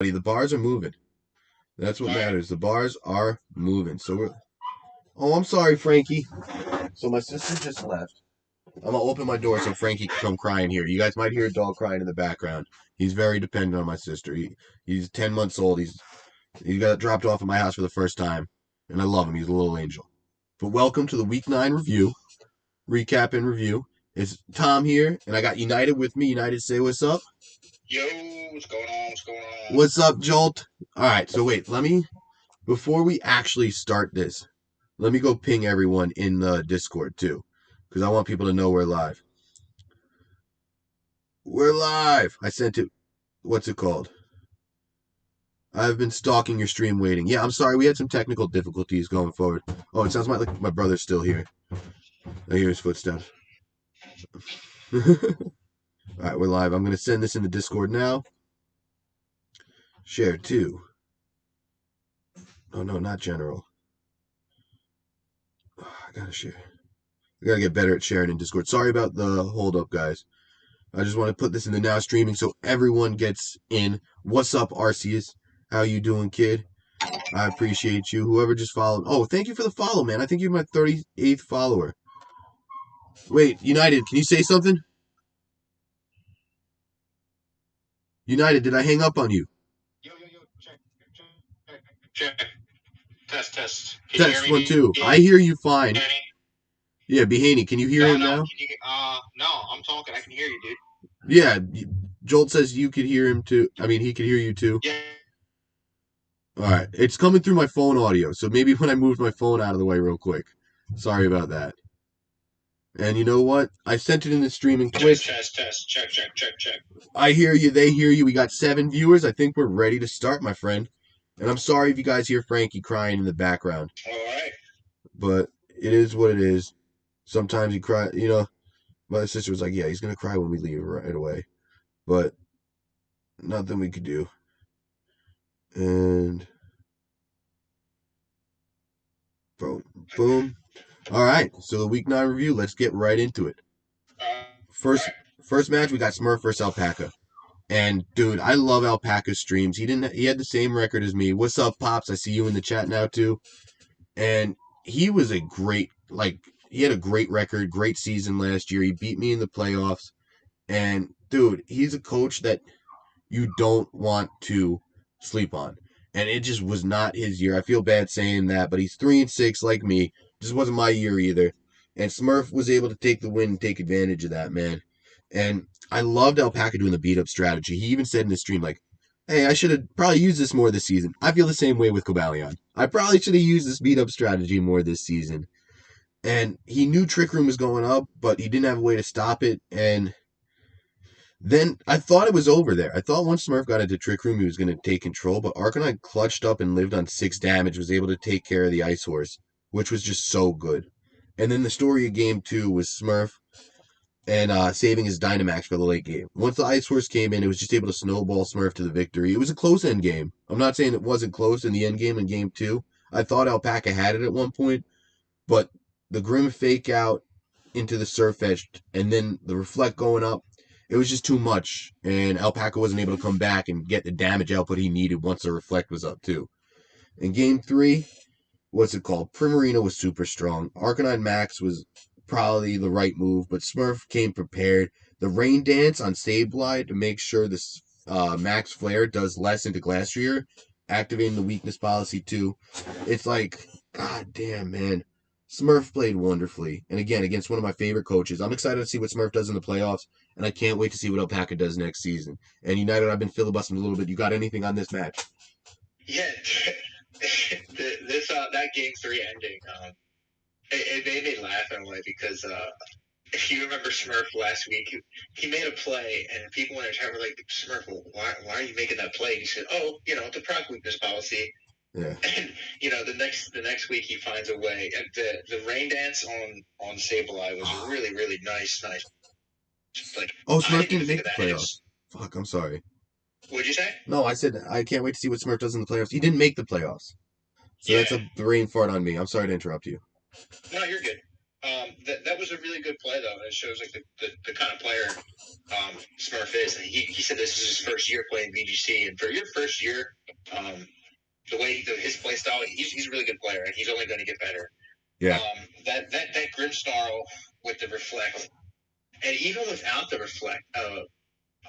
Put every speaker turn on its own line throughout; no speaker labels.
The bars are moving. That's what
All right.
matters. The bars are moving. So we're. Oh, I'm sorry, Frankie. So my sister just left. I'm gonna open my door so Frankie can come crying here. You guys might hear a dog crying in the background. He's very dependent on my sister. He's 10 months old. He got dropped off at my house for the first time, and I love him. He's a little angel. But welcome to the Week 9 review, recap and review. It's Tom here, and I got United with me. United, say what's up.
Yo, what's going on? What's going on?
What's up, Jolt? All right, so wait, before we actually start this, let me go ping everyone in the Discord too, because I want people to know we're live. We're live. I sent it. What's it called? I've been stalking your stream waiting. Yeah, I'm sorry. We had some technical difficulties going forward. Oh, it sounds like my brother's still here. I hear his footsteps. All right, we're live. I'm going to send this in the Discord now. Share too. Oh, no, not general. Oh, I got to share. I got to get better at sharing in Discord. Sorry about the hold up, guys. I just want to put this in the now streaming so everyone gets in. What's up, Arceus? How you doing, kid? I appreciate you. Whoever just followed. Oh, thank you for the follow, man. I think you're my 38th follower. Wait, United, can you say something? United, did I hang up on you?
Yo, check, check. Test. Can you hear
Test
me?
1 2. I hear you fine.
Bhanny?
Yeah, Bhanny, can you hear
No,
him
no.
now?
Can you? No. I'm talking. I can hear you, dude.
Yeah, Jolt says you could hear him too. I mean, he could hear you too.
Yeah.
All right, it's coming through my phone audio, so maybe when I moved my phone out of the way real quick. Sorry about that. And you know what? I sent it in the streaming Twitch.
Test. Check.
I hear you. They hear you. We got 7 viewers. I think we're ready to start, my friend. And I'm sorry if you guys hear Frankie crying in the background,
All right.
but it is what it is. Sometimes he cry. My sister was like, "Yeah, he's gonna cry when we leave right away," but nothing we could do. And boom, boom. All right. So the week 9 review. Let's get right into it.
All
First,
right.
first match we got Smurf versus Alpaca. And dude, I love Alpaca's streams. He had the same record as me. What's up, Pops? I see you in the chat now too. And he was he had a great record, great season last year. He beat me in the playoffs. And dude, he's a coach that you don't want to sleep on. And it just was not his year. I feel bad saying that, but he's 3-6 like me. Just wasn't my year either. And Smurf was able to take the win and take advantage of that, man. And I loved Alpaca doing the beat up strategy. He even said in the stream, like, hey, I should have probably used this more this season. I feel the same way with Cobalion. I probably should have used this beat up strategy more this season. And he knew Trick Room was going up, but he didn't have a way to stop it. And then I thought it was over there. I thought once Smurf got into Trick Room, he was going to take control, but Arcanine clutched up and lived on 6 damage, was able to take care of the Ice Horse, which was just so good. And then the story of game 2 was Smurf and saving his Dynamax for the late game. Once the Ice Horse came in, it was just able to snowball Smurf to the victory. It was a close end game. I'm not saying it wasn't close in the end game in game 2. I thought Alpaca had it at one point, but the Grim fake out into the Surfetch and then the Reflect going up, it was just too much. And Alpaca wasn't able to come back and get the damage output he needed once the Reflect was up too. In game 3, what's it called? Primarina was super strong. Arcanine Max was probably the right move, but Smurf came prepared. The Rain Dance on Sableye to make sure this Max Flare does less into Glastrier, activating the weakness policy too. It's like, god damn, man. Smurf played wonderfully. And again, against one of my favorite coaches. I'm excited to see what Smurf does in the playoffs, and I can't wait to see what Alpaca does next season. And United, I've been filibustering a little bit. You got anything on this match?
Yeah. That game 3 ending, it made me laugh in a way because if you remember Smurf last week, he made a play, and people in the chat were like, Smurf, why are you making that play? And he said, it's a proc weakness policy.
Yeah.
And the next week he finds a way. And the rain dance on Sableye was really, really nice. Like,
Smurf didn't make the playoffs. Fuck, I'm sorry.
What'd you say?
No, I said I can't wait to see what Smurf does in the playoffs. He didn't make the playoffs. So that's a brain fart on me. I'm sorry to interrupt you.
No, you're good. That was a really good play though. It shows like the kind of player Smurf is. He said this is his first year playing VGC, and for your first year, um, the way his play style, he's a really good player, and he's only going to get better.
Yeah.
That Grim Snarl with the reflect, and even without the reflect,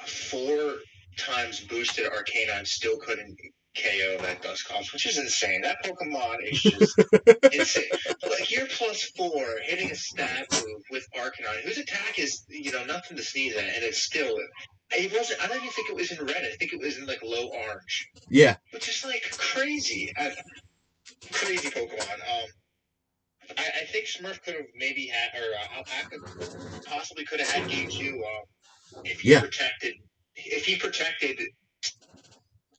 4 times boosted Arcanine still couldn't KO that Dusclops, which is insane. That Pokemon is just insane. Like you're +4 hitting a stab move with Arcanine, whose attack is nothing to sneeze at, and it's still. It wasn't. I don't even think it was in red. I think it was in like low orange,
Yeah.
which is like crazy. Crazy Pokemon. I think Smurf could have maybe had, or Alpaca possibly could have had game 2. If he
Yeah.
protected, if he protected,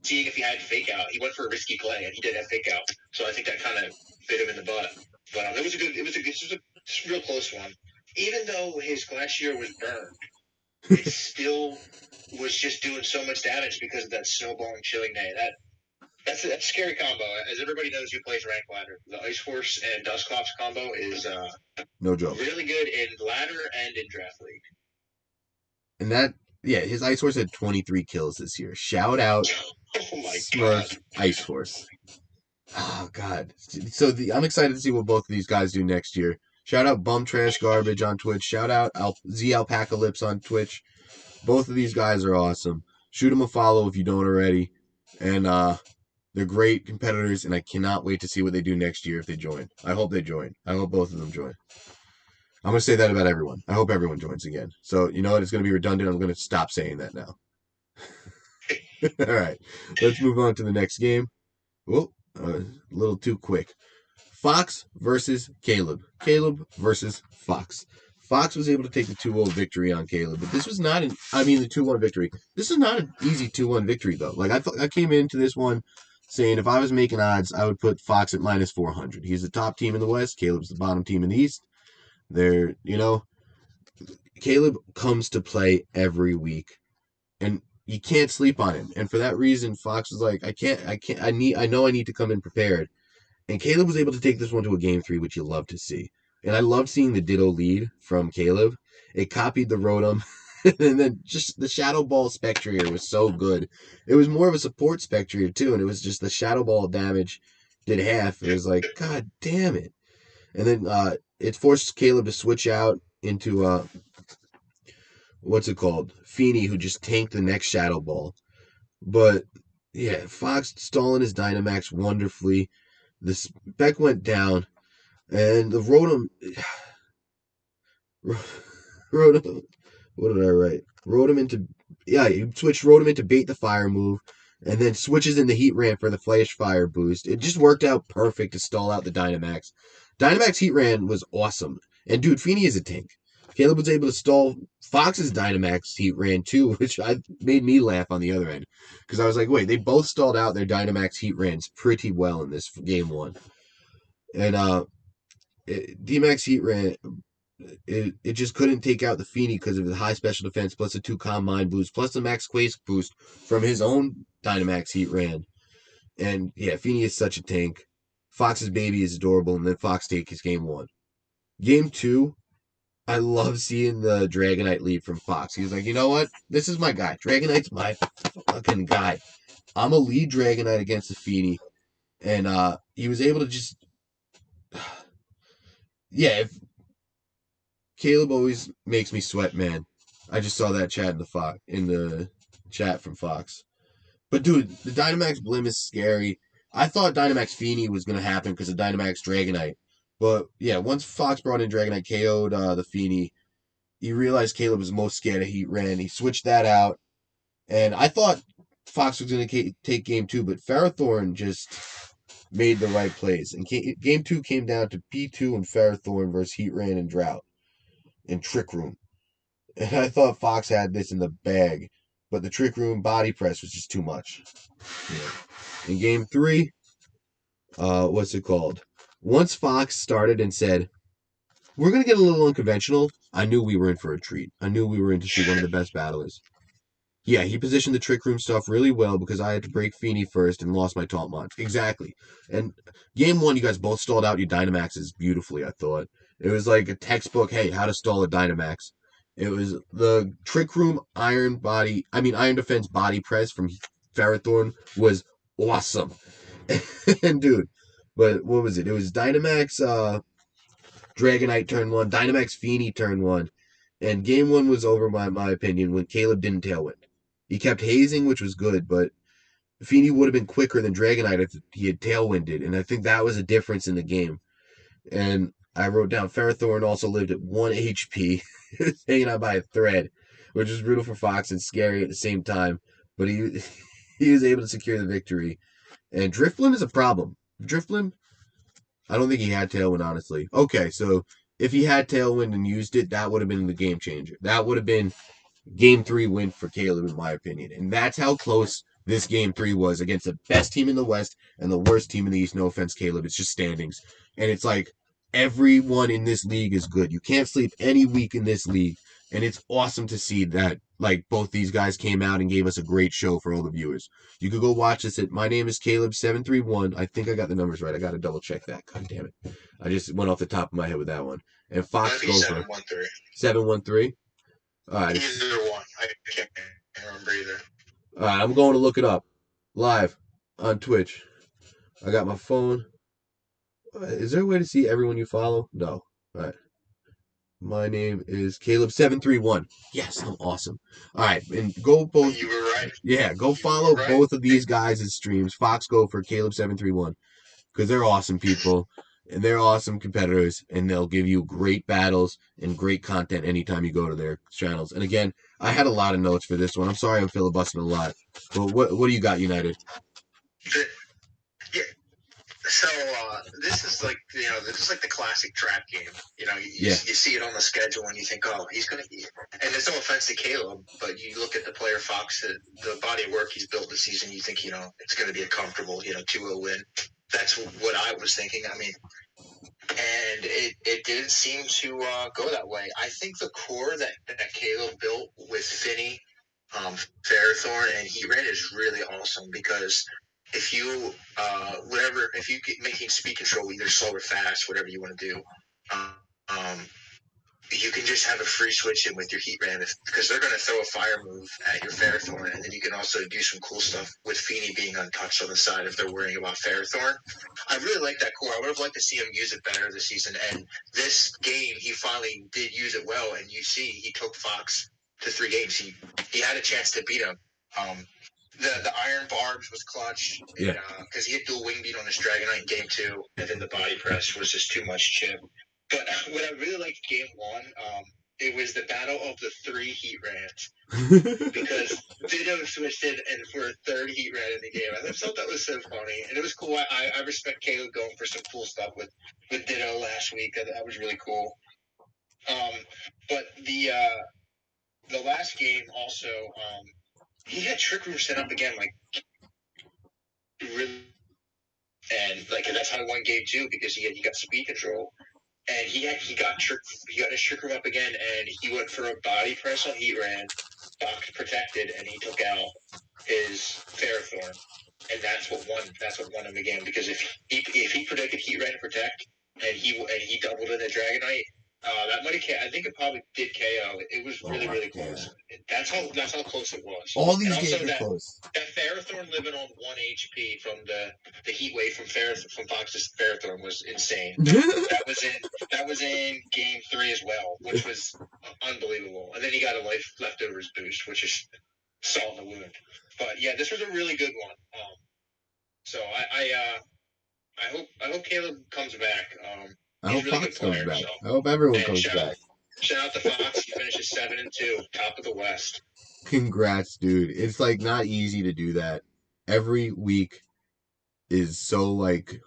seeing if he had fake out, he went for a risky play and he did have fake out. So I think that kind of bit him in the butt. But it was a real close one. Even though his Glacier was burned, it still was just doing so much damage because of that snowballing chilling day. That's a scary combo. As everybody knows who plays rank ladder, the Ice Horse and Dusclops combo is
No joke.
really good in ladder and in draft league.
And that, yeah, his Ice Horse had 23 kills this year. Shout out
Oh my
Smurf
god.
Ice Horse. Oh God. So I'm excited to see what both of these guys do next year. Shout out Bum Trash Garbage on Twitch. Shout out Z Alpaca Lips on Twitch. Both of these guys are awesome. Shoot them a follow if you don't already. And they're great competitors, and I cannot wait to see what they do next year if they join. I hope they join. I hope both of them join. I'm going to say that about everyone. I hope everyone joins again. So, you know what? It's going to be redundant. I'm going to stop saying that now. All right. Let's move on to the next game. Oh, a little too quick. Fox versus Caleb. Caleb versus Fox. Fox was able to take the 2-0 victory on Caleb, but this was not the 2-1 victory. This is not an easy 2-1 victory, though. Like, I came into this one saying if I was making odds, I would put Fox at -400. He's the top team in the West. Caleb's the bottom team in the East. Caleb comes to play every week, and you can't sleep on him. And for that reason, Fox was like, I know I need to come in prepared. And Caleb was able to take this one to a game 3, which you love to see. And I loved seeing the Ditto lead from Caleb. It copied the Rotom. And then just the Shadow Ball Spectrier was so good. It was more of a support Spectrier, too. And it was just the Shadow Ball damage did half. It was like, God damn it. And then it forced Caleb to switch out into, what's it called? Feeney, who just tanked the next Shadow Ball. But, yeah, Fox stalling his Dynamax wonderfully. The spec went down, and the Rotom, Rotom, what did I write? He switched Rotom into Bait the Fire move, and then switches into Heat Ran for the Flash Fire boost. It just worked out perfect to stall out the Dynamax. Dynamax Heat Ran was awesome, and dude, Feeney is a tank. Caleb was able to stall Fox's Dynamax Heat Ran too, which made me laugh on the other end. Because I was like, wait, they both stalled out their Dynamax Heat Rans pretty well in this game 1. And D-Max Heat Ran, it just couldn't take out the Feeney because of the high special defense, plus the 2 Calm Mind boost, plus the Max Quace boost from his own Dynamax Heat Ran. And yeah, Feeney is such a tank. Fox's baby is adorable, and then Fox takes game 1. Game 2, I love seeing the Dragonite lead from Fox. He was like, you know what? This is my guy. Dragonite's my fucking guy. I'm a lead Dragonite against the Feeney. And he was able to just... Yeah, Caleb always makes me sweat, man. I just saw that chat in the chat from Fox. But dude, the Dynamax Blim is scary. I thought Dynamax Feeney was going to happen because of Dynamax Dragonite. But yeah, once Fox brought in Dragonite, KO'd the Feeney, he realized Caleb was most scared of Heat Ran. He switched that out. And I thought Fox was going to take game 2, but Ferrothorn just made the right plays. And game 2 came down to P2 and Ferrothorn versus Heat Ran and Drought and Trick Room. And I thought Fox had this in the bag, but the Trick Room body press was just too much. Yeah. In game 3, what's it called? Once Fox started and said, we're going to get a little unconventional, I knew we were in for a treat. I knew we were in to see one of the best battlers. Yeah, he positioned the Trick Room stuff really well because I had to break Feeney first and lost my Tauntaunt. Exactly. And game 1, you guys both stalled out your Dynamaxes beautifully, I thought. It was like a textbook, hey, how to stall a Dynamax. It was the Trick Room Iron Defense body press from Ferrothorn was awesome. And dude, but what was it? It was Dynamax Dragonite turn one, Dynamax Feeny turn one. And game one was over, by my opinion, when Caleb didn't Tailwind. He kept hazing, which was good, but Feeny would have been quicker than Dragonite if he had Tailwinded. And I think that was a difference in the game. And I wrote down Ferrothorn also lived at 1 HP, hanging out by a thread, which was brutal for Fox and scary at the same time. But he he was able to secure the victory. And Drifblim is a problem. Drifblim, I don't think he had Tailwind, honestly. Okay, so if he had Tailwind and used it, that would have been the game changer. That would have been game three win for Caleb, in my opinion. And that's how close this game three was against the best team in the West and the worst team in the East. No offense, Caleb. It's just standings. And it's like everyone in this league is good. You can't sleep any week in this league. And it's awesome to see that like both these guys came out and gave us a great show for all the viewers. You could go watch this at My Name is Caleb 731. I think I got the numbers right. I got to double check that. God damn it. I just went off the top of my head with that one. And Fox Gopher
713.
713. All right.
Either one. I can't remember either.
All right, I'm going to look it up live on Twitch. I got my phone. Is there a way to see everyone you follow? No. All right. My name is Caleb731. Yes, I'm awesome. All right, and go both.
You were right.
Yeah, go follow both of these guys' streams. Fox Gopher, Caleb731, because they're awesome people and they're awesome competitors, and they'll give you great battles and great content anytime you go to their channels. And again, I had a lot of notes for this one. I'm sorry I'm filibustering a lot, but what do you got, United?
Yeah. So this is like this is like the classic trap game. You see it on the schedule and you think, oh, he's gonna be. And there's no offense to Caleb, but you look at the player Fox, the body of work he's built this season. You think it's gonna be a comfortable 2-0 win. That's what I was thinking. I mean, and it didn't seem to go that way. I think the core that Caleb built with Finney, Ferrothorn, and Heatran is really awesome because if you if you get making speed control either slow or fast, whatever you want to do, um, you can just have a free switch in with your Heatran because they're going to throw a fire move at your Ferrothorn, and then you can also do some cool stuff with Feeny being untouched on the side if they're worrying about Ferrothorn. I really like that core. I would have liked to see him use it better this season, and this game he finally did use it well, and you see he took Fox to 3 games. He had a chance to beat him. The Iron Barbs was clutch because he had dual wing beat on his Dragonite in game 2, and then the body press was just too much chip. But what I really liked game 1, it was the battle of the 3 Heatrans because Ditto switched in and for a 3rd Heatran in the game. I thought that was so funny, and it was cool. I respect Caleb going for some cool stuff with Ditto last week. That was really cool. But the last game also, he had Trick Room set up again, like really, and like that's how he won game 2 because he got speed control. And he got his trick room up again, and he went for a body press on Heatran, Fox protected, and he took out his Ferrothorn, and that's what won him the game. Because if he predicted Heatran to protect, and he doubled in a Dragonite, that might have. I think it probably did KO. It was really close. That's how close it was.
All these games are close.
That Ferrothorn living on 1 HP from the heat wave from Fox's Ferrothorn was insane. That was in game 3 as well, which was unbelievable. And then he got a leftovers boost, which is salt in the wound. But yeah, this was a really good one. So I hope Caleb comes back.
I hope
really
Fox
player,
comes back.
So.
I hope everyone comes back.
Shout out to Fox. He finishes 7-2, top of the West.
Congrats, dude. It's like not easy to do that. Every week is so like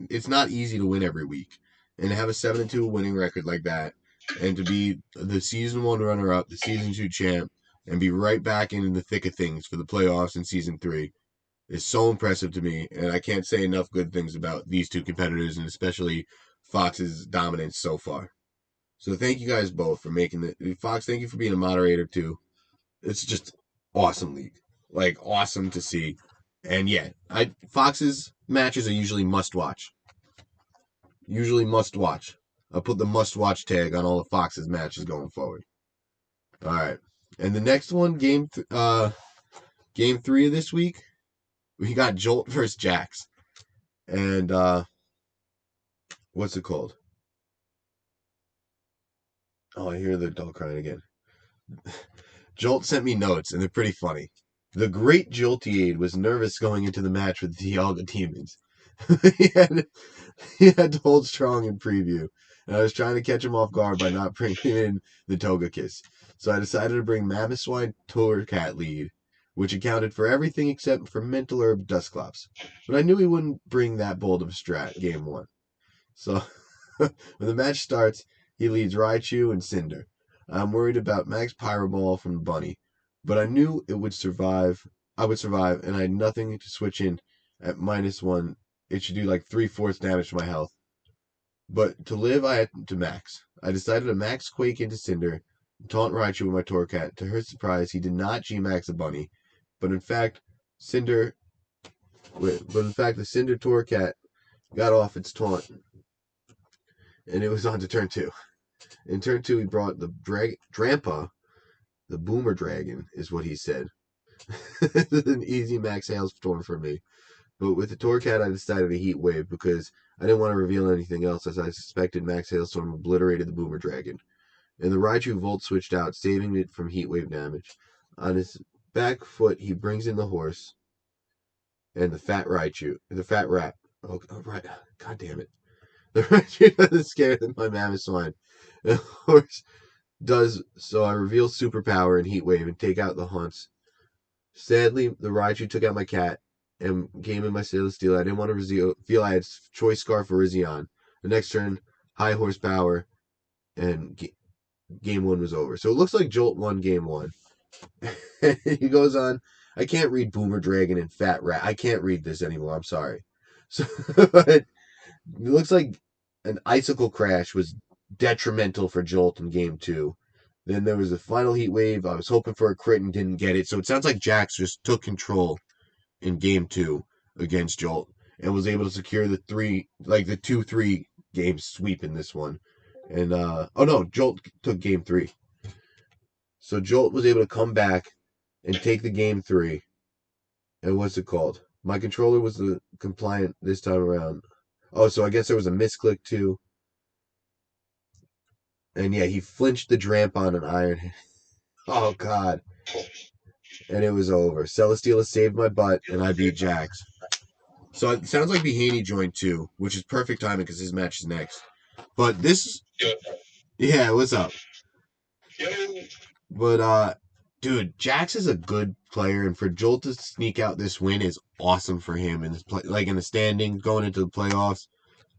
it's not easy to win every week. And to have a 7-2 winning record like that, and to be the season 1 runner up, the season 2 champ, and be right back in the thick of things for the playoffs in season 3 is so impressive to me. And I can't say enough good things about these two competitors, and especially Fox's dominance so far. So thank you guys both for making it. Fox, thank you for being a moderator too. It's just awesome league. Like awesome to see. And yeah, Fox's matches are usually must watch. I'll put the must-watch tag on all of Fox's matches going forward. All right, and the next one, game 3 of this week, we got Jolt versus Jax, and what's it called? Oh, I hear the dog crying again. Jolt sent me notes, and they're pretty funny. The great Joltiade was nervous going into the match with the Dialga Demons. he, had, he had to hold strong in preview, and I was trying to catch him off guard by not bringing in the Togekiss. So I decided to bring Mamoswine Torcat lead, which accounted for everything except for Mental Herb Dusclops. But I knew he wouldn't bring that bold of a strat game 1. So when the match starts, he leads Raichu and Cinder. I'm worried about Max Pyroball from Bhanny, but I knew it would survive. I would survive, and I had nothing to switch in at -1. It should do like 3/4 damage to my health. But to live, I had to max. I decided to max Quake into Cinder, and taunt Raichu with my Torcat. To her surprise, he did not G-max a Bhanny, but in fact, Cinder. But in fact, the Cinder Torcat got off its taunt, and it was on to turn 2. In turn 2, he brought the Drampa, the Boomer Dragon, is what he said. An easy max hailstorm for me. But with the Torcat, I decided a Heat Wave because I didn't want to reveal anything else, as I suspected Max Hailstorm obliterated the Boomer Dragon. And the Raichu Volt switched out, saving it from Heat Wave damage. On his back foot, he brings in the horse and the fat Raichu, the fat rat. Oh, right. God damn it. The Raichu doesn't scare than my Mamoswine. The horse does, so I reveal superpower and Heat Wave and take out the haunts. Sadly, the Raichu took out my cat and came in my Celesteela. I didn't want to feel I had Choice Scarf for Rizion. The next turn, high horsepower, and game 1 was over. So it looks like Jolt won game 1. He goes on, I can't read Boomer Dragon and Fat Rat. I can't read this anymore. I'm sorry. So it looks like an Icicle Crash was detrimental for Jolt in game 2. Then there was a final Heat Wave. I was hoping for a crit and didn't get it. So it sounds like Jax just took control in game 2 against Jolt and was able to secure the 2-3 game sweep in this one. And oh no, Jolt took game 3. So Jolt was able to come back and take the game 3. And what's it called? My controller was the compliant this time around. Oh, so I guess there was a misclick too. And yeah, he flinched the Dramp on an Iron. Oh god. And it was over. Celesteela saved my butt, and I beat Jax. So it sounds like Bhanny joined too, which is perfect timing because his match is next. But this,
Yo,
yeah, what's up?
yo.
But dude, Jax is a good player, and for Jolt to sneak out this win is awesome for him. In this like in the standing going into the playoffs,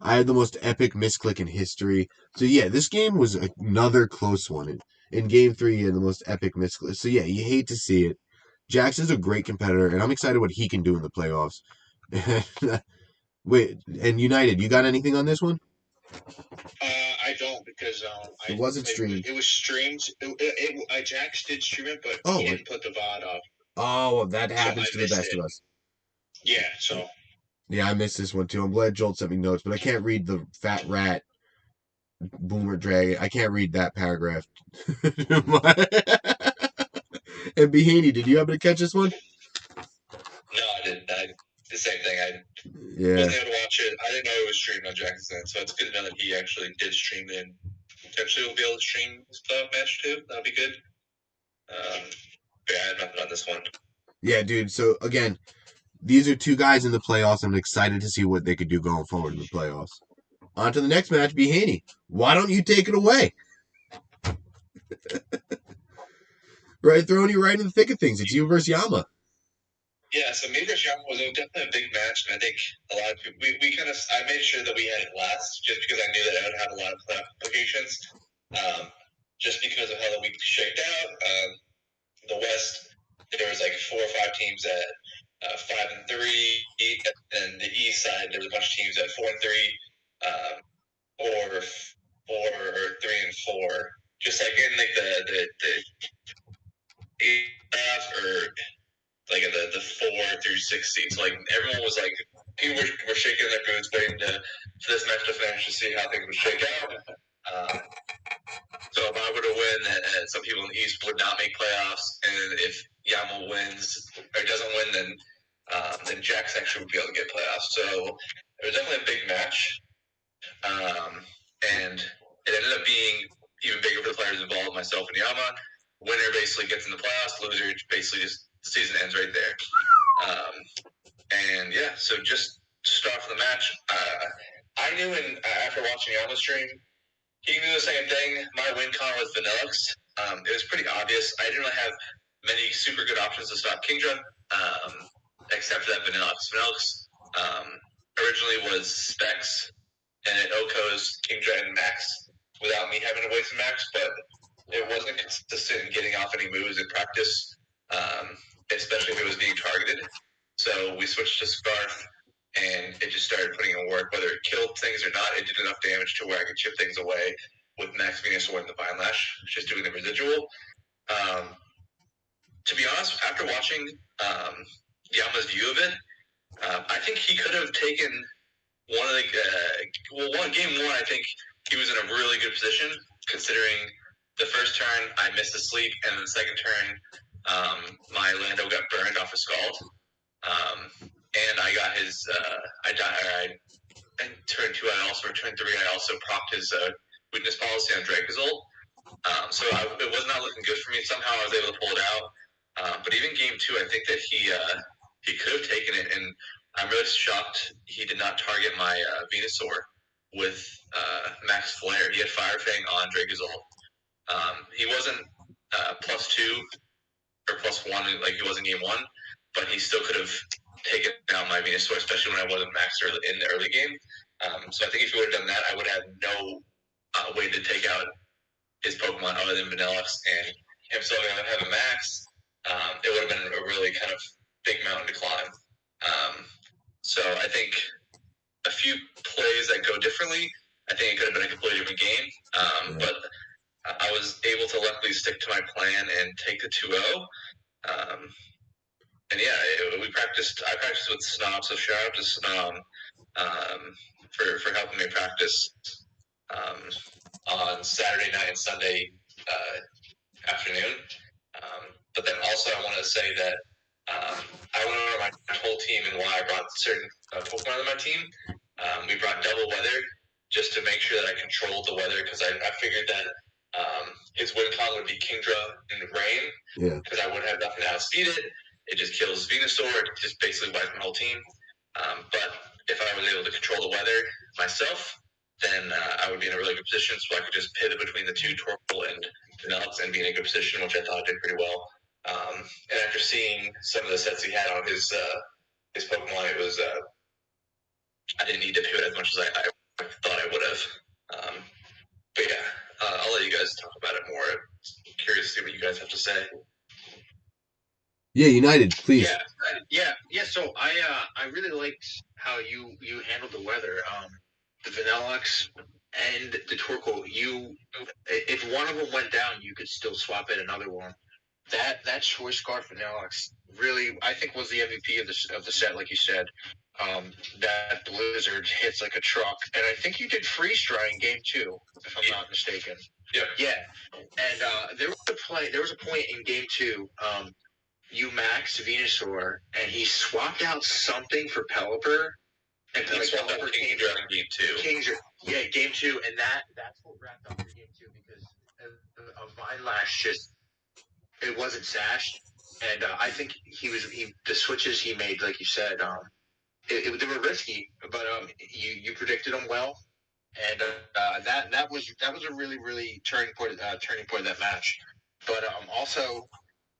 I had the most epic misclick in history. So yeah, this game was another close one. In game 3, he had the most epic misclick. So yeah, you hate to see it. Jax is a great competitor, and I'm excited what he can do in the playoffs. Wait, and United, you got anything on this one?
I don't because
It wasn't streamed.
it was streamed. Jax did stream it, but he
Oh,
didn't put the VOD up,
oh, that
so
happens
I
to the
missed
best
it.
of us.
Yeah, so
Yeah, I missed this one too. I'm glad Jolt sent me notes, but I can't read the fat rat boomer dragon. I can't read that paragraph. And Bhanny, did you happen to catch this one?
no, I didn't. The same thing. I
Yeah.
wasn't able to watch it. I didn't know it was streamed on Jackson, so it's good to know that he actually did stream it. Potentially, we'll be able to stream his playoff match too. That'll be good. But yeah, I had nothing on this one.
Yeah, dude. So again, these are two guys in the playoffs. I'm excited to see what they could do going forward in the playoffs. On to the next match, Bhanny. Why don't you take it away? Right, throwing you right in the thick of things. It's you versus Yama.
Yeah, so me versus Yama was definitely a big match, and I think a lot of people, we kind of, I made sure that we had it last, just because I knew that I would have a lot of playoff implications, just because of how the week shaked out. The West, there was like 4 or 5 teams at 5-3, and the East side, there was a bunch of teams at 4-3, or 3-4, just like in like the or like the 4 through 6 seeds. Like everyone was like, people were shaking their boots, waiting for this match to finish to see how things would shake out. So if I were to win, some people in the East would not make playoffs, and if Yama wins or doesn't win, then Jax actually would be able to get playoffs. So it was definitely a big match, and it ended up being even bigger for the players involved, myself and Yama. Winner basically gets in the playoffs. Loser basically just the season ends right there. And yeah, so just to start off the match, I knew after watching Yama's stream, he knew the same thing. My win con was Vanillux. It was pretty obvious. I didn't really have many super good options to stop Kingdra, except for that Vanillux. Vanillux originally was Specs, and it OHKOs Kingdra and Max without me having to waste a Max, but it wasn't consistent in getting off any moves in practice, especially if it was being targeted. So we switched to Scarf, and it just started putting in work. Whether it killed things or not, it did enough damage to where I could chip things away with Max Venusaur and the Vine Lash, just doing the residual. To be honest, after watching Yama's view of it, I think he could have taken one of the game one. I think he was in a really good position considering the first turn I missed a sleep, and the second turn my Lando got burned off a Scald. And I got his. I died. And turn 2, turn 3, I also propped his weakness policy on Dracozolt. So it was not looking good for me. Somehow I was able to pull it out. But even game 2, I think that he could have taken it, and I'm really shocked he did not target my Venusaur with Max Flare. He had Fire Fang on Dracozolt. He wasn't +2 or +1 like he was in game 1, but he still could have taken down my Venusaur, especially when I wasn't maxed in the early game. So I think if he would have done that, I would have no way to take out his Pokemon other than Vanillux, and him still have a max. It would have been a really kind of big mountain to climb. So I think a few plays that go differently, I think it could have been a completely different game. But I was able to luckily stick to my plan and take the 2-0. And yeah, I practiced with Snob, so shout out to Snob for helping me practice on Saturday night and Sunday afternoon. But then also I want to say that I went over my whole team and why I brought certain Pokemon on my team. We brought double weather just to make sure that I controlled the weather, because I figured that his win con would be Kingdra in the rain, because I would have nothing to outspeed it. It just kills Venusaur. It just basically wipes my whole team. But if I was able to control the weather myself, then I would be in a really good position, so I could just pivot between the two, Torkoal and Vanillux, and be in a good position, which I thought I did pretty well. And after seeing some of the sets he had on his Pokemon, it was I didn't need to pivot as much as I thought I would have. But yeah, I'll let you guys talk about it more. I'm curious to see what you guys have to say.
Yeah, United, please.
Yeah. So I really liked how you handled the weather. The Vanillux and the Torkoal. If one of them went down, you could still swap in another one. That Choice Scarf Vanillux really, I think, was the MVP of the set, like you said. That Blizzard hits like a truck, and I think you did freeze dry in game 2, if I'm not mistaken. Yeah. And there was a point in game 2. You maxed Venusaur, and he swapped out something for Pelipper, and Pelipper came in game 2. Game 2, and that's what wrapped up your game 2, because a Vine Lash it wasn't sashed, and I think the switches he made, like you said, they were risky, but you predicted them well, and that was a really, really turning point of that match. But also,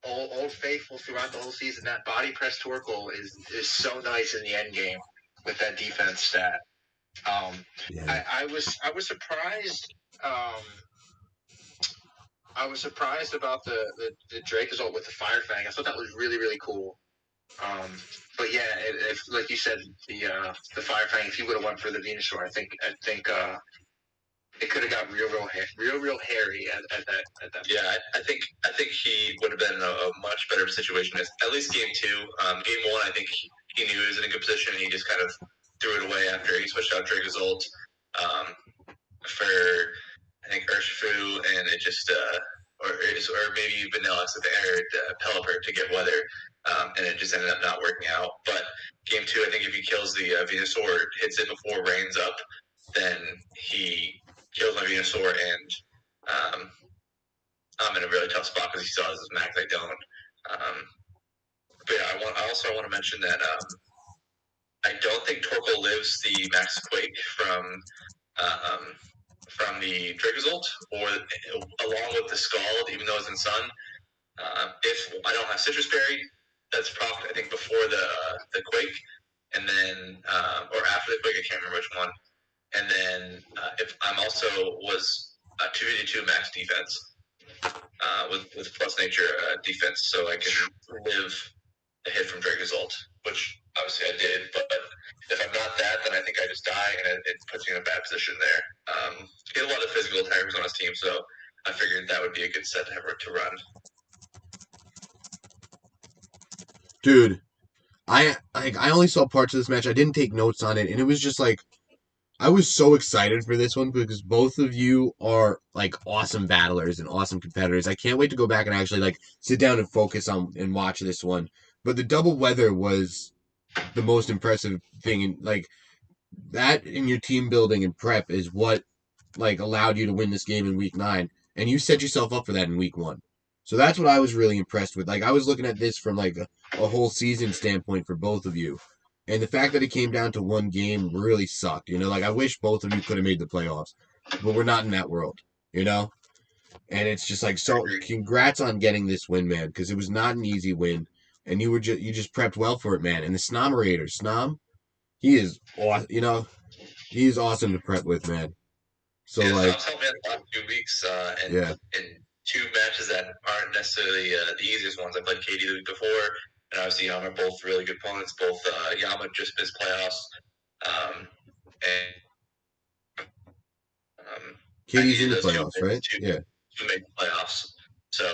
Old Faithful throughout the whole season, that body press Torkoal is so nice in the end game with that defense stat. I was surprised. I was surprised about the Dracozolt with the Fire Fang. I thought that was really, really cool. But yeah, if like you said, the Fire Fang, if you would have went for the Venusaur, I think it could have got real hairy at that. Yeah, I think he would have been in a much better situation. At least game 2. Game 1, I think he knew he was in a good position, and he just kind of threw it away after he switched out Dracozolt for I think Urshifu, and it just or maybe Vanilla aired Pelipper to get weather, and it just ended up not working out. But game 2, I think if he kills the Venusaur, hits it before rains up, then he kills my Venusaur, and I'm in a really tough spot because he still has his max. I don't. But yeah, I want to mention that I don't think Torkoal lives the Max Quake from the Dracozolt, or along with the Scald, even though it's in Sun. If I don't have Citrus Berry, that's probably I think before the Quake, and then or after the Quake, I can't remember which one. And then if I'm also was 2v2 max defense with plus nature defense, so I can live a hit from Dracozolt, which obviously I did. But if I'm not that, then I think I just die, and it puts me in a bad position there. He had a lot of physical attackers on his team, so I figured that would be a good set to run.
Dude, I only saw parts of this match. I didn't take notes on it, and it was just like I was so excited for this one because both of you are like awesome battlers and awesome competitors. I can't wait to go back and actually like sit down and focus on and watch this one. But the double weather was the most impressive thing, and like that in your team building and prep is what like allowed you to win this game in week 9, and you set yourself up for that in week 1. So that's what I was really impressed with. Like I was looking at this from like a whole season standpoint for both of you. And the fact that it came down to one game really sucked. You know, like I wish both of you could have made the playoffs, but we're not in that world, you know? And it's just like, so congrats on getting this win, man, because it was not an easy win. And you just prepped well for it, man. And the Snomerator, Snom, he is awesome, you know, he's awesome to prep with, man. So
yeah,
like,
Stom's helped me out the last 2 weeks, and
yeah,
in 2 matches that aren't necessarily the easiest ones. I played Katie the week before, and obviously Yama are both really good opponents. Both Yama just missed playoffs, and I
Katie's in
needed
the
those 2
playoffs,
wins
right? Yeah.
to make the playoffs. So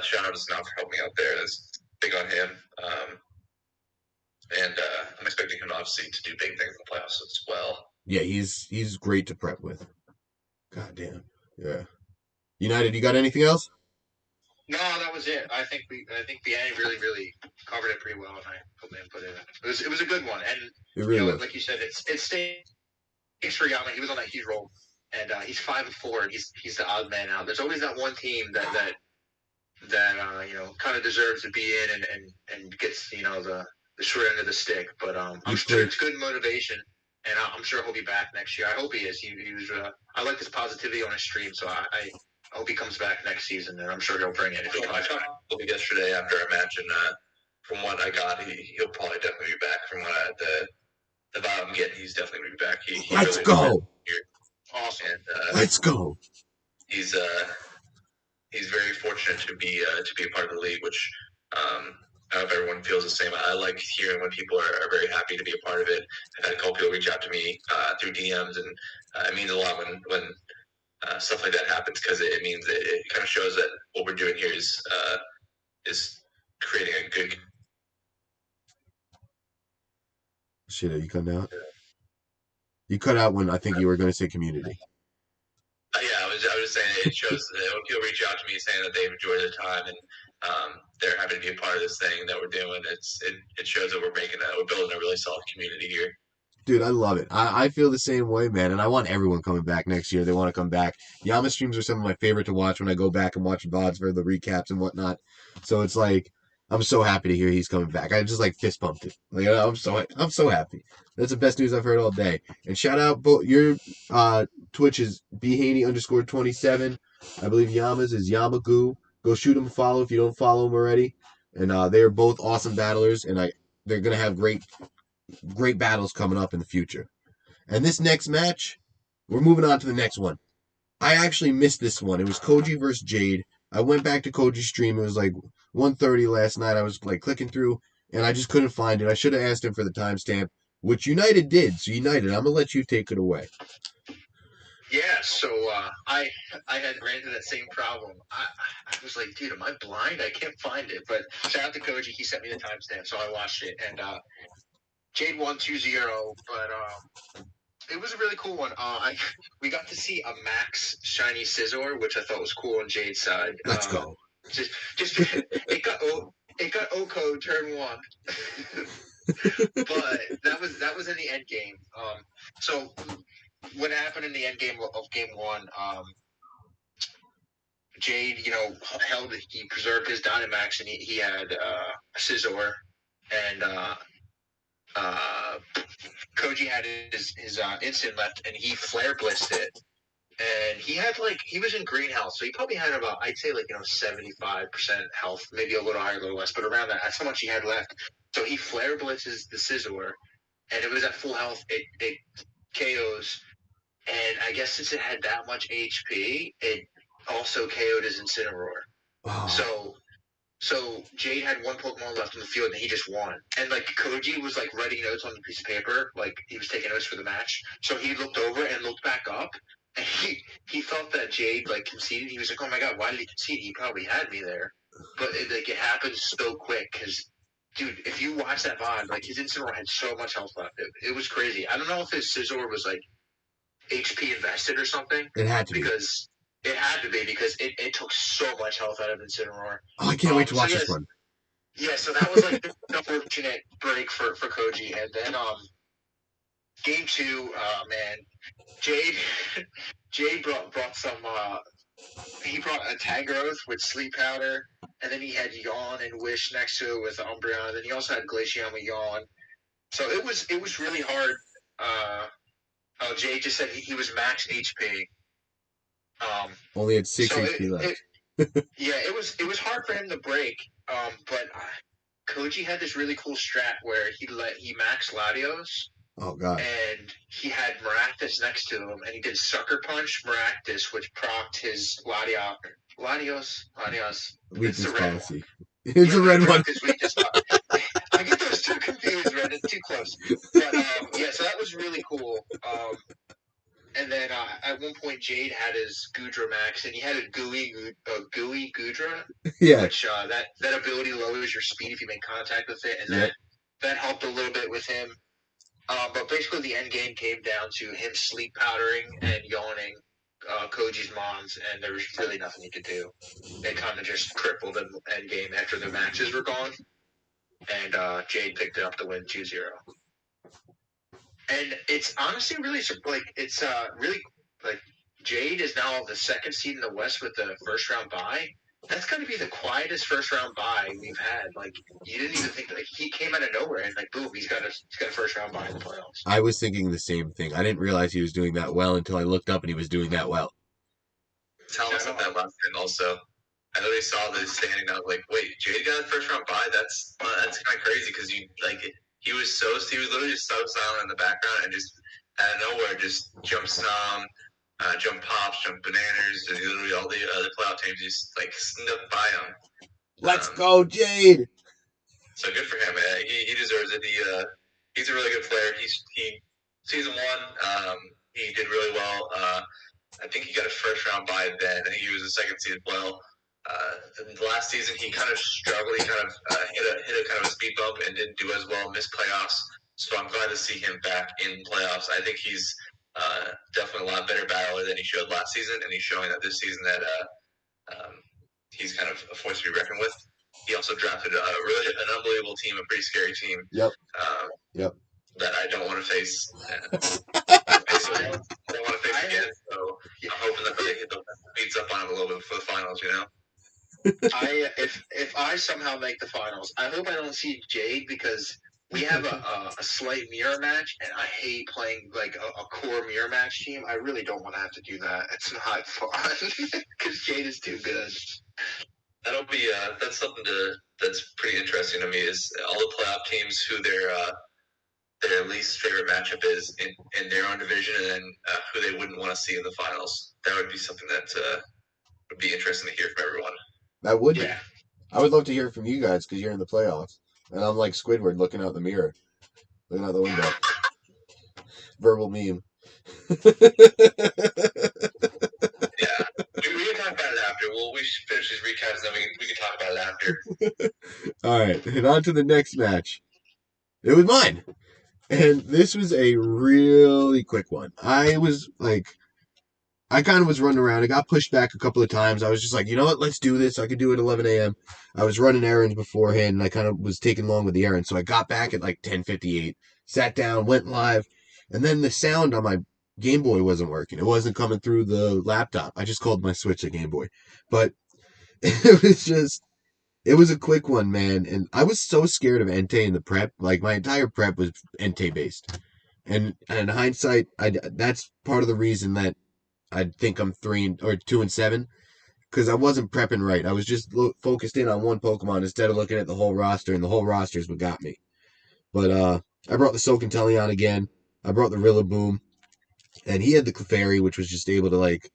shout out to Snom for helping me out there. That's big on him. And I'm expecting him obviously to do big things in the playoffs as well.
Yeah, he's great to prep with. God damn. Yeah. United, you got anything else?
No, that was it. I think Bhanny really covered it pretty well, and I put my input in it. It was a good one, and
It really was.
like you said, it stinks for Yama. He was on that huge roll, and he's 5-4, and he's the odd man out. There's always that one team that kind of deserves to be in and gets the short end of the stick. But I'm sure it's good motivation, and I'm sure he'll be back next year. I hope he is. He was. I like his positivity on his stream, so I hope he comes back next season, and I'm sure he'll bring it. If he comes. I talked to him yesterday after a match, and from what I got, he'll probably definitely be back. From what the vibe I'm getting, he's definitely going to be back. He
Let's
really
go.
awesome. And
Let's go.
he's very fortunate to be a part of the league, which I hope everyone feels the same. I like hearing when people are very happy to be a part of it. I've had a couple people reach out to me through DMs, and it means a lot when stuff like that happens because it means it kind of shows that what we're doing here is creating a good.
Shit, are you cut out? You cut out when I think you were going to say community.
Yeah, I was saying it shows when people reach out to me saying that they've enjoyed their time and they're happy to be a part of this thing that we're doing. It shows that we're building a really solid community here.
Dude, I love it. I feel the same way, man. And I want everyone coming back next year. They want to come back. Yama streams are some of my favorite to watch when I go back and watch VODs for the recaps and whatnot. So it's like I'm so happy to hear he's coming back. I just like fist pumped it. Like I'm so happy. That's the best news I've heard all day. And shout out both your Twitch is bhaney_27. I believe Yama's is Yamagoo. Go shoot him a follow if you don't follow him already. And they are both awesome battlers, and they're gonna have great battles coming up in the future. And this next match, we're moving on to the next one. I actually missed this one. It was Koji versus Jade. I went back to Koji's stream. It was like 1:30 last night. I was like clicking through, and I just couldn't find it. I should have asked him for the timestamp, which United did. So United, I'm gonna let you take it away.
Yeah, so I had ran into that same problem. I was like, dude, am I blind? I can't find it. But shout out to Koji. He sent me the timestamp, so I watched it. And Jade won 2-0, but it was a really cool one. We got to see a Max shiny Scizor, which I thought was cool on Jade's side.
Let's go.
Just just it got Oko turn one, but that was in the end game. So what happened in the end game of game one? Jade, he preserved his Dynamax, and he had Scizor, and uh, Koji had his instant left, and he flare blitzed it, and he was in greenhouse, so he probably had about, I'd say, 75% health, maybe a little higher, a little less, but around that. That's how much he had left. So he flare blitzes the Scizor, and it was at full health. It KOs, and I guess since it had that much HP, it also KO'd his Incineroar.
Oh,
So Jade had one Pokemon left in the field, and he just won. And Koji was writing notes on a piece of paper, like he was taking notes for the match. So he looked over and looked back up, and he felt that Jade conceded. He was like, "Oh my god, why did he concede? He probably had me there." But it happened so quick because, dude, if you watch that VOD, his Incineroar had so much health left. It was crazy. I don't know if his Scizor was HP invested or something,
it had to be.
because it had to be, because it took so much health out of Incineroar.
Oh, I can't wait to
So
watch this
yes,
one.
yeah, so that was the unfortunate break for Koji, and then game two, man, Jade Jade brought some he brought a Tangrowth with Sleep Powder, and then he had Yawn and Wish next to it with Umbreon, and then he also had Glaceon with Yawn. So it was really hard. Jade just said he was max HP. Um,
Only had 6
so
HP left.
yeah, it was hard for him to break. But Koji had this really cool strat where he maxed Latios,
Oh god.
and he had Maractus next to him, and he did Sucker Punch Maractus, which procced his Latios. It's the
Weakness
red one.
policy. It's a red one.
His weakness. I get those two confused, man. It's too close. But yeah, so that was really cool. And then at one point, Jade had his Gudra max, and he had a gooey Gudra,
Yeah.
which that ability lowers your speed if you make contact with it, and
Yep.
that helped a little bit with him. But basically, the end game came down to him sleep powdering and yawning Koji's mons, and there was really nothing he could do. It kind of just crippled the end game after the maxes were gone, and Jade picked it up to win 2-0. And it's honestly really it's really Jade is now the second seed in the West with the first round bye. That's going to be the quietest first round bye we've had. You didn't even think he came out of nowhere, and boom, he's got a first round bye in the playoffs.
I was thinking the same thing. I didn't realize he was doing that well until I looked up and he was doing that well.
Thomas at that last thing also. I know they saw this standing up wait, Jade got a first round bye. That's kind of crazy because he was literally just so silent in the background and just out of nowhere just jump Snom, jump Pops, jump Bananas, and literally all the other playoff teams just snuck by him.
Let's go, Jade.
So good for him. He deserves it. He's a really good player. He season one, he did really well. I think he got a first round bye then. I think he was a second seed as well. The last season he kind of struggled. He kind of hit a kind of a speed bump and didn't do as well. Missed playoffs. So I'm glad to see him back in playoffs. I think he's definitely a lot better battler than he showed last season, and he's showing that this season that he's kind of a force to be reckoned with. He also drafted really an unbelievable team, a pretty scary team.
Yep. Yep.
That I don't want to face. I don't want to face again. So I'm hoping that they hit the beats up on him a little bit for the finals.
If I somehow make the finals, I hope I don't see Jade, because we have a slight mirror match, and I hate playing a core mirror match team. I really don't want to have to do that. It's not fun because Jade is too good.
That'll be that's something that's pretty interesting to me, is all the playoff teams who their least favorite matchup is in their own division, and then who they wouldn't want to see in the finals. That would be something that would be interesting to hear from everyone.
That would be. I would love to hear from you guys because you're in the playoffs, and I'm like Squidward looking out the mirror, looking out the window. Verbal meme.
Yeah, we can talk about it after. We should finish these recaps, and then we can talk about it after.
All right, and on to the next match. It was mine. And this was a really quick one. I kind of was running around. I got pushed back a couple of times. I was just like, you know what? Let's do this. I could do it at 11 a.m. I was running errands beforehand, and I kind of was taking long with the errands. So I got back at like 10:58, sat down, went live, and then the sound on my Game Boy wasn't working. It wasn't coming through the laptop. I just called my Switch a Game Boy, but it was a quick one, man. And I was so scared of Entei in the prep. Like my entire prep was Entei based. And in hindsight, that's part of the reason that I think I'm 2-7 because I wasn't prepping right. I was just focused in on one Pokemon instead of looking at the whole roster, and the whole roster is what got me. But I brought the Sokenteleon again. I brought the Rillaboom, and he had the Clefairy, which was just able to like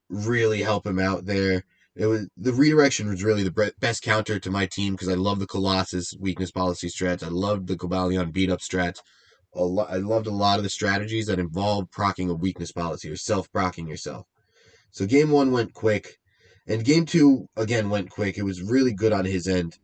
really help him out there. It was the redirection was really the best counter to my team because I love the Colossus weakness policy strats. I loved the Cobalion beat up strats. I loved a lot of the strategies that involve procking a weakness policy or self procking yourself. So game one went quick, and game two again went quick. It was really good on his end.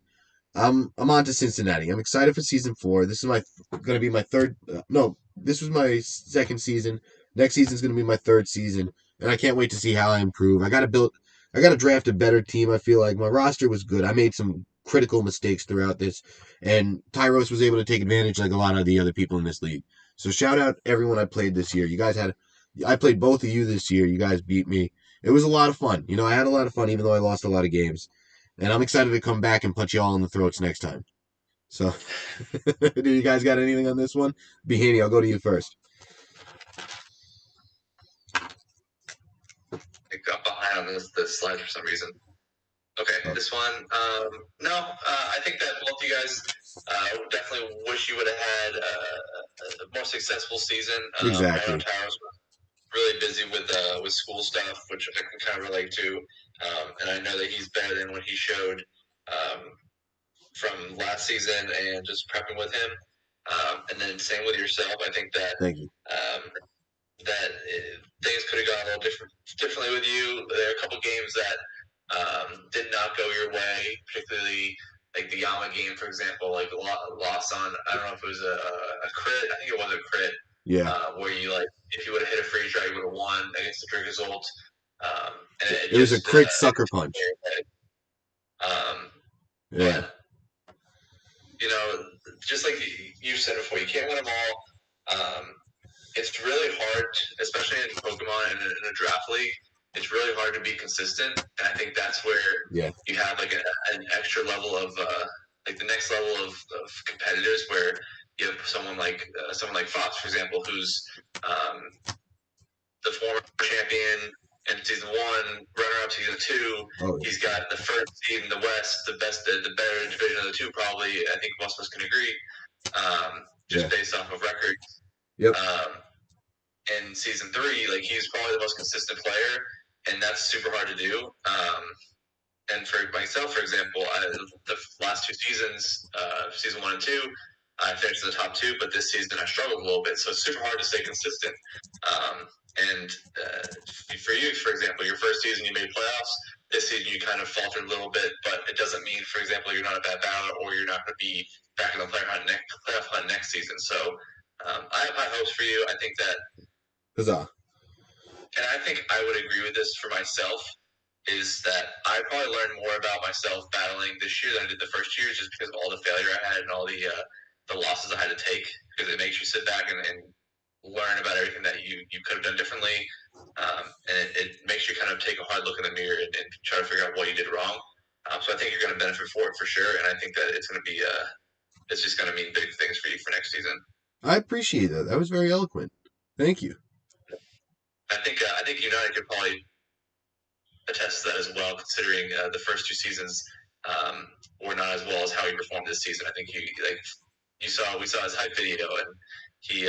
I'm on to Cincinnati. I'm excited for season 4. This is my going to be my third. No, this was my second season. Next season is going to be my third season, and I can't wait to see how I improve. I got to draft a better team. I feel like my roster was good. I made some critical mistakes throughout this, and Tyros was able to take advantage like a lot of the other people in this league. So shout out everyone I played this year. I played both of you this year. You guys beat me. It was a lot of fun. You know, I had a lot of fun even though I lost a lot of games. And I'm excited to come back and punch you all in the throats next time. So, do you guys got anything on this one? Bhanny, I'll go to you first.
I got behind on this slide for some reason. Okay, this one. No, I think that both you guys definitely wish you would have had a more successful season.
Exactly.
I know Towers was really busy with school stuff, which I can kind of relate to. And I know that he's better than what he showed from last season and just prepping with him. And then same with yourself. I think that
Thank you.
that things could have gone a little differently with you. There are a couple games that did not go your way, particularly like the Yama game, for example, like a loss on, I don't know if it was a crit. I think it was a crit.
Yeah.
Where you like, if you would have hit a freeze dry, you would have won against the Dragozolt. And
it was a crit sucker punch.
Yeah. But, you know, just like you said before, you can't win them all. It's really hard, especially in Pokemon and in a draft league. It's really hard to be consistent, and I think that's where you have like an extra level of like the next level of competitors, where you have someone like Fox, for example, who's the former champion in season 1, runner-up season 2. Oh, yeah. He's got the first seed in the West, the better division of the two, probably. I think most of us can agree, just based off of records. Yep. In season 3, like he's probably the most consistent player, and that's super hard to do. And for myself, for example, the last 2 seasons, season 1 and 2, I finished in the top 2, but this season I struggled a little bit, so it's super hard to stay consistent. And for you, for example, your first season you made playoffs. This season you kind of faltered a little bit, but it doesn't mean, for example, you're not a bad battler or you're not going to be back in the playoff hunt next season. So I have high hopes for you. I think that. Huzzah. And I think I would agree with this for myself, is that I probably learned more about myself battling this year than I did the first year, just because of all the failure I had and all the losses I had to take, because it makes you sit back and learn about everything that you could have done differently. And it makes you kind of take a hard look in the mirror and try to figure out what you did wrong. So I think you're going to benefit for it for sure. And I think that it's going to be, it's just going to mean big things for you for next season.
I appreciate that. That was very eloquent. Thank you.
I think United could probably attest to that as well, considering the first 2 seasons were not as well as how he performed this season. I think we saw his hype video, and he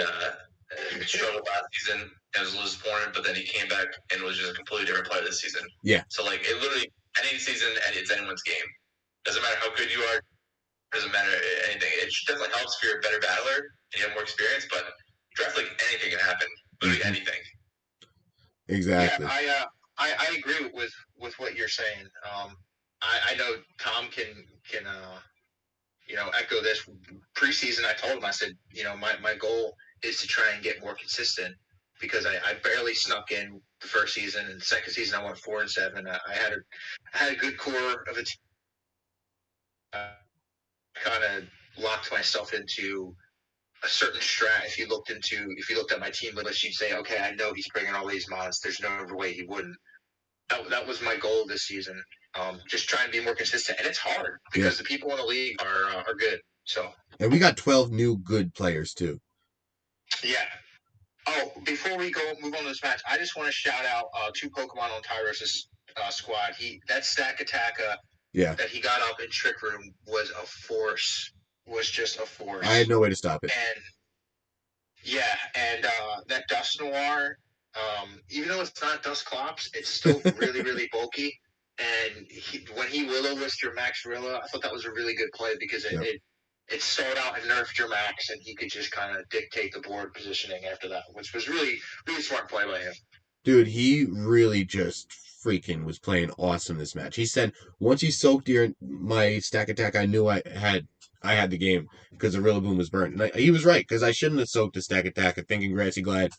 struggled last season and was disappointed, but then he came back and was just a completely different player this season. Yeah. So like it literally, any season, it's anyone's game. Doesn't matter how good you are. Doesn't matter anything. It definitely helps if you're a better battler and you have more experience, but draft league, anything can happen. Literally anything.
Exactly.
Yeah, I agree with what you're saying. I know Tom can echo this. Preseason, I told him, I said, my goal is to try and get more consistent because I barely snuck in the first season, and the second season I went 4-7. I had a good core of a team. Kind of locked myself into a certain strat. If you looked at my team list, you'd say, okay, I know he's bringing all these mods. There's no way he wouldn't. That was my goal this season. Just trying to be more consistent, and it's hard because the people in the league are good. So,
and we got 12 new good players too.
Yeah. Oh, before we move on to this match, I just want to shout out two Pokemon on Tyros' squad. That Stack Attacker that he got up in Trick Room was a force. Was just a force.
I had no way to stop it.
And that Dust Noir, even though it's not Dusclops, it's still really, really bulky. And when he Will-O-Wisp your Max Rilla, I thought that was a really good play because it stalled out and nerfed your Max, and he could just kind of dictate the board positioning after that, which was really, really smart play by him.
Dude, he really just freaking was playing awesome this match. He said once he soaked my Stack Attack, I knew I had the game because the Rillaboom was burnt. And he was right because I shouldn't have soaked the Stack Attack. I think Grassy Glad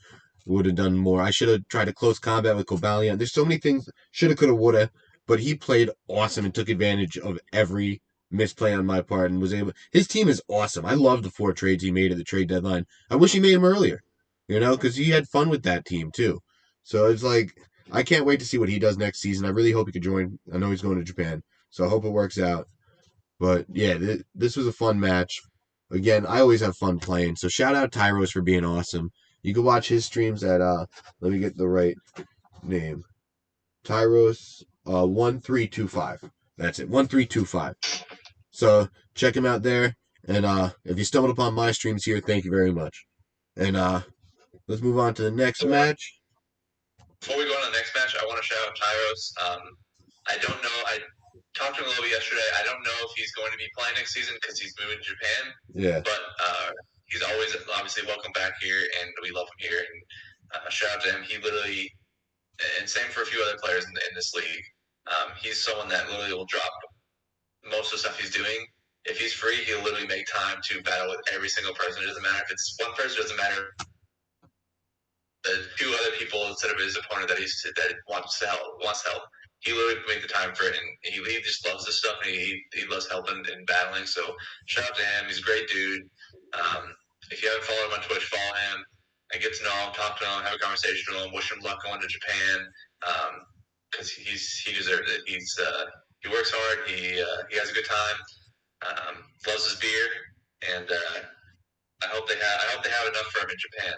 would have done more. I should have tried a close combat with Cobalion. There's so many things shoulda, coulda, woulda, but he played awesome and took advantage of every misplay on my part and was able. His team is awesome. I love the 4 trades he made at the trade deadline. I wish he made them earlier, because he had fun with that team too. So it's like I can't wait to see what he does next season. I really hope he could join. I know he's going to Japan, so I hope it works out. But yeah, this was a fun match. Again, I always have fun playing. So shout out Tyros for being awesome. You can watch his streams at let me get the right name. Tyros 1325. That's it. 1325. So check him out there. And if you stumbled upon my streams here, thank you very much. And let's move on to the next match.
Before we go on to the next match, I want to shout out Tyros. I don't know. I talked to him a little bit yesterday. I don't know if he's going to be playing next season because he's moving to Japan.
Yeah.
But he's always obviously welcome back here, and we love him here. And shout out to him. He literally, and same for a few other players in this league. He's someone that literally will drop most of the stuff he's doing. If he's free, he'll literally make time to battle with every single person. It doesn't matter if it's one person. It doesn't matter. The 2 other people instead of his opponent that wants help. He literally made the time for it, and he just loves this stuff, and he loves helping and battling. So shout out to him. He's a great dude. If you haven't followed him on Twitch, follow him and get to know him, talk to him, have a conversation with him. Wish him luck going to Japan because he deserves it. He works hard. He has a good time. Loves his beer, and I hope they have enough for him in Japan.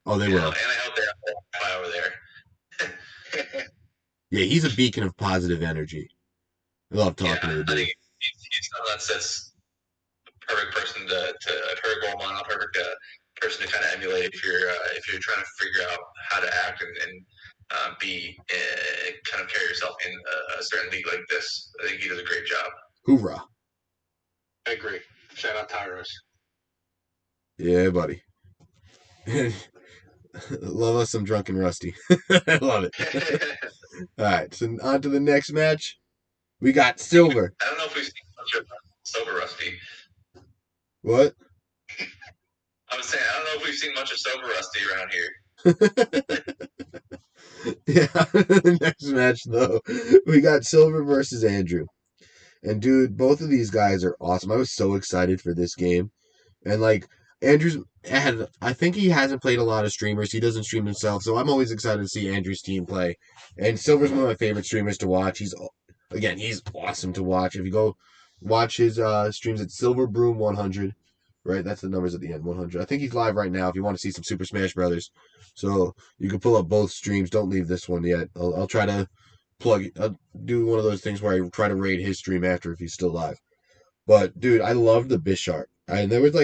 Oh, they will.
And I hope they have Wi-Fi over there.
Yeah, he's a beacon of positive energy. I love talking to the dude.
I think he's someone that's the perfect person a perfect role model, perfect person to kind of emulate if you're trying to figure out how to act and be kind of carry yourself in a certain league like this. I think he does a great job.
Hoorah!
I agree. Shout out Tyros.
Yeah, buddy. Love us some Drunken Rusty. I love it. All right, so on to the next match. We got Silver.
I don't know if we've seen much of Silver Rusty.
What?
I was saying, I don't know if we've seen much of Silver Rusty around here.
Yeah, the next match, though, we got Silver versus Andrew. And, dude, both of these guys are awesome. I was so excited for this game. And, Andrew's I think he hasn't played a lot of streamers. He doesn't stream himself, so I'm always excited to see Andrew's team play. And Silver's one of my favorite streamers to watch. He's awesome to watch. If you go watch his streams at SilverBroom100, right? That's the numbers at the end, 100. I think he's live right now if you want to see some Super Smash Brothers. So you can pull up both streams. Don't leave this one yet. I'll try to I'll do one of those things where I try to raid his stream after if he's still live. But, dude, I love the Bisharp. And there was,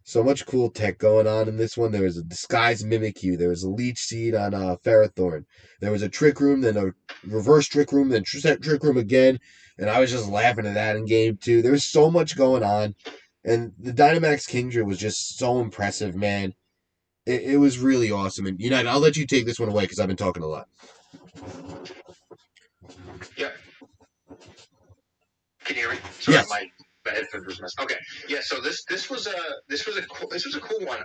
so much cool tech going on in this one. There was a Disguise Mimikyu. There was a Leech Seed on Ferrothorn. There was a Trick Room, then a Reverse Trick Room, then Trick Room again. And I was just laughing at that in game 2. There was so much going on. And the Dynamax Kingdra was just so impressive, man. It was really awesome. And, United, I'll let you take this one away because I've been talking a lot.
Yep. Can you hear me? Sorry,
yes.
my My headphones was messed. Okay, yeah. So this was a cool one.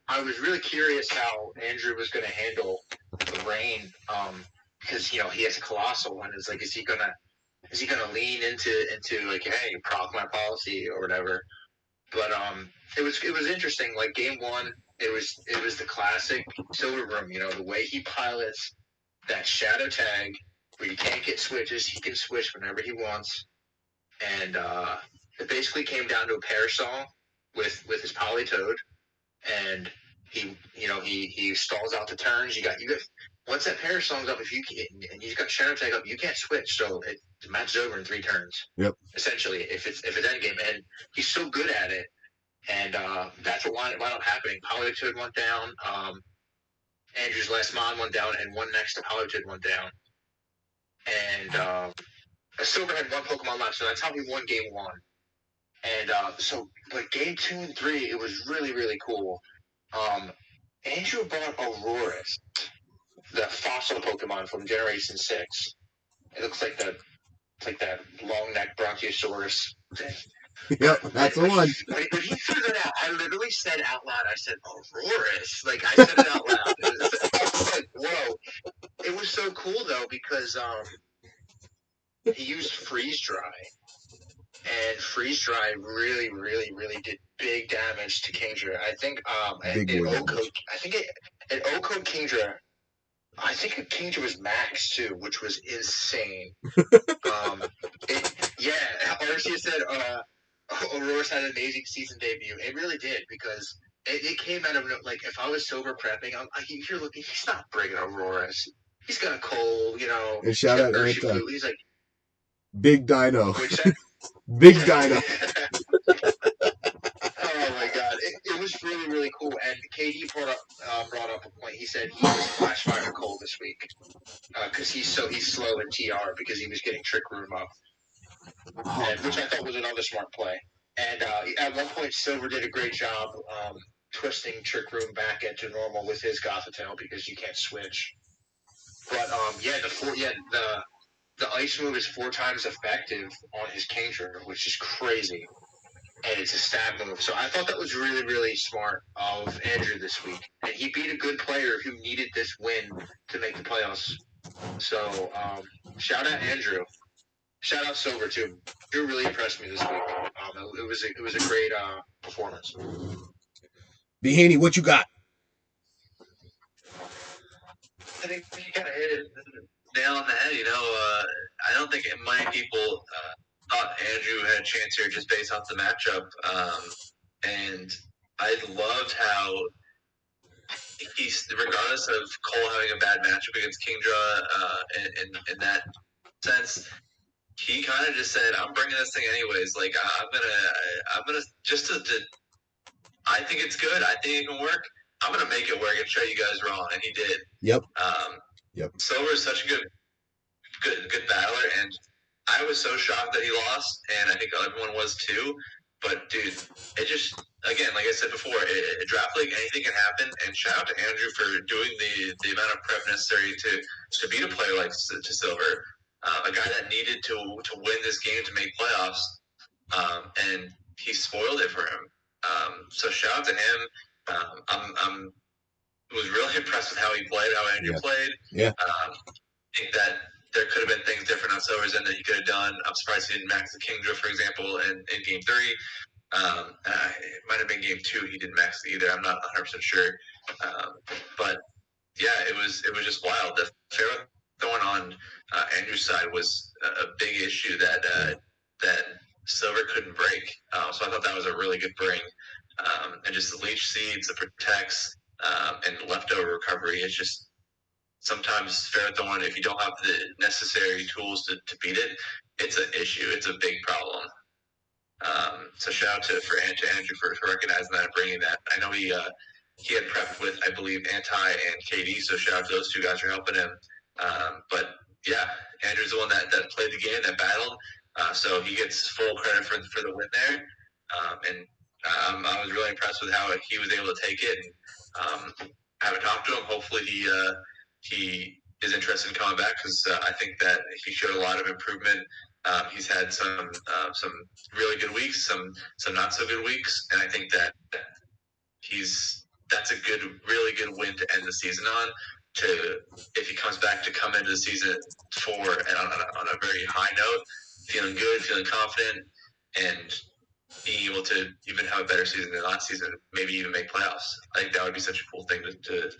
I was really curious how Andrew was going to handle the rain. Because he has a colossal one. It's like, is he gonna lean into like, hey, proc my policy or whatever? But it was interesting. Like game one, it was the classic Silver Room. The way he pilots that shadow tag where you can't get switches. He can switch whenever he wants, and it basically came down to a pair song with his Polytoad, and he stalls out the turns. You got once that pair song's up, if you and you've got shadow tag up, you can't switch. So the match is over in 3 turns.
Yep.
Essentially, if it's end game, and he's so good at it, and that's what wound up happening. Polytoad went down. Andrew's last mon went down, and one next to Polytoad went down. And Silver had one Pokemon left, so that's how he won game one. And but game 2 and 3, it was really, really cool. Andrew bought Auroras, the fossil Pokemon from Generation 6. It looks like that long neck Bronchiosaurus thing.
Yep, that's the one.
When he figured it out, I literally said out loud, I said, Auroras. Like, I said it out loud. I was like, whoa. It was so cool, though, because he used Freeze Dry. And Freeze Dry really, really, really did big damage to Kingdra. I think in Oko Kingdra, I think Kingdra was max too, which was insane. Arcia said Aurora's had an amazing season debut. It really did, because it came out of, like, if I was sober prepping, you're looking, he's not bringing Aurora's. He's got a cold,
And shout out
Urshifu. He's like
Big Dino.
Which
Big Dino.
Oh my god, it was really, really cool. And KD brought up a point. He said he was Flash Fire Cold this week because he's slow in TR because he was getting Trick Room up, which I thought was another smart play. And at one point, Silver did a great job twisting Trick Room back into normal with his Gothitelle because you can't switch. But the Ice move is 4 times effective on his Kingdra, which is crazy. And it's a stab move. So I thought that was really, really smart of Andrew this week. And he beat a good player who needed this win to make the playoffs. So shout out Andrew. Shout out Silver too. Andrew really impressed me this week. It was a great performance.
Bhanny, what you got?
I think you kind of hit it nail on the head. I don't think many people thought Andrew had a chance here just based off the matchup. And I loved how he's, regardless of Cole having a bad matchup against Kingdra, in that sense, he kind of just said, "I'm bringing this thing anyways. Like I'm gonna just to I think it's good. I think it can work. I'm gonna make it work and show you guys wrong." And he did.
Yep.
Silver is such a good battler, and I was so shocked that he lost, and I think everyone was too. But dude, it just, again, like I said before, a draft league, anything can happen. And shout out to Andrew for doing the amount of prep necessary to beat a player like to Silver, a guy that needed to win this game to make playoffs, and he spoiled it for him. So shout out to him. I'm was really impressed with how he played, how Andrew played.
Yeah.
I think that there could have been things different on Silver's end that he could have done. I'm surprised he didn't max the Kingdra, for example, in game 3. It might have been game 2. He didn't max it either. I'm not 100% sure. But yeah, it was just wild. The fair going on Andrew's side was a big issue that Silver couldn't break. So I thought that was a really good bring. And just the leech seeds, the protects, and leftover recovery. It's just sometimes Ferrothorn, if you don't have the necessary tools to beat it, it's an issue. It's a big problem. So shout out to Andrew for recognizing that and bringing that. I know he had prepped with, I believe, Anti and KD, so shout out to those 2 guys for helping him. But yeah, Andrew's the one that played the game, that battled. So he gets full credit for the win there. And I was really impressed with how he was able to take it. And I haven't talked to him. Hopefully he is interested in coming back, because I think that he showed a lot of improvement He's had some really good weeks, some not so good weeks, and I think that that's a really good win to end the season on. If he comes back to come into the season and on a very high note, feeling good, feeling confident, and being able to even have a better season than last season, maybe even make playoffs. I think that would be such a cool thing to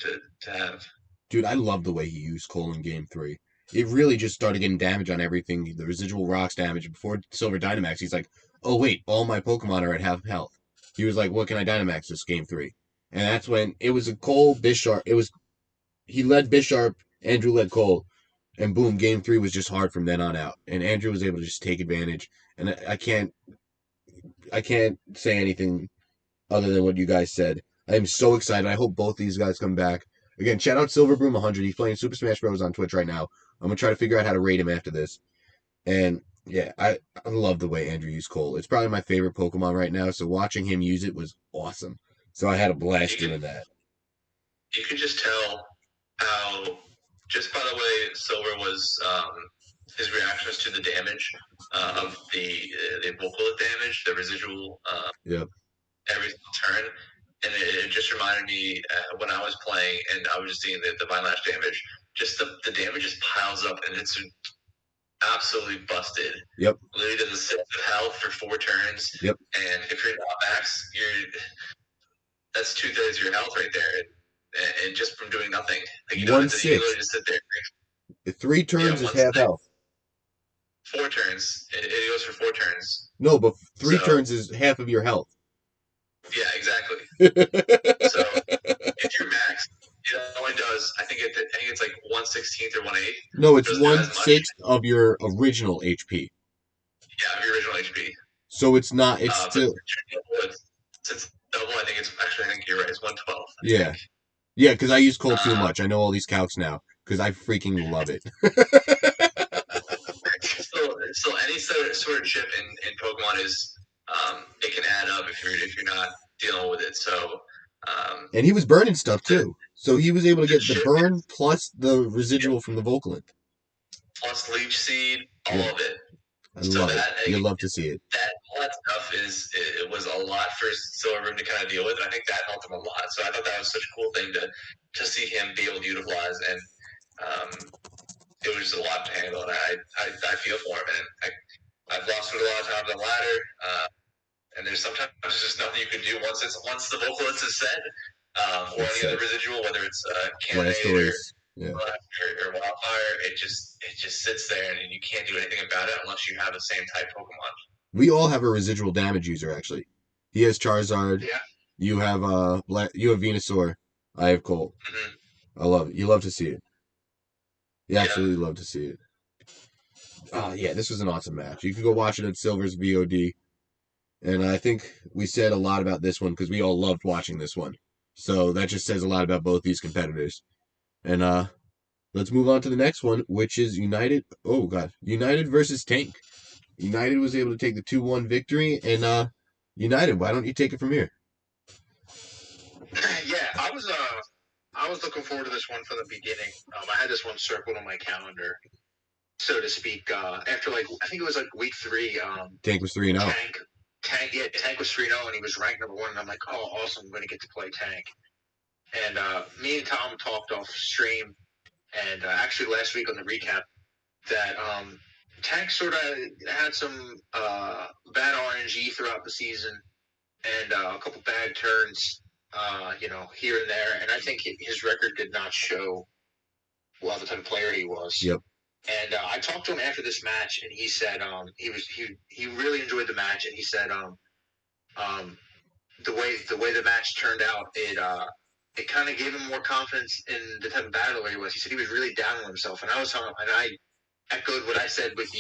have.
Dude, I love the way he used Cole in Game 3. It really just started getting damage on everything, the residual rocks damage. Before Silver Dynamax, he's like, oh, wait, all my Pokemon are at half health. He was like, what can I Dynamax this Game 3? And that's when it was a Cole, Bisharp. He led Bisharp, Andrew led Cole, and boom, Game 3 was just hard from then on out. And Andrew was able to just take advantage. And I can't say anything other than what you guys said. I am so excited. I hope both these guys come back. Again, shout out Silverbroom100. He's playing Super Smash Bros. On Twitch right now. I'm going to try to figure out how to rate him after this. And yeah, I love the way Andrew used Cole. It's probably my favorite Pokemon right now, so watching him use it was awesome. So I had a blast doing that.
You could just tell how, just by the way Silver was, his reactions to the damage of the vocal damage, the residual
Yep.
every turn. And it just reminded me when I was playing and I was just seeing the Vine Lash damage, just the damage just piles up and it's absolutely busted.
Yep.
Literally does a 6 of health for 4 turns.
Yep.
And if you're not max, that's 2/3 of your health right there. And just from doing nothing. Like you don't have to, you literally just sit there.
3 turns is half health.
4 turns. It goes for 4 turns.
No, but 3 turns is half of your health.
Yeah, exactly. So if you're max, it only does. I think it's like 1/16 or 1/8.
No, it's 1/6 of your original HP.
Yeah, of your original HP.
So it's not. It's still.
Since double, I think you're right. It's 1/12.
Yeah, yeah. Because I use Cold too much. I know all these calcs now because I freaking love it.
So any sort of chip in Pokemon is it can add up if you're not dealing with it. So
and he was burning stuff too, so he was able to get the burn plus the residual from the Vocalant,
plus Leech Seed, all of it.
I love it. You love to see it.
All that stuff it was a lot for Silverbroom to kind of deal with. And I think that helped him a lot. So I thought that was such a cool thing to see him be able to utilize, and it was just a lot to handle. And I feel for him, and I've lost it a lot of times on ladder. And there's sometimes just nothing you can do once the vocalist is said, or any other residual, whether it's Cannonade or Wildfire. It just sits there, and you can't do anything about it unless you have the same type Pokemon.
We all have a residual damage user actually. He has Charizard.
Yeah.
You have Venusaur. I have Colt.
Mm-hmm.
I love it. You love to see it. You absolutely love to see it. Oh yeah, this was an awesome match. You can go watch it at Silver's VOD. And I think we said a lot about this one because we all loved watching this one. So that just says a lot about both these competitors. And let's move on to the next one, which is United. Oh god, United versus Tank. United was able to take the 2-1 victory, and United, why don't you take it from here?
Yeah, I was looking forward to this one from the beginning. I had this one circled on my calendar, so to speak. After I think it was week 3.
Tank was 3-0.
Tank was 3-0, and he was ranked number 1. And I'm like, oh, awesome, I'm going to get to play Tank. And me and Tom talked off stream, and actually last week on the recap, that Tank sort of had some bad RNG throughout the season, and a couple bad turns, here and there. And I think his record did not show the type of player he was.
Yep.
And I talked to him after this match, and he said he really enjoyed the match, and he said the way the match turned out, it kind of gave him more confidence in the type of battler he was. He said he was really down on himself, and I echoed what I said with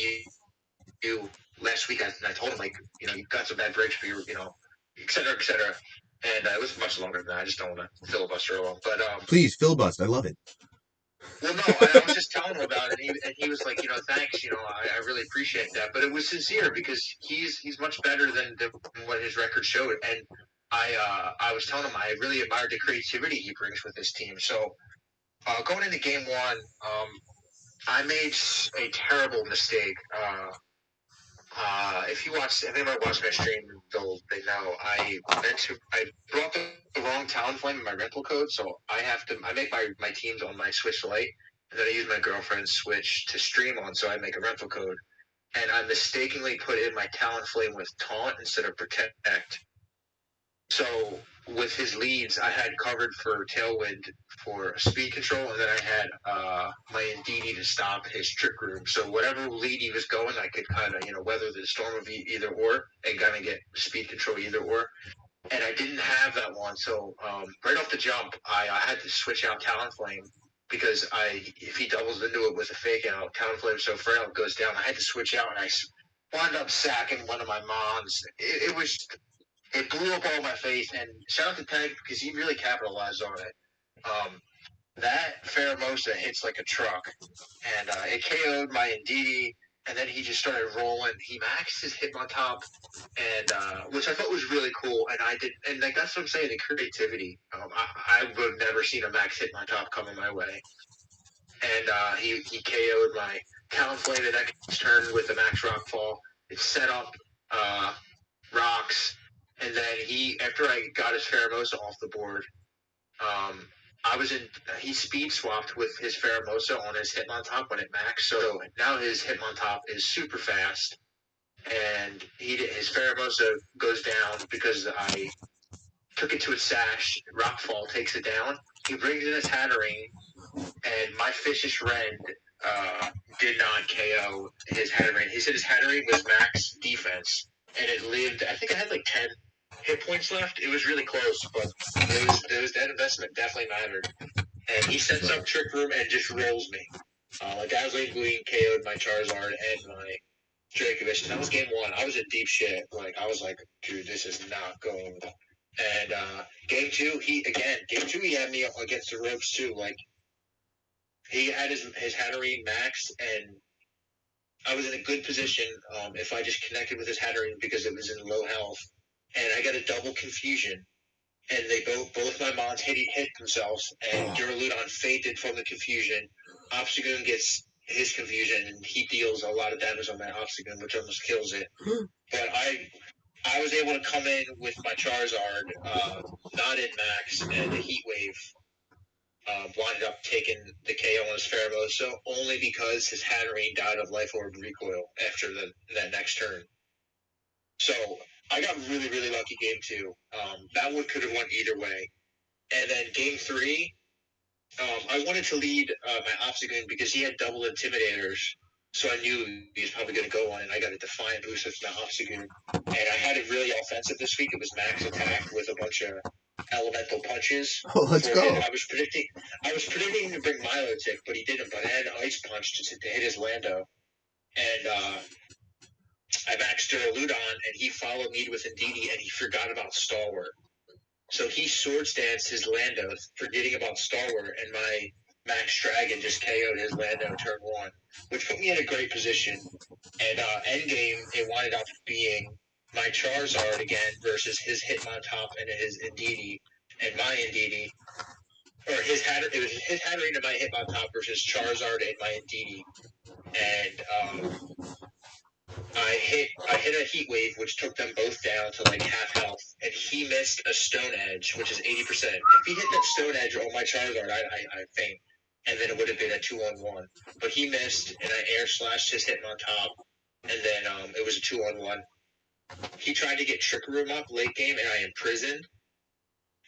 you last week. And I told him you got some bad breaks for your et cetera, et cetera. And it was much longer than that. I just don't want to filibuster along. But
please filibuster. I love it.
Well, no, I was just telling him about it, and he was like, thanks, I really appreciate that. But it was sincere because he's much better than what his record showed. And I was telling him I really admired the creativity he brings with this team. So going into game 1, I made a terrible mistake. If anybody watched my stream, they know I brought the wrong Talonflame in my rental code, so I make my teams on my Switch Lite, and then I use my girlfriend's Switch to stream on, so I make a rental code, and I mistakenly put in my Talonflame with Taunt instead of Protect. So with his leads, I had covered for Tailwind for speed control, and then I had my Indeedee to stop his Trick Room. So whatever lead he was going, I could kind of weather the storm of either or, and kind of get speed control either or. And I didn't have that one, so right off the jump, I had to switch out Talonflame because if he doubles into it with a fake out, Talonflame so frail it goes down. I had to switch out, and I wound up sacking one of my mons. It blew up all my face, and shout out to Tank because he really capitalized on it. That Pheromosa hits like a truck, and it KO'd my Indeedee, and then he just started rolling. He maxed his Hitmontop, and which I thought was really cool. And I did, and like that's what I'm saying, the creativity. I would have never seen a max Hitmontop coming my way, and he KO'd my Talonflame the next turn with the max Rockfall. It set up rocks, and then after I got his Pheromosa off the board, he speed swapped with his Pheromosa on his Hitmontop when it maxed, so now his Hitmontop is super fast, and his Pheromosa goes down because I took it to its sash. Rockfall takes it down. He brings in his Hatterene, and my Fishish Rend did not KO his Hatterene. He said his Hatterene was max defense, and it lived. I think it had like 10 hit points left. It was really close, but that investment definitely mattered. And he sets up Trick Room and just rolls me. Dazzling Gleam KO'd my Charizard and my Dracovish, and that was game one. I was in deep shit. I was like, dude, this is not going well. And game two, he had me against the ropes too. He had his Hatterene maxed, and I was in a good position if I just connected with his Hatterene because it was in low health. And I got a double confusion. And they both my mons hit themselves, and Duraludon fainted from the confusion. Obstagoon gets his confusion, and he deals a lot of damage on that Obstagoon, which almost kills it. But I was able to come in with my Charizard, not in max, and the Heat Wave wound up taking the KO on his Pheromosa only because his Hatterene died of Life Orb recoil after that next turn. So I got really, really lucky game two. That one could have went either way. And then game three, I wanted to lead my Obstagoon because he had double Intimidators. So I knew he was probably going to go on, and I got a Defiant boost with my Obstagoon. And I had it really offensive this week. It was max attack with a bunch of elemental punches.
Oh, let's go.
I was predicting to bring Milotic, but he didn't. But I had Ice Punch to hit his Lando. And I maxed Duraludon, and he followed me with Indeedee, and he forgot about Stalwart. So he Swords Danced his Lando, forgetting about Stalwart, and my Max Dragon just KO'd his Lando turn one, which put me in a great position. And endgame, it winded up being my Charizard again versus his Hitmontop and his Indeedee, and my Indeedee. Or it was his Hatterene and my Hitmontop versus Charizard and my Indeedee. And I hit a Heat Wave, which took them both down to like half health, and he missed a Stone Edge, which is 80%. If he hit that Stone Edge on my Charizard, I faint, and then it would have been a 2-on-1. But he missed, and I air slashed his Hitmontop, and then it was a 2-on-1. He tried to get Trick Room up late game, and I imprisoned.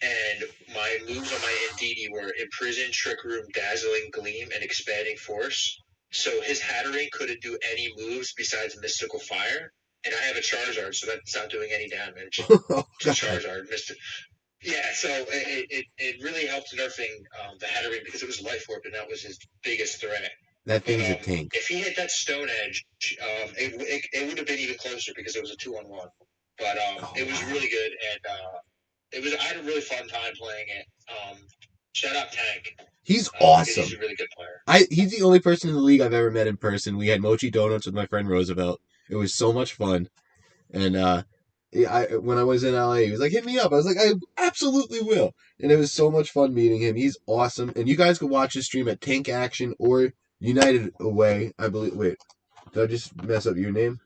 And my moves on my Indeedee were Imprison, Trick Room, Dazzling Gleam, and Expanding Force. So his Hatterene couldn't do any moves besides Mystical Fire, and I have a Charizard, so that's not doing any damage to Charizard. Yeah, so it really helped nerfing the Hatterene because it was Life Orb, and that was his biggest threat.
That thing's a tank.
If he hit that Stone Edge, it would have been even closer because it was a 2-on-1. But it was really good, and I had a really fun time playing it. Shout out Tank.
He's awesome.
He's a really good player.
He's the only person in the league I've ever met in person. We had Mochi Donuts with my friend Roosevelt. It was so much fun. And when I was in LA, he was like, hit me up. I was like, I absolutely will. And it was so much fun meeting him. He's awesome. And you guys can watch his stream at Tank Action or United Away, I believe. Wait, did I just mess up your name?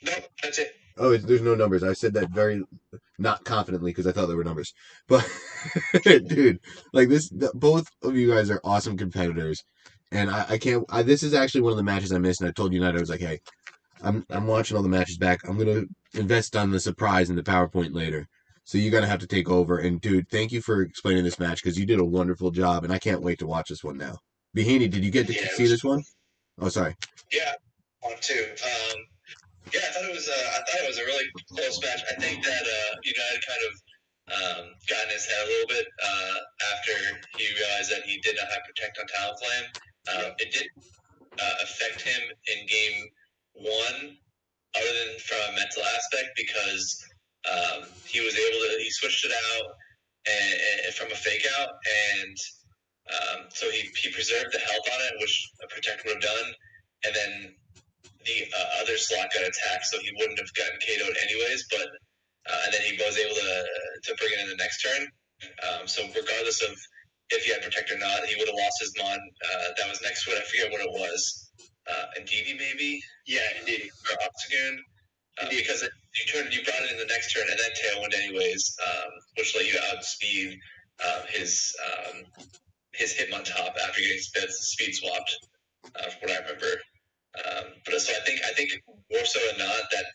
Nope, that's it.
Oh, there's no numbers. I said that very not confidently because I thought there were numbers. But dude, like both of you guys are awesome competitors, and I can't. This is actually one of the matches I missed, and I told United I was like, hey, I'm watching all the matches back. I'm gonna invest on the surprise in the PowerPoint later. So you're gonna have to take over. And dude, thank you for explaining this match because you did a wonderful job, and I can't wait to watch this one now. Bhanny, did you get to
Yeah, it
see
was
this one? Oh, sorry.
Yeah, on two. Yeah, I thought it was. I thought it was a really close match. I think that United kind of got in his head a little bit after he realized that he did not have Protect on Talonflame. It did affect him in game one, other than from a mental aspect, because he was able to. He switched it out and from a fake out, and so he preserved the health on it, which a Protect would have done, and then the other slot got attacked, so he wouldn't have gotten KO'd anyways. But and then he was able to bring it in the next turn. So regardless of if he had Protect or not, he would have lost his Mon. That was next to it. I forget what it was. Indeedy maybe?
Yeah, Indeedy.
Or Obstagoon. Because you brought it in the next turn and then Tailwind anyways, which let you outspeed his Hitmontop after getting speed swapped, from what I remember. But so I think more so than not that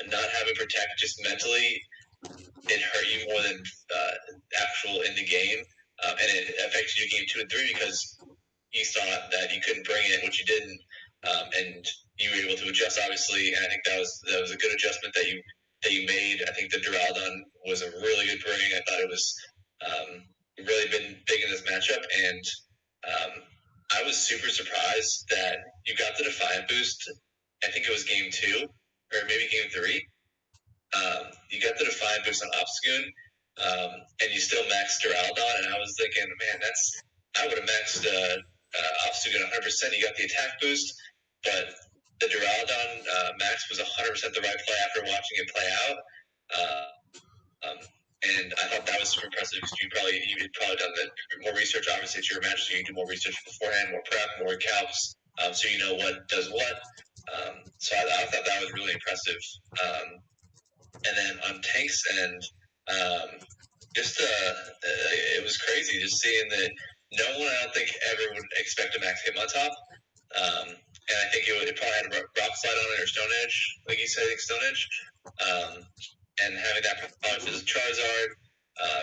not having Protect just mentally it hurt you more than actual in the game, and it affected you game 2 and 3 because you thought that you couldn't bring it, which you didn't, and you were able to adjust obviously, and I think that was a good adjustment that you made. I think the Duraldon was a really good bring. I thought it was really been big in this matchup, and I was super surprised that you got the Defiant boost. I think it was game 2 or maybe game 3. You got the Defiant boost on Obstagoon, and you still maxed Duraldon, and I was thinking, man, I would have maxed Obstagoon 100%. You got the attack boost, but the Duraldon max was 100% the right play after watching it play out. Uh, and I thought that was super impressive because you'd probably done more research. Obviously, it's your match, so you do more research beforehand, more prep, more calcs, so you know what does what. So I thought that was really impressive. And then on Tank's end, it was crazy just seeing that no one I don't think ever would expect a max Hitmontop. And I think it probably had a rock slide on it or Stone Edge, like you said, Stone Edge. And having that probably for the Charizard,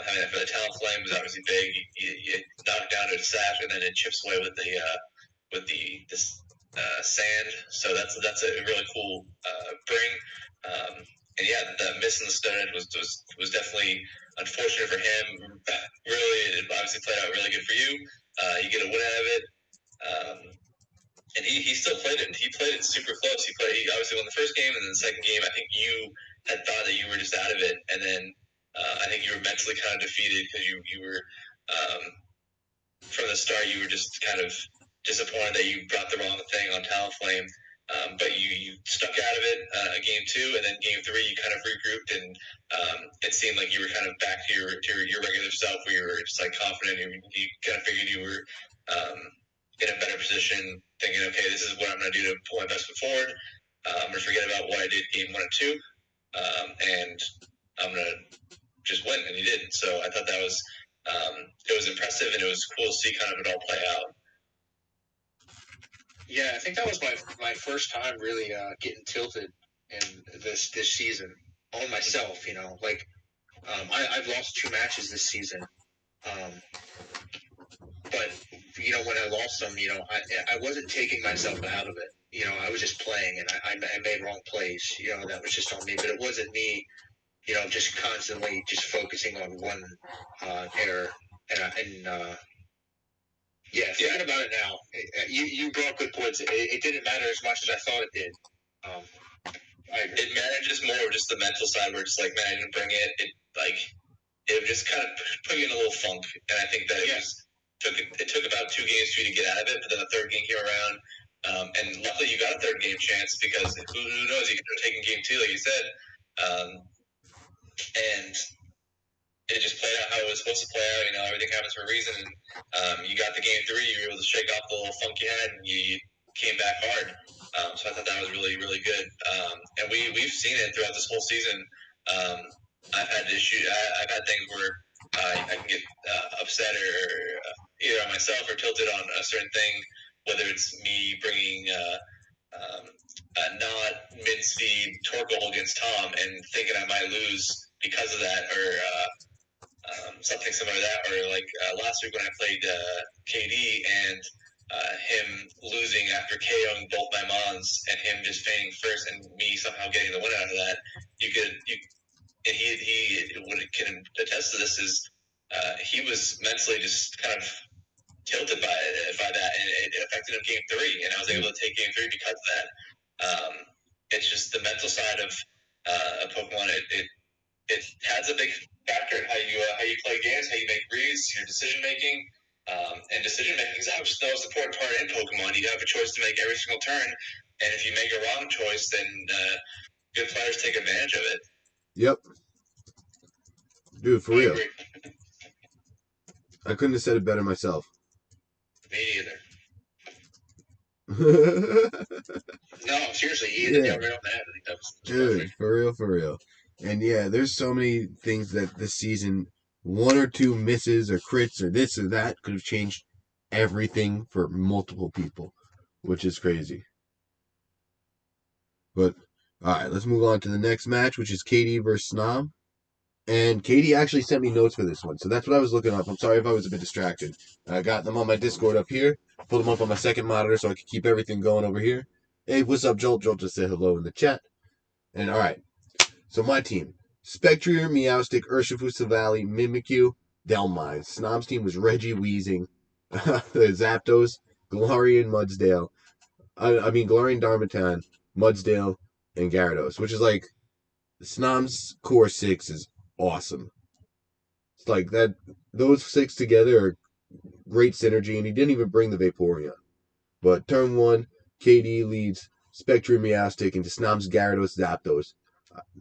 having that for the Talonflame was obviously big. You knock down to a sash, and then it chips away with the sand. So that's a really cool bring. And yeah, the miss in the Stone Edge was definitely unfortunate for him. Really, it obviously played out really good for you. You get a win out of it. And he still played it. He played it super close. He obviously won the first game, and then the second game, I think you had thought that you were just out of it, and then I think you were mentally kind of defeated because you were from the start you were just kind of disappointed that you brought the wrong thing on Talonflame. But you stuck out of it game 2, and then game 3 you kind of regrouped, and it seemed like you were kind of back to your regular self, where you were just like confident. You kind of figured you were in a better position, thinking, okay, this is what I'm going to do to pull my best foot forward. I'm going to forget about what I did game 1 and 2, and I'm going to just win, and you did. So I thought that was it was impressive, and it was cool to see kind of it all play out.
Yeah, I think that was my first time really getting tilted in this season on myself. Like I've lost 2 matches this season, but when I lost them, I wasn't taking myself out of it. I was just playing, and I made wrong plays. That was just on me, but it wasn't me. Just constantly just focusing on one error, yeah, thinking about it now, you brought good points. It didn't matter as much as I thought it did.
It mattered just more just the mental side, where it's like, man, I didn't bring it. It just kind of put you in a little funk, and I think that it took about 2 games for you to get out of it. But then the third game came around, and luckily you got a third game chance, because who knows, you could have taken game 2, like you said, and it just played out how it was supposed to play out. Everything happens for a reason, and you got the game 3. You were able to shake off the little funk you had, and you came back hard. So I thought that was really, really good. And we've seen it throughout this whole season. I've had issues. I've had things where I can get upset or either on myself or tilted on a certain thing, whether it's me bringing a not mid-speed torque goal against Tom and thinking I might lose because of that, or something similar to that, or like last week when I played KD and him losing after KOing both my mons and him just feigning first and me somehow getting the win out of that. And he can attest to this, is he was mentally just kind of tilted by that, and it affected him game 3, and I was able to take game 3 because of that. It's just the mental side of Pokemon. It has a big factor in how you play games, how you make reads, your decision making. And decision making is obviously the most important part in Pokemon. You have a choice to make every single turn, and if you make a wrong choice, then good players take advantage of it.
Yep. Dude, for real. I couldn't have said it better myself.
Me neither. No, seriously, you hit it right on the head. I think that was
Dude,
perfect.
for real. And yeah, there's so many things that this season, one or two misses or crits or this or that could have changed everything for multiple people, which is crazy. But all right, let's move on to the next match, which is Katie versus Snob. And Katie actually sent me notes for this one, so that's what I was looking up. I'm sorry if I was a bit distracted. I got them on my Discord up here, pulled them up on my second monitor so I could keep everything going over here. Hey, what's up, Joel? Joel just said hello in the chat. And all right, so my team: Spectrier, Meowstic, Urshifu, Savali, Mimikyu, Delmise. Snob's team was Reggie, Weezing, the Zapdos, Galarian, Mudsdale. Galarian, Darmanitan, Mudsdale, and Gyarados, which is like Snob's core 6 is awesome. It's like that; those 6 together are great synergy, and he didn't even bring the Vaporeon. But turn 1, KD leads Spectrier, Meowstic into Snob's Gyarados, Zapdos.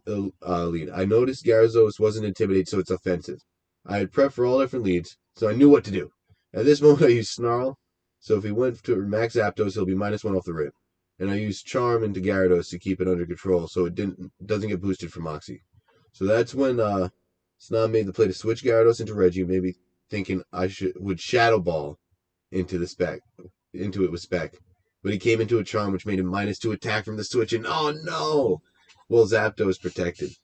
Lead. I noticed Gyarados wasn't intimidated, so it's offensive. I had prepped for all different leads, so I knew what to do. At this moment, I used Snarl, so if he went to max Zapdos, he'll be -1 off the rip. And I used Charm into Gyarados to keep it under control, so it doesn't get boosted from Moxie. So that's when Snob made the play to switch Gyarados into Reggie, maybe thinking I would Shadow Ball into it with Spec. But he came into a Charm, which made him -2 attack from the switch, and oh no! Well, Zapdos protected.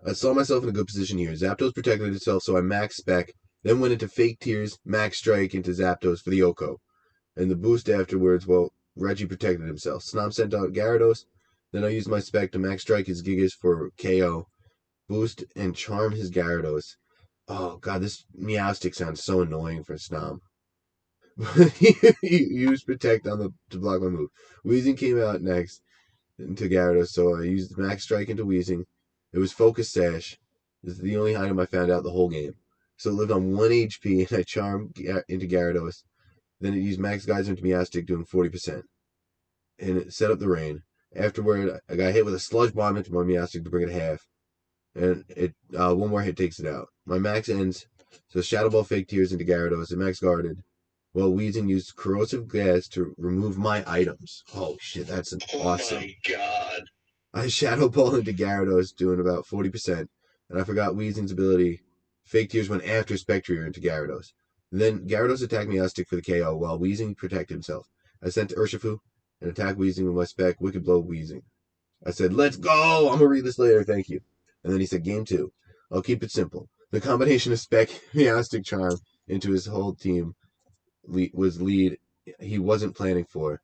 I saw myself in a good position here. Zapdos protected itself, so I maxed Spec, then went into Fake Tears, Max Strike into Zapdos for the Oko. And the boost afterwards, well, Reggie protected himself. Snob sent out Gyarados, then I used my Spec to Max Strike his Gigas for KO, boost, and charm his Gyarados. Oh god, this Meowstic sounds so annoying for Snob. He used Protect to block my move. Weezing came out next into Gyarados, so I used Max Strike into Weezing. It was Focus Sash. This is the only item I found out the whole game. So it lived on 1 HP, and I Charmed into Gyarados. Then it used Max Geyser into Meowstic, doing 40%. And it set up the rain. Afterward, I got hit with a Sludge Bomb into my Meowstic to bring it half. And it one more hit takes it out. My max ends, so Shadow Ball Fake Tears into Gyarados, and Max Guarded. Well, Weezing used Corrosive Gas to remove my items. Oh shit, that's awesome.
Oh my god.
I Shadow Ball into Gyarados, doing about 40%, and I forgot Weezing's ability. Fake Tears went after Spectrier into Gyarados. Then Gyarados attacked Meowstic for the KO, while Weezing protected himself. I sent to Urshifu and attacked Weezing with my Spec, Wicked Blow Weezing. I said, let's go! I'm gonna read this later, thank you. And then he said, game 2. I'll keep it simple. The combination of Spec, Meowstic, Charm into his whole team was lead he wasn't planning for.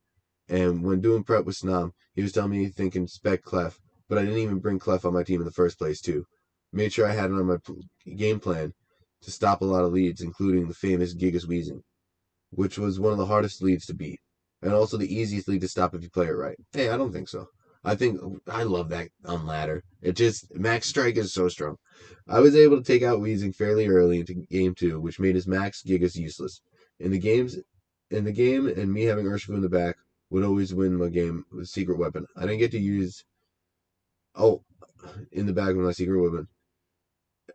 And when doing prep with Snom, he was telling me thinking Spec Clef, but I didn't even bring Clef on my team in the first place, too. Made sure I had it on my game plan to stop a lot of leads, including the famous Gigas Weezing, which was one of the hardest leads to beat, and also the easiest lead to stop if you play it right. Hey, I don't think so. I love that on ladder. It just, Max Strike is so strong. I was able to take out Weezing fairly early into game 2, which made his Max Gigas useless. In the game, and me having Urshifu in the back would always win my game with Secret Weapon. I didn't get to use, in the back with my Secret Weapon.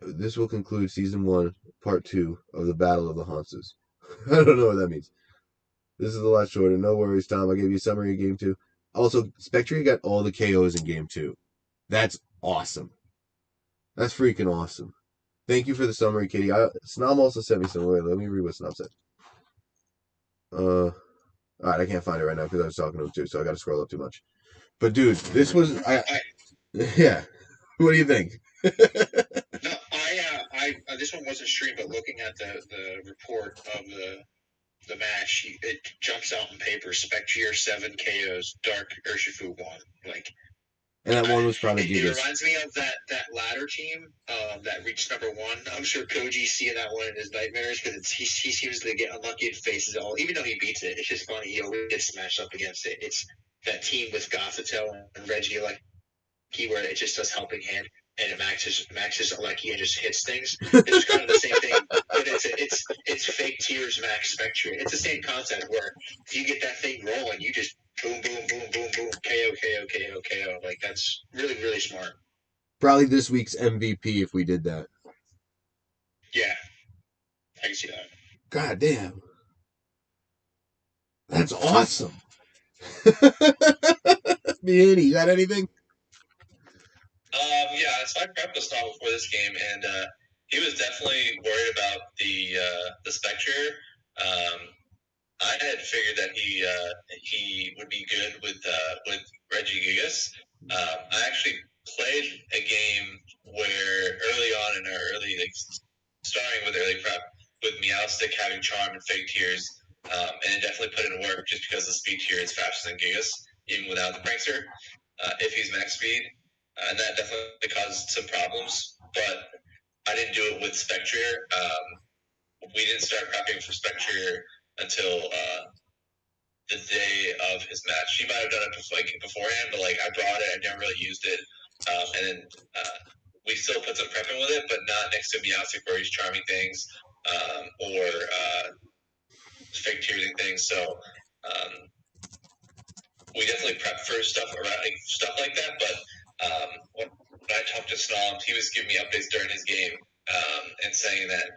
This will conclude Season 1, Part 2 of the Battle of the Hanses. I don't know what that means. This is a lot shorter. No worries, Tom. I gave you a summary of game two. Also, Spectre got all the KOs in game two. That's awesome. That's freaking awesome. Thank you for the summary, Katie. Snom also sent me some. Wait, let me read what Snom said. All right, I can't find it right now because I was talking to him too, so I got to scroll up too much. But dude, this was yeah. What do you think?
No, this one wasn't streamed, but looking at the report of the match, it jumps out on paper. Spectre 7 KOs, Dark Urshifu 1. Like,
And that one was probably
it
Gigas.
reminds me of that ladder team that reached number 1. I'm sure Koji seeing that one in his nightmares because he seems to get unlucky and faces all. Even though he beats it, it's just funny. He always gets smashed up against it. It's that team with Gothito and Reggie, like where it just does helping hand and it maxes lucky and just hits things. It's kind of the same thing, but it's fake tears max spectrum. It's the same concept where if you get that thing rolling, you just boom boom boom boom boom KO KO KO KO. Like that's really really smart.
Probably this week's MVP if we did that.
Yeah, I can see that.
God damn. That's awesome. Bhanny, you got anything?
Yeah, so I prepped this Snom before this game, and he was definitely worried about the Spectre. I had figured that he would be good with Reggie Gigas. I actually played a game where early on in our early starting with early prep with Meowstick having Charm and Fake Tears, and it definitely put in work just because the speed tier is faster than Gigas, even without the Prankster, if he's max speed. And that definitely caused some problems, but I didn't do it with Spectre. We didn't start prepping for Spectre until the day of his match. He might have done it beforehand, but I brought it. I never really used it, and then we still put some prep in with it, but not next to Meowstic where he's charming things or fake tearing things. So we definitely prep for stuff like that. But when I talked to Snom, he was giving me updates during his game and saying that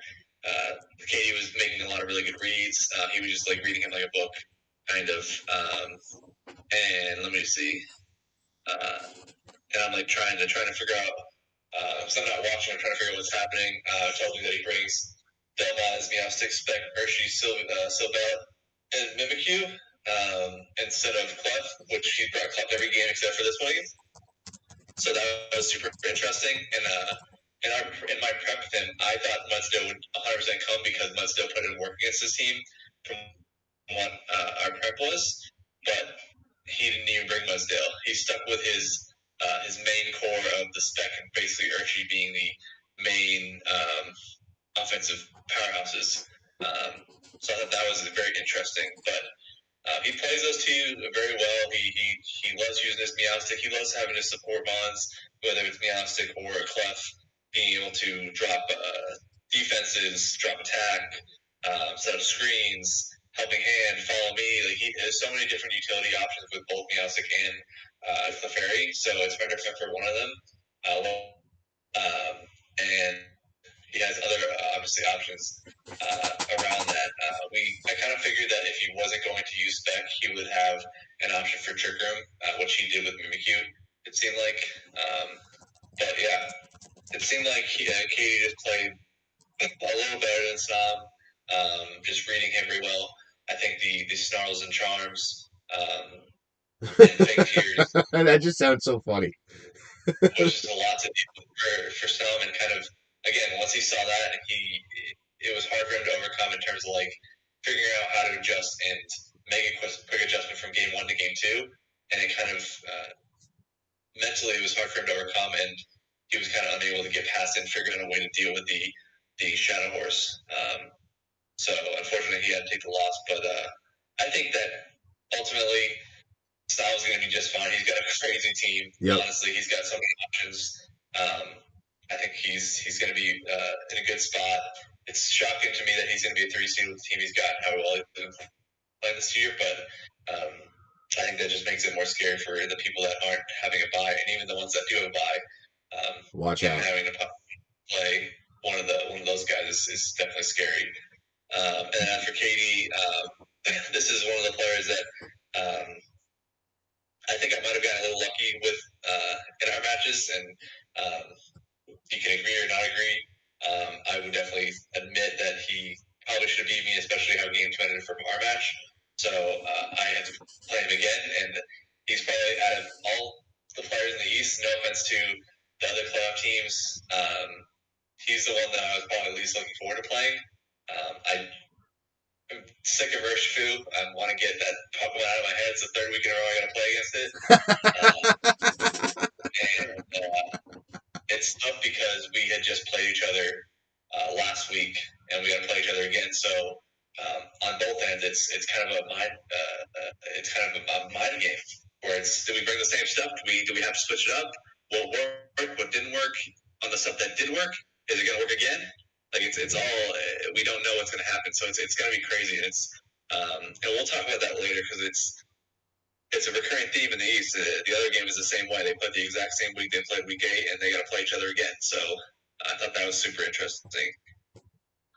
Katie was making a lot of really good reads. He was just reading him like a book, kind of. And let me see. And I'm trying to figure out. So I'm not watching. I'm trying to figure out what's happening. Told me that he brings Delmaz, Meowstick, Spec, Urshi, Sylvette, and Mimikyu instead of Clef, which he brought Clef every game except for this one. So that was super interesting. And in my prep with him, I thought Mudsdale would 100% come because Mudsdale put in work against his team from what our prep was, but he didn't even bring Mudsdale. He stuck with his main core of the spec and basically Urshi being the main offensive powerhouses. So I thought that was very interesting. But he plays those two very well. He loves using his Meowstick. He loves having his support mons, whether it's Meowstick or a Clef, being able to drop defenses, drop attack, set up screens, helping hand, follow me. There's so many different utility options with both Meowstick and Clefairy. So it's better for one of them. And he has other obviously options around that. I kind of figured that if he wasn't going to use spec, he would have an option for Trick Room, which he did with Mimikyu. It seemed like, but yeah, it seemed like Katie just played a little better than Snom. Just reading him very well. I think the snarls and charms and fake tears.
That just sounds so funny.
Was just a lot to do for Snom, and kind of again once he saw that, it was hard for him to overcome in terms of figuring out how to adjust and make a quick adjustment from game 1 to game 2, and it kind of mentally it was hard for him to overcome, and he was kind of unable to get past it and figure out a way to deal with the Shadow Horse. So unfortunately, he had to take the loss, but I think that ultimately Styles going to be just fine. He's got a crazy team. Yep. Honestly, he's got so many options. I think he's going to be in a good spot. It's shocking to me that he's going to be a 3 seed with the team he's got and how well he's been playing this year, but I think that just makes it more scary for the people that aren't having a bye, and even the ones that do have a bye.
Watch out.
Having to play one of those guys is definitely scary. And then for Katie, this is one of the players that I think I might have gotten a little lucky with in our matches, and you can agree or not agree. I would definitely admit that he probably should have beat me, especially how games ended from our match. So I had to play him again, and he's probably out of all the players in the East. No offense to the other playoff teams, he's the one that I was probably least looking forward to playing. I'm sick of Urshifu. I want to get that Pokemon out of my head. It's the third week in a row I got to play against it. It's tough because we had just played each other last week, and we got to play each other again. So on both ends, it's kind of a mind game where it's, do we bring the same stuff? Do we have to switch it up? What worked? What didn't work? On the stuff that did work, is it going to work again? Like it's all, we don't know what's going to happen. So it's going to be crazy. And and we'll talk about that later because it's a recurring theme in the East. The other game is the same way. They played the exact same week they played week 8, and they got to play each other again. So I thought that was super interesting.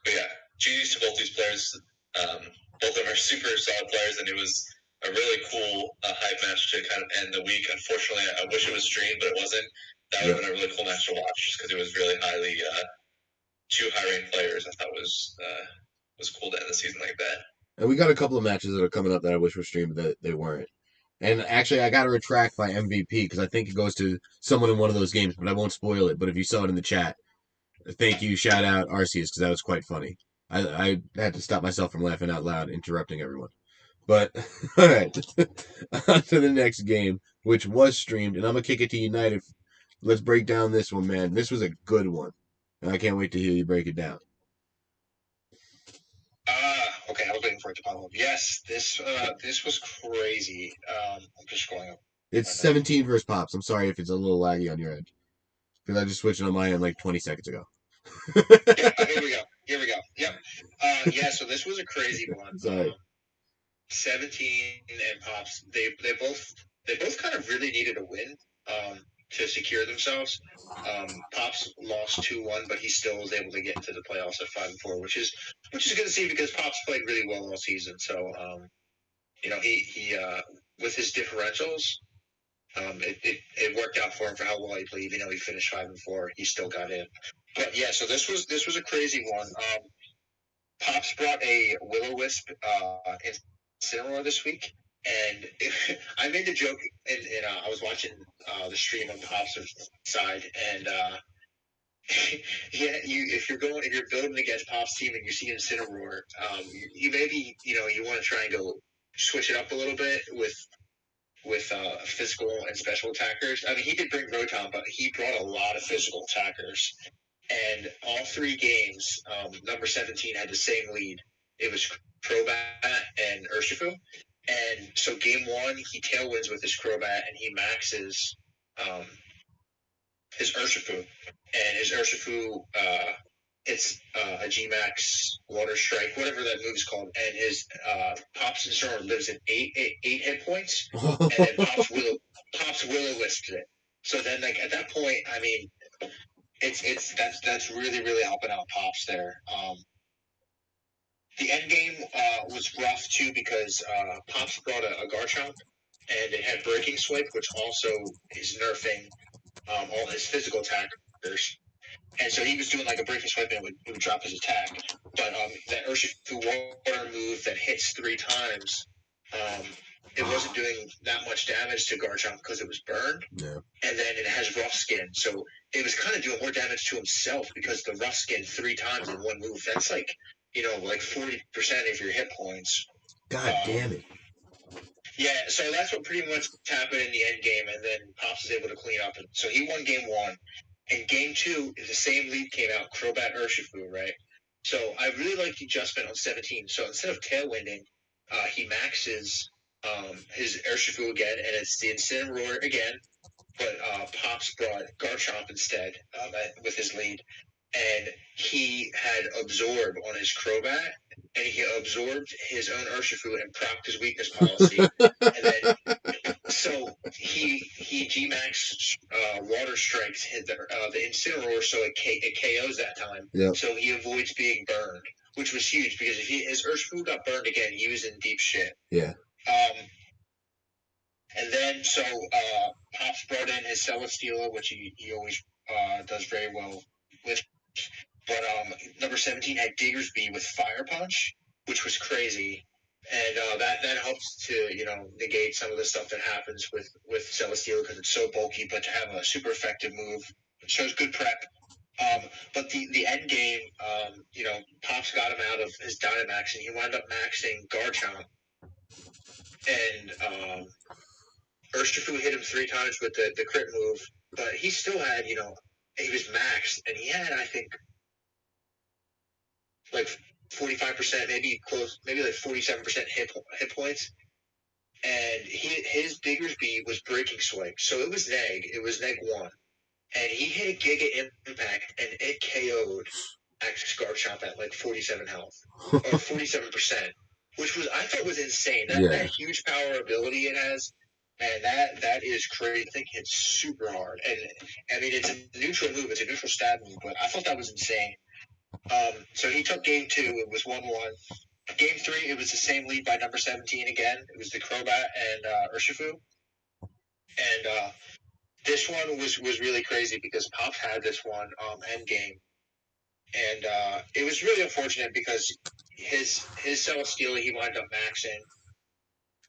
But yeah, GG's to both these players. Both of them are super solid players, and it was a really cool hype match to kind of end the week. Unfortunately, I wish it was streamed, but it wasn't. That would have been a really cool match to watch just because it was really highly two high-ranked players. I thought was cool to end the season like that.
And we got a couple of matches that are coming up that I wish were streamed that they weren't. And actually, I got to retract my MVP because I think it goes to someone in one of those games, but I won't spoil it. But if you saw it in the chat, thank you, shout out Arceus because that was quite funny. I had to stop myself from laughing out loud, interrupting everyone. But all right, on to the next game, which was streamed, and I'm gonna kick it to United. Let's break down this one, man. This was a good one, and I can't wait to hear you break it down.
Okay, I was waiting for it to pop up. Yes, this was crazy. I'm just scrolling up.
It's 17 versus Pops. I'm sorry if it's a little laggy on your end, because I just switched it on my end like 20 seconds ago.
Yeah, here we go. Yep. Yeah, so this was a crazy one.
Sorry.
17 and Pops, they both kind of really needed a win to secure themselves. Pops lost 2-1, but he still was able to get into the playoffs at 5-4, which is good to see because Pops played really well all season. So he with his differentials, it worked out for him for how well he played. Even though he finished 5-4, he still got in. But yeah, so this was a crazy one. Pops brought a Will-O-Wisp Incineroar this week, and I made the joke, and I was watching the stream on Pops' side, and yeah, if you're building against Pop's team and you see Incineroar, you maybe you want to try and go switch it up a little bit with physical and special attackers. I mean, he did bring Rotom, but he brought a lot of physical attackers. And all 3 games, number 17 had the same lead. It was Crobat and Urshifu. And so game 1, he tailwinds with his Crobat, and he maxes his Urshifu. And his Urshifu hits a G-Max Water Strike, whatever that move is called. And his Pops Incineroar lives in 8 hit points. And then Pops Will-O-Wisps it. So then, like, at that point, I mean, that's really, really helping out Pops there. The end game was rough too because Pops brought a Garchomp, and it had Breaking Swipe, which also is nerfing all his physical attackers. And so he was doing like a Breaking Swipe, and it would drop his attack. But that Urshifu Water move that hits 3 times, it wasn't doing that much damage to Garchomp because it was burned.
Yeah.
And then it has Rough Skin, so it was kind of doing more damage to himself because the Rough Skin 3 times in one move, that's like, like 40% of your hit points.
God damn it.
Yeah, so that's what pretty much happened in the end game, and then Pops was able to clean up. So he won game 1. And game 2, the same lead came out, Crobat Urshifu, right? So I really liked the adjustment on 17. So instead of tailwinding, he maxes his Urshifu again, and it's the Incineroar again. But Pops brought Garchomp instead with his lead. And he had Absorb on his Crobat, and he absorbed his own Urshifu and procced his weakness policy. And then So he G Max water strikes hit the Incineroar, so it KOs that time.
Yep.
So he avoids being burned, which was huge because if his Urshifu got burned again, he was in deep shit.
Yeah.
And then Pops brought in his Celesteela, which he always does very well with. But number 17 had Diggersby with Fire Punch, which was crazy. And that helps to negate some of the stuff that happens with Celesteela because it's so bulky. But to have a super effective move, it shows good prep. But the end game, Pops got him out of his Dynamax, and he wound up maxing Garchomp. And Urshifu hit him 3 times with the crit move, but he still had, he was maxed, and he had, I think, like 45%, maybe like 47% hit points. And his Diggersby was breaking swing, so it was neg 1. And he hit a Giga Impact, and it KO'd Max Garchomp at like 47 health, or 47%, which I thought was insane. That huge power ability it has, and that is crazy. I think it's super hard. And I mean, it's a neutral move, it's a neutral stab move, but I thought that was insane. So he took game 2, it was 1-1. Game 3, it was the same lead by number 17 again. It was the Crobat and Urshifu. And this one was really crazy because Pop had this one end game. And it was really unfortunate because his Celesteela he wound up maxing.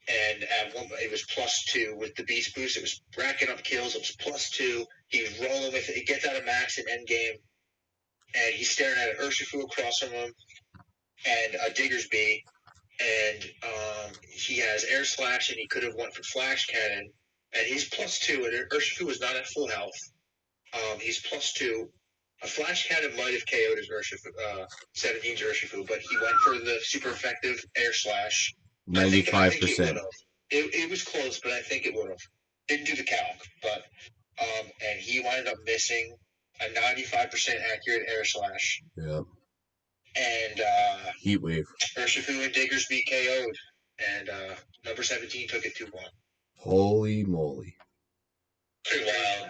And at one it was +2 with the Beast Boost. It was racking up kills. It was +2. He was rolling with it. He gets out of max in end game. And he's staring at an Urshifu across from him and a Diggersby. And he has Air Slash, and he could have went for Flash Cannon. And he's +2, and Urshifu was not at full health. He's +2. A Flash Cannon might have KO'd his Urshifu, 17's Urshifu, but he went for the super effective Air Slash.
95%.
I think it would have. It was close, but I think it would have. Didn't do the calc, but and he wound up missing a 95% accurate Air Slash.
Yep.
And
Heat Wave.
Urshifu and Diggersby KO'd, and number 17 took it 2-1.
Holy moly.
Pretty wild.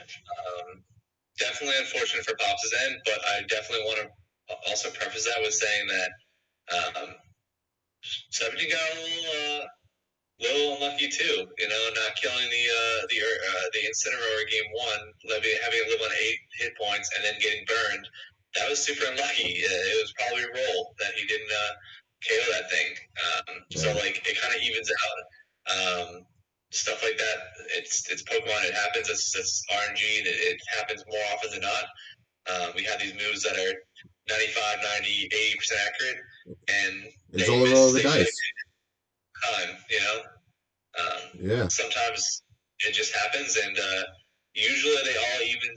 Definitely unfortunate for Pops' end, but I definitely want to also preface that with saying that 17 got a little unlucky too. Not killing the Incineroar game 1, having to live on 8 hit points, and then getting burned. That was super unlucky. It was probably a roll that he didn't KO that thing. So it kind of evens out. Stuff like that. It's Pokemon. It happens. It's RNG. And it happens more often than not. We have these moves that are 95, 90, 80% accurate, and
it's all a roll of the dice.
Yeah. Sometimes it just happens, and usually they all even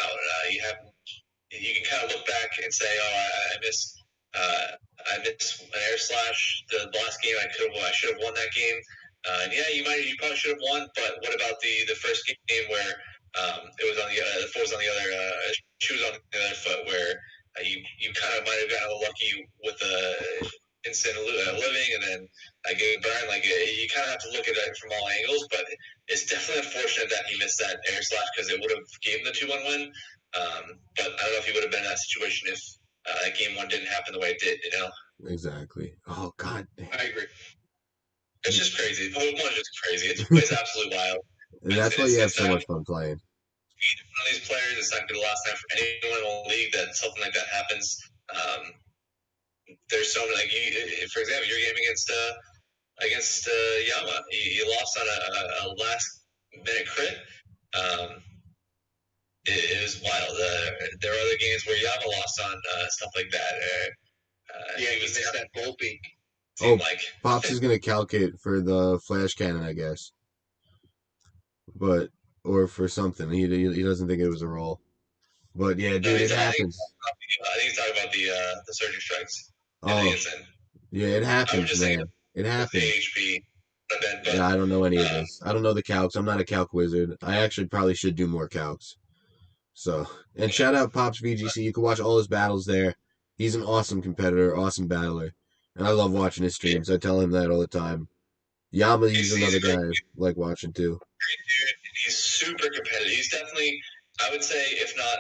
out. You can kind of look back and say, "Oh, I missed an Air Slash the last game. I should have won that game." And yeah, you probably should have won. But what about the first game where it was on the foot was on the other shoe was on the other foot, where you kind of might have gotten lucky with the instant living, and then I get burned. You kind of have to look at it from all angles, but it's definitely unfortunate that he missed that Air Slash because it would have given the 2-1 win. But I don't know if he would have been in that situation if that game 1 didn't happen the way it did.
Exactly. Oh God.
I agree.
It's just crazy. Pokemon is just crazy. It's absolutely wild.
And that's why you have so much fun playing.
One of these players, it's not going to be the last time for anyone in the league that something like that happens. There's so many, for example, you're gaming against Yama. You lost on a last minute crit. It was wild. There are other games where Yama lost on stuff like that.
He missed that Volbeat.
Pops is going to calculate for the Flash Cannon, I guess. Or for something. He doesn't think it was a roll. But yeah, dude, it happens.
I think he's talking about the Surgery Strikes.
Yeah, it happens, man. It happens.
HP.
Yeah, I don't know any of this. I don't know the calcs. I'm not a calc wizard. I actually probably should do more calcs. So, and shout out Pops VGC. You can watch all his battles there. He's an awesome competitor, awesome battler. And I love watching his streams. I tell him that all the time. Yama, he's
He's
another
a great
guy I like watching too.
dude. He's super competitive. He's definitely, I would say, if not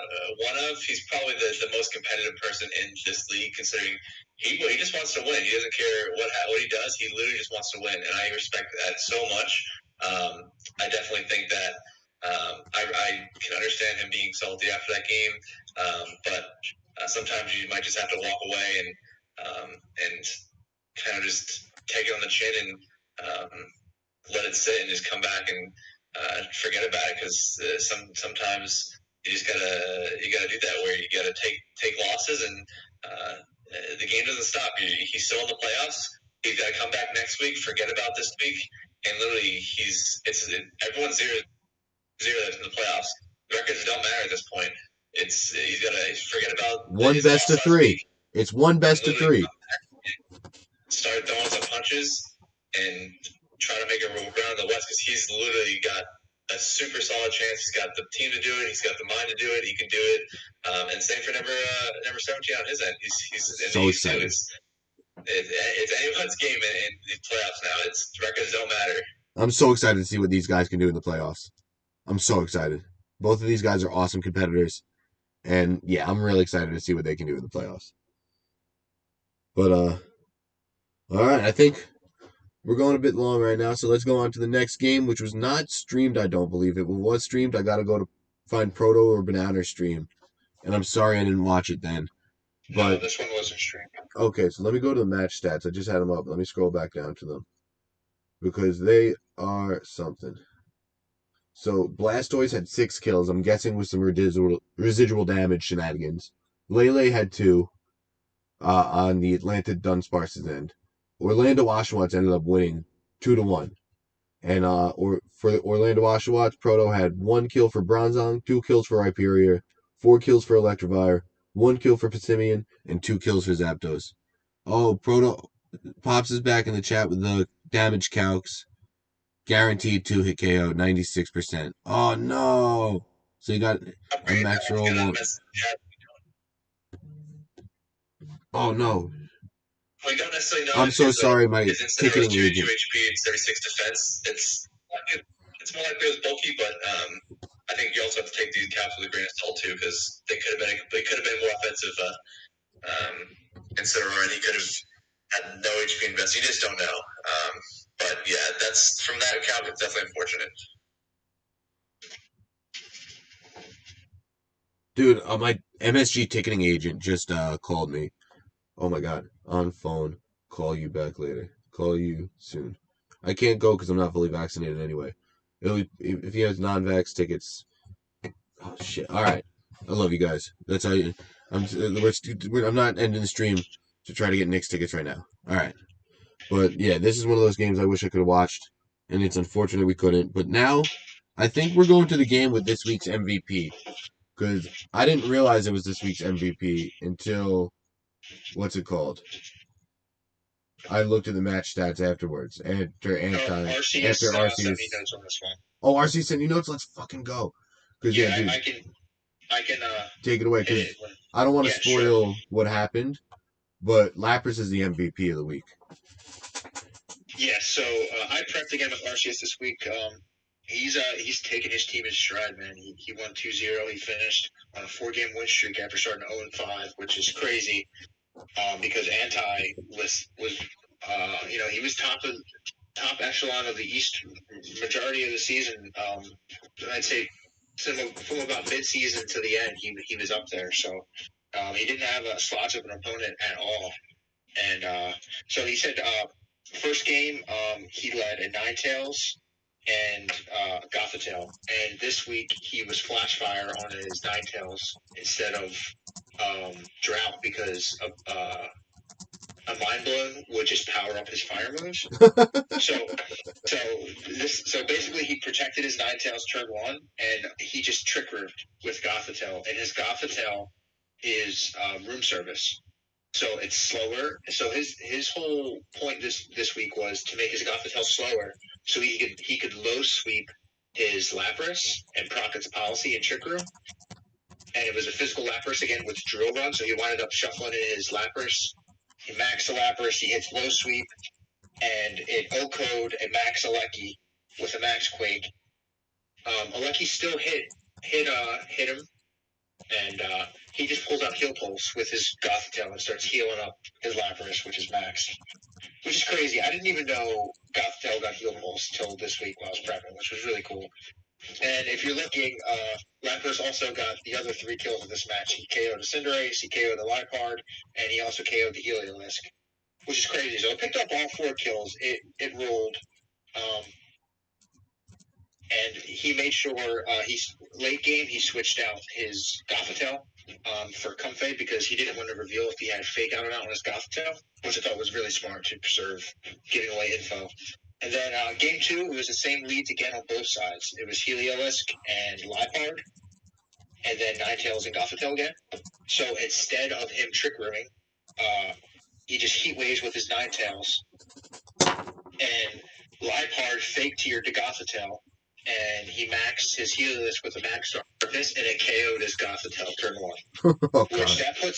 he's probably the most competitive person in this league, considering he just wants to win. He doesn't care what he does. He literally just wants to win, and I respect that so much. I definitely think that I can understand him being salty after that game, but sometimes you might just have to walk away and kind of just take it on the chin and let it sit and just come back and forget about it, because sometimes you gotta do that, where you gotta take losses, and the game doesn't stop. He's still in the playoffs. He's got to come back next week, forget about this week, and literally everyone's zero that's in the playoffs. The records don't matter at this point. He's got to forget about
One
his
best
loss
of
last
three.
week
It's one
and
best of
literally
three.
start throwing some punches and try to make a run in the West, because he's literally got a super solid chance. He's got the team to do it. He's got the mind to do it. He can do it. And same for number 17 on his end. He's in the
So
East too.
excited.
It's anyone's game in these playoffs now. It's records don't matter.
I'm so excited to see what these guys can do in the playoffs. I'm so excited. Both of these guys are awesome competitors. And yeah, I'm really excited to see what they can do in the playoffs. But all right, I think we're going a bit long right now, so let's go on to the next game, which was not streamed, I don't believe. It was streamed. I gotta go to find Proto or Banana stream. And I'm sorry I didn't watch it then.
No,
But
this one wasn't streamed.
okay, so let me go to the match stats. I just had them up. Let me scroll back down to them. Because they are something. So Blastoise had 6 kills. I'm guessing with some residual damage shenanigans. Lele had 2 on the Atlanta Dunsparce's end. Orlando Oshawott ended up winning 2-1. And for the Orlando Oshawott, Proto had 1 kill for Bronzong, 2 kills for Rhyperior, 4 kills for Electivire, 1 kill for Passimian, and 2 kills for Zapdos. Oh, Proto Pops is back in the chat with the damage calcs. Guaranteed 2-hit KO, 96%. Oh no! So you got a max roll. Oh no!
We don't necessarily know
I'm so sorry, my
his Incineroar is
ticketing
2
agent.
HP and 36 defense. It's more likely it was bulky, but I think you also have to take these caps with a grain of salt too, because they could have been more offensive Incineroar, and he could have had no HP invest. You just don't know. But yeah, that's from that account. It's definitely unfortunate.
Dude, my MSG ticketing agent just called me. Oh my god. On phone. Call you back later. Call you soon. I can't go because I'm not fully vaccinated anyway. If he has non-vax tickets. Oh shit. All right. I love you guys. That's how you. I'm not ending the stream to try to get Knicks tickets right now. All right. But yeah, this is one of those games I wish I could have watched, and it's unfortunate we couldn't. But now, I think we're going to the game with this week's MVP, because I didn't realize it was this week's MVP until what's it called? I looked at the match stats afterwards. After
RCS sent me
RCS.
notes on this one.
Oh, RC sent you notes. Let's fucking go. Because
Yeah,
dude,
I can
take it away. Because I don't want to spoil what happened, but Lapras is the MVP of the week.
Yeah, so I prepped again with RCS this week. He's taken his team in stride, man. He won 2-0. He finished on a 4-game win streak after starting 0-5, which is crazy. Because Anti was he was top echelon of the East majority of the season. I'd say from about mid-season to the end, he was up there. So he didn't have a slouch of an opponent at all. And so he said first game he led at Ninetales and Gothitelle. And this week he was Flashfire on his Ninetales instead of Drought because of a Mind Blown would just power up his fire moves. So basically he protected his Ninetales turn 1 and he just trick roofed with Gothitelle. And his Gothitelle is room service. So it's slower. So his whole point this week was to make his Gothitelle slower, so he could low sweep his Lapras and proc its policy in Trick Room. And it was a physical Lapras again with Drill Run, so he wound up shuffling in his Lapras. He maxed the Lapras. He hits low sweep. and it O-code a Max Alecki with a Max Quake. Alecki still hit him, and he just pulls out Heal Pulse with his Gothitail and starts healing up his Lapras, which is Max. Which is crazy. I didn't even know Gothitail got Heal Pulse till this week while I was prepping, which was really cool. And if you're looking, Lapras also got the other 3 kills of this match. He KO'd the Cinderace, he KO'd the Lipard, and he also KO'd the Heliolisk, which is crazy. So it picked up all 4 kills. It rolled. And he made sure late game he switched out his Gothitelle for Comfey because he didn't want to reveal if he had fake out or not on his Gothitelle, which I thought was really smart to preserve giving away info. And then game 2, it was the same leads again on both sides. It was Heliolisk and Lipard, and then Ninetales and Gothitelle again. So instead of him Trick Rooming, he just Heat Waves with his Ninetales, and Lipard faked to your Gothitelle, and he maxed his Heliolisk with a Max Darkness, and it KO'd his Gothitelle turn 1.
Oh,
which that put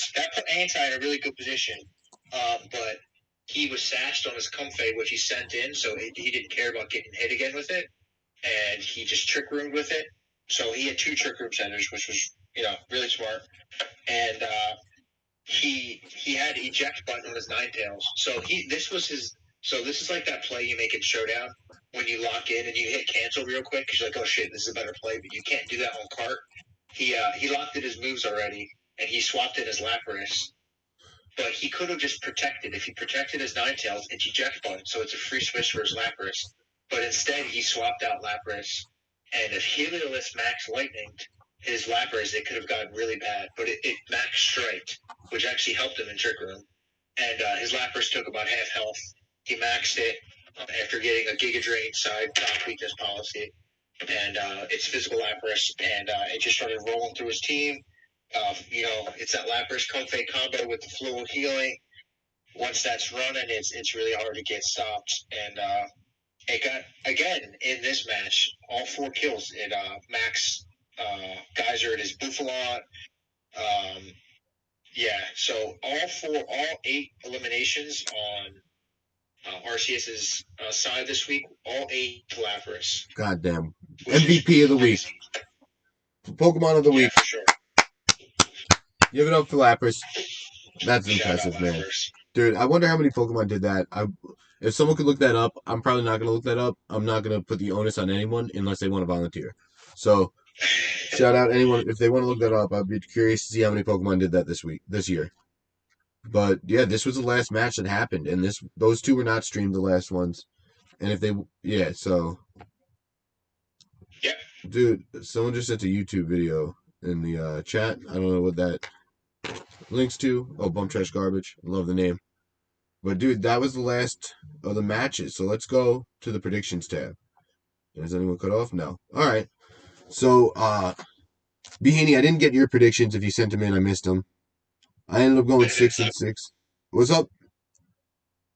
Anti in a really good position. But he was sashed on his Comfey, which he sent in, so he didn't care about getting hit again with it, and he just Trick Roomed with it. So he had 2 Trick Room centers, which was really smart. And he had eject button on his Ninetales. So this is like that play you make in Showdown when you lock in and you hit cancel real quick because you're like, oh shit, this is a better play, but you can't do that on cart. He locked in his moves already, and he swapped in his Lapras. But he could have just protected. If he protected his Ninetales, it's eject button, so it's a free switch for his Lapras. But instead, he swapped out Lapras, and if Heliolisk max lightninged his Lapras, it could have gotten really bad. But it max striked, which actually helped him in Trick Room. And his Lapras took about half health. He maxed it after getting a Giga Drain side top weakness policy. And it's physical Lapras, and it just started rolling through his team. It's that Lapras Comfey combo with the fluid healing. Once that's running, it's really hard to get stopped. And it got, again, in this match, all 4 kills. It Max Geyser, it is Buffalon. So all 8 eliminations on RCS's side this week, all 8 to Lapras.
Goddamn. MVP of the week. Pokemon of the week.
For sure.
Give it up for Lapras. That's impressive, man. Dude, I wonder how many Pokemon did that. If someone could look that up, I'm probably not going to look that up. I'm not going to put the onus on anyone unless they want to volunteer. So, shout out anyone. If they want to look that up, I'd be curious to see how many Pokemon did that this year. But, yeah, this was the last match that happened. And those 2 were not streamed, the last ones. And so.
Yep.
Dude, someone just sent a YouTube video in the chat. I don't know what that links to. Oh, Bump Trash Garbage. Love the name. But, dude, that was the last of the matches. So let's go to the predictions tab. Is anyone cut off? No. All right. So, Bhanny, I didn't get your predictions. If you sent them in, I missed them. I ended up going 6-6. What's up?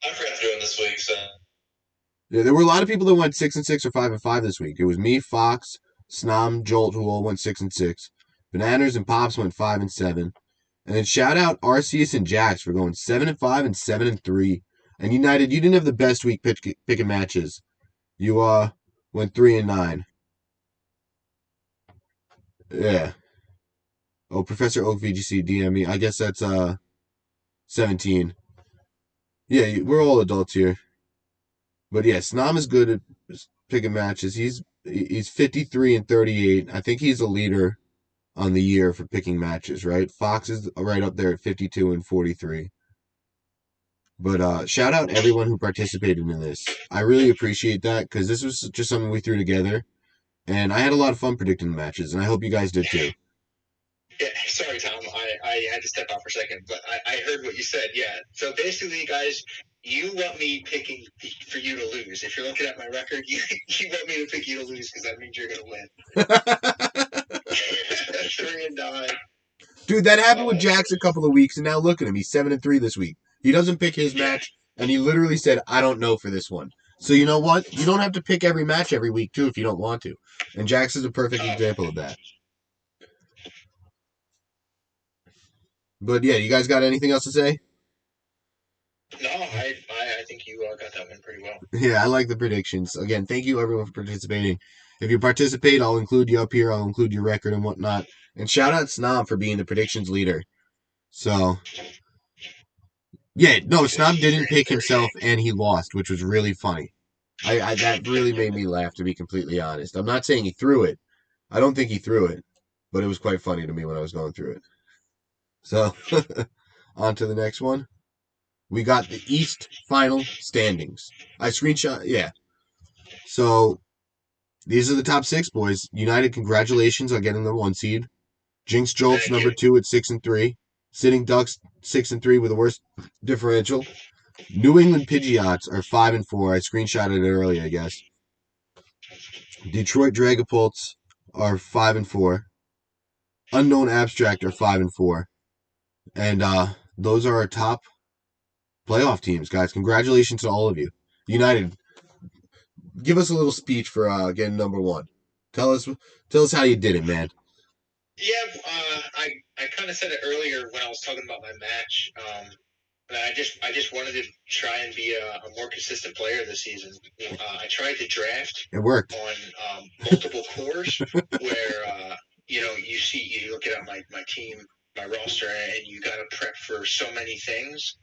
I forgot to do it this week, so.
Yeah, there were a lot of people that went 6-6 or 5-5 this week. It was me, Fox, Snom, Jolt, who all went 6-6. Bananas and Pops went 5-7. And then shout out Arceus and Jax for going 7-5 and 7-3. And United, you didn't have the best week picking matches. You went 3-9. Yeah. Oh, Professor Oak VGC DM me. I guess that's 17. Yeah, we're all adults here. But yeah, Snom is good at picking matches. He's 53 and 38. I think he's a leader on the year for picking matches, right? Fox is right up there at 52 and 43. But shout out everyone who participated in this. I really appreciate that because this was just something we threw together. And I had a lot of fun predicting the matches, and I hope you guys did too.
Yeah, sorry, Tom. I had to step out for a second, but I heard what you said. Yeah. So basically, guys, you want me picking for you to lose. If you're looking at my record, you want me to pick you to lose because that means you're going to win. 3-9.
Dude, that happened with Jax a couple of weeks, and now look at him. He's 7-3 this week. He doesn't pick his match, and he literally said, I don't know for this one. So you know what? You don't have to pick every match every week, too, if you don't want to. And Jax is a perfect example of that. But yeah, you guys got anything else to say?
No, I think you got that one pretty well.
Yeah, I like the predictions. Again, thank you everyone for participating. If you participate, I'll include you up here. I'll include your record and whatnot. And shout out Snob for being the predictions leader. So, yeah, no,
Because
Snob
he
didn't
ran
pick
38.
himself and he lost, which was really funny. I that really made me laugh, to be completely honest. I'm not saying he threw it. I don't think he threw it, but it was quite funny to me when I was going through it. So, on to the next one. We got the East final standings. I screenshot, yeah. So, these are the top six, boys. United, congratulations on getting the 1 seed. Jinx Jolts,
Thank
number
you.
2 at 6-3. Sitting Ducks, 6-3 with the worst differential. New England Pidgeots are 5-4. I screenshotted it earlier, I guess. Detroit Dragapults are 5-4. Unknown Abstract are 5-4. And those are our top playoff teams, guys. Congratulations to all of you. United, give us a little speech for getting number 1. Tell us how you did it, man.
Yeah, I kind of said it earlier when I was talking about my match. I just wanted to try and be a more consistent player this season. I tried to draft
It worked.
on multiple cores where you look at my team, my roster, and you got to prep for so many things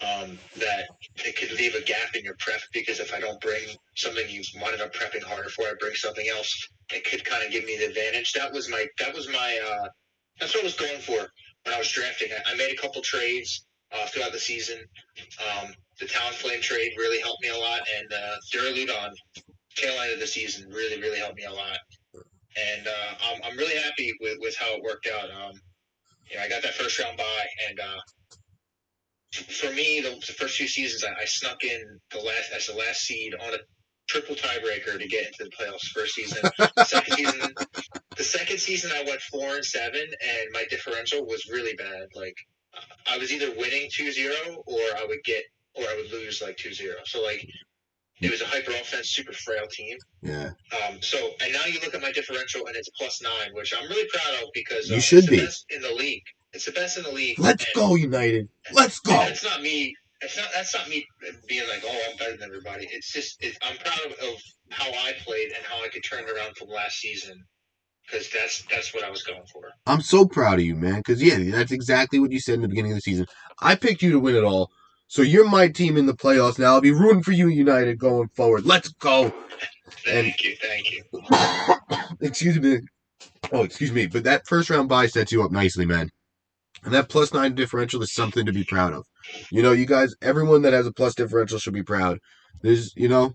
that it could leave a gap in your prep, because if I don't bring something you wanted up prepping harder for, I bring something else, it could kind of give me the advantage. That's what I was going for when I was drafting. I made a couple trades throughout the season. The Talonflame trade really helped me a lot, and Duraludon tail end of the season really helped me a lot. And I'm really happy with how it worked out. I got that first round bye, and for me, the first few seasons, I snuck in the last seed on a triple tiebreaker to get into the playoffs. First season, the second season, I went 4-7, and my differential was really bad. Like I was either winning 2-0 or I would lose like 2-0. So like it was a hyper offense, super frail team.
Yeah.
And now you look at my differential and it's +9, which I'm really proud of, because
You should
it's the
be.
best in the league. It's the best in the league.
Let's go, United. Let's go.
And that's not me. That's not me being like, oh, I'm better than everybody. It's just I'm proud of how I played and how I could turn it around from last season, because that's what I was going for.
I'm so proud of you, man. Because, yeah, that's exactly what you said in the beginning of the season. I picked you to win it all. So you're my team in the playoffs now. I'll be rooting for you, United, going forward. Let's go.
Thank you.
Excuse me. Oh, excuse me. But that first round bye sets you up nicely, man. And that +9 differential is something to be proud of. You guys, everyone that has a plus differential should be proud. It's not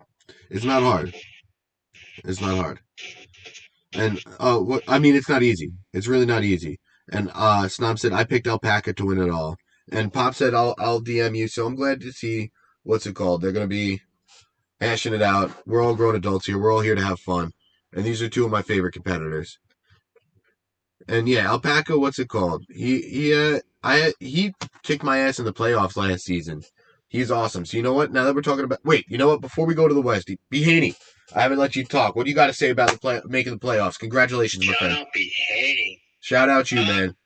hard. It's not hard. And it's not easy. It's really not easy. And Snob said I picked Alpaca to win it all. And Pop said I'll DM you. So I'm glad to see what's it called. They're gonna be hashing it out. We're all grown adults here. We're all here to have fun. And these are two of my favorite competitors. And yeah, Alpaca, what's it called? He kicked my ass in the playoffs last season. He's awesome. So you know what? Now that we're talking about, wait, you know what? Before we go to the West, Bhanny, I haven't let you talk. What do you got to say about making the playoffs? Congratulations, my friend.
Shout out Bhanny.
Shout out you, man.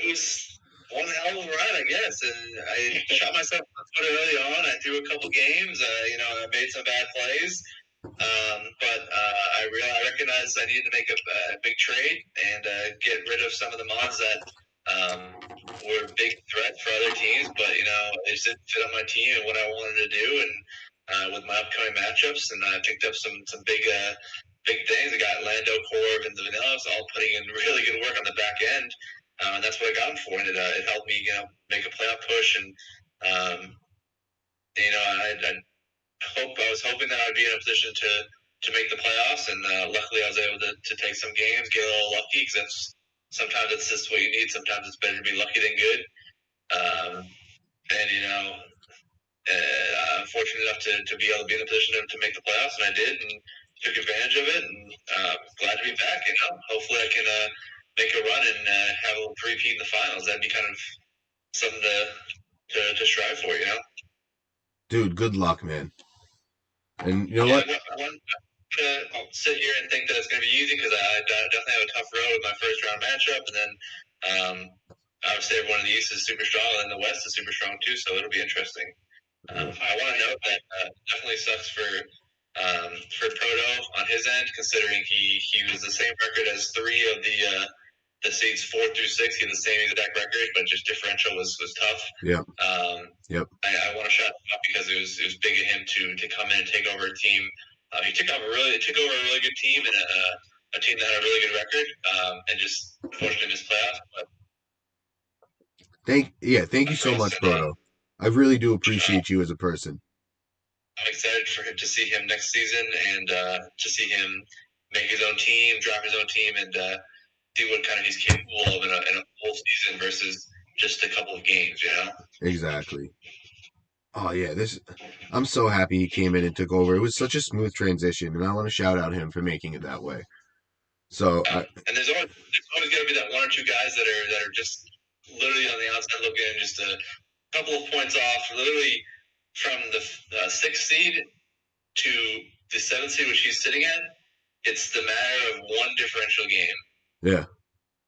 It was one hell of a run, I guess, and I shot myself in the foot early on. I threw a couple games. I made some bad plays. But I recognized I needed to make a big trade and get rid of some of the mods that were a big threat for other teams. But it just didn't fit on my team and what I wanted to do. And with my upcoming matchups, and I picked up some big things. I got Lando, Corv, and the Vanillas all putting in really good work on the back end. And that's what I got them for, and it helped me make a playoff push. And I was hoping that I'd be in a position to make the playoffs, and luckily I was able to take some games, get a little lucky, because sometimes it's just what you need. Sometimes it's better to be lucky than good. I'm fortunate enough to be able to be in a position to make the playoffs, and I did, and took advantage of it, and glad to be back. Hopefully I can make a run and have a little three-peat in the finals. That'd be kind of something to strive for,
Dude, good luck, man. And you know what?
I'll sit here and think that it's going to be easy, because I definitely have a tough road with my first round matchup, and then obviously everyone in the East is super strong, and the West is super strong too, so it'll be interesting. I want to but that definitely sucks for Proto on his end, considering he was the same record as three of the seeds 4 through 6. He had the same exact record, but just differential was tough.
Yeah. Yep.
I want to shout him out because it was big of him to come in and take over a team. He took over a really good team and a team that had a really good record, and just unfortunately missed playoffs. But
thank you so much, Proto. I really do appreciate you as a person.
I'm excited for him to see him next season and to see him make his own team, draft his own team, and see what kind of he's capable of in a whole season versus just a couple of games.
Exactly. Oh yeah, I'm so happy he came in and took over. It was such a smooth transition, and I want to shout out him for making it that way. So,
and there's always got to be that one or two guys that are just literally on the outside looking in, just a couple of points off, literally from the 6th seed to the 7th seed, which he's sitting at. It's the matter of one differential game.
Yeah.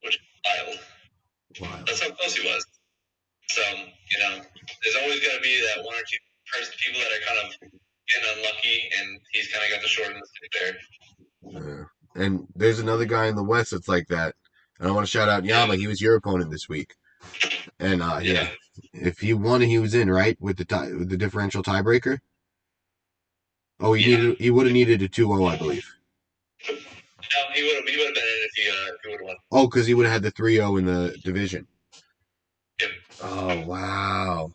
Which is wild. That's how close he was. So, there's always got to be that one or two people that are kind of getting unlucky, and he's kind of got the short end of the stick there.
Yeah. And there's another guy in the West that's like that. And I want to shout out Yama. He was your opponent this week. And yeah, if he won, he was in, right, with the differential tiebreaker. Oh, he would have needed a 2-0, I believe.
No, he would have been in if he would have won.
Oh, because he would have had the 3-0 in the division.
Yep.
Oh, wow.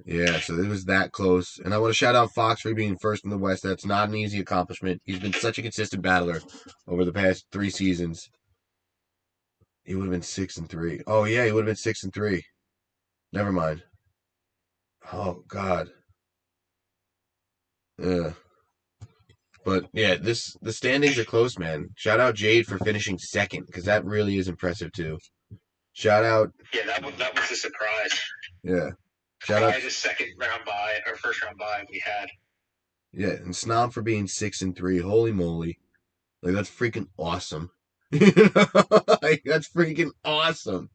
Yeah, so it was that close. And I want to shout out Fox for being first in the West. That's not an easy accomplishment. He's been such a consistent battler over the past 3 seasons. He would have been 6-3. Oh, yeah, he would have been 6-3. Never mind. Oh, God. Yeah. But yeah, the standings are close, man. Shout out Jade for finishing second, because that really is impressive too. Shout out.
Yeah, that was a surprise.
Yeah. Shout out
the second round bye or first round bye we had.
Yeah, and Snob for being 6-3. Holy moly. Like that's freaking awesome. Like that's freaking awesome.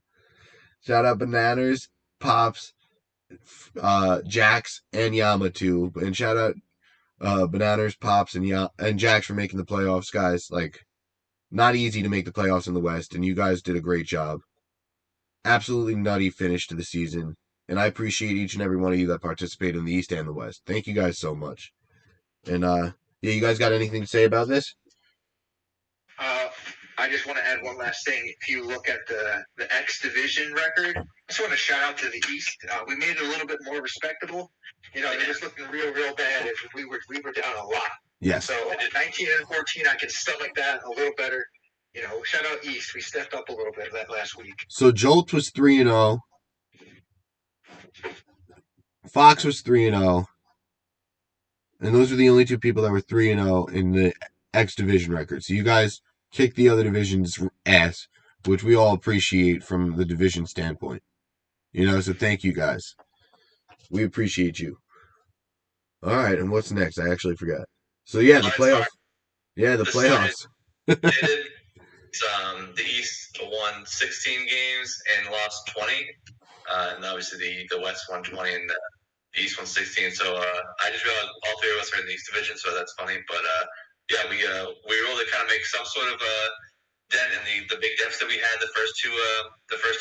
Shout out Bananas, Pops, Jax, and Yama too. And shout out Bananas, Pops, and Jax for making the playoffs, guys. Like, not easy to make the playoffs in the West, and you guys did a great job. Absolutely nutty finish to the season, and I appreciate each and every one of you that participated in the East and the West. Thank you guys so much. And yeah, you guys got anything to say about this?
I just want to add one last thing. If you look at the X division record, I just want to shout out to the East. We made it a little bit more respectable. It was looking real bad. We were down a lot.
Yes.
So at 19-14, I can stomach that a little better. Shout out East. We stepped up a little bit that last week.
So Jolt was 3-0. Fox was 3-0. And those are the only two people that were 3-0 in the X division record. So you guys kicked the other division's ass, which we all appreciate from the division standpoint. So thank you guys. We appreciate you. All right, and what's next? I actually forgot. So yeah, the playoffs. Yeah, the playoffs.
The East won 16 games and lost 20, and obviously the West won 20 and the East won 16. So I just realized all three of us are in the East division, so that's funny. But yeah, we were able to kind of make some sort of dent in the big deficit we had the first two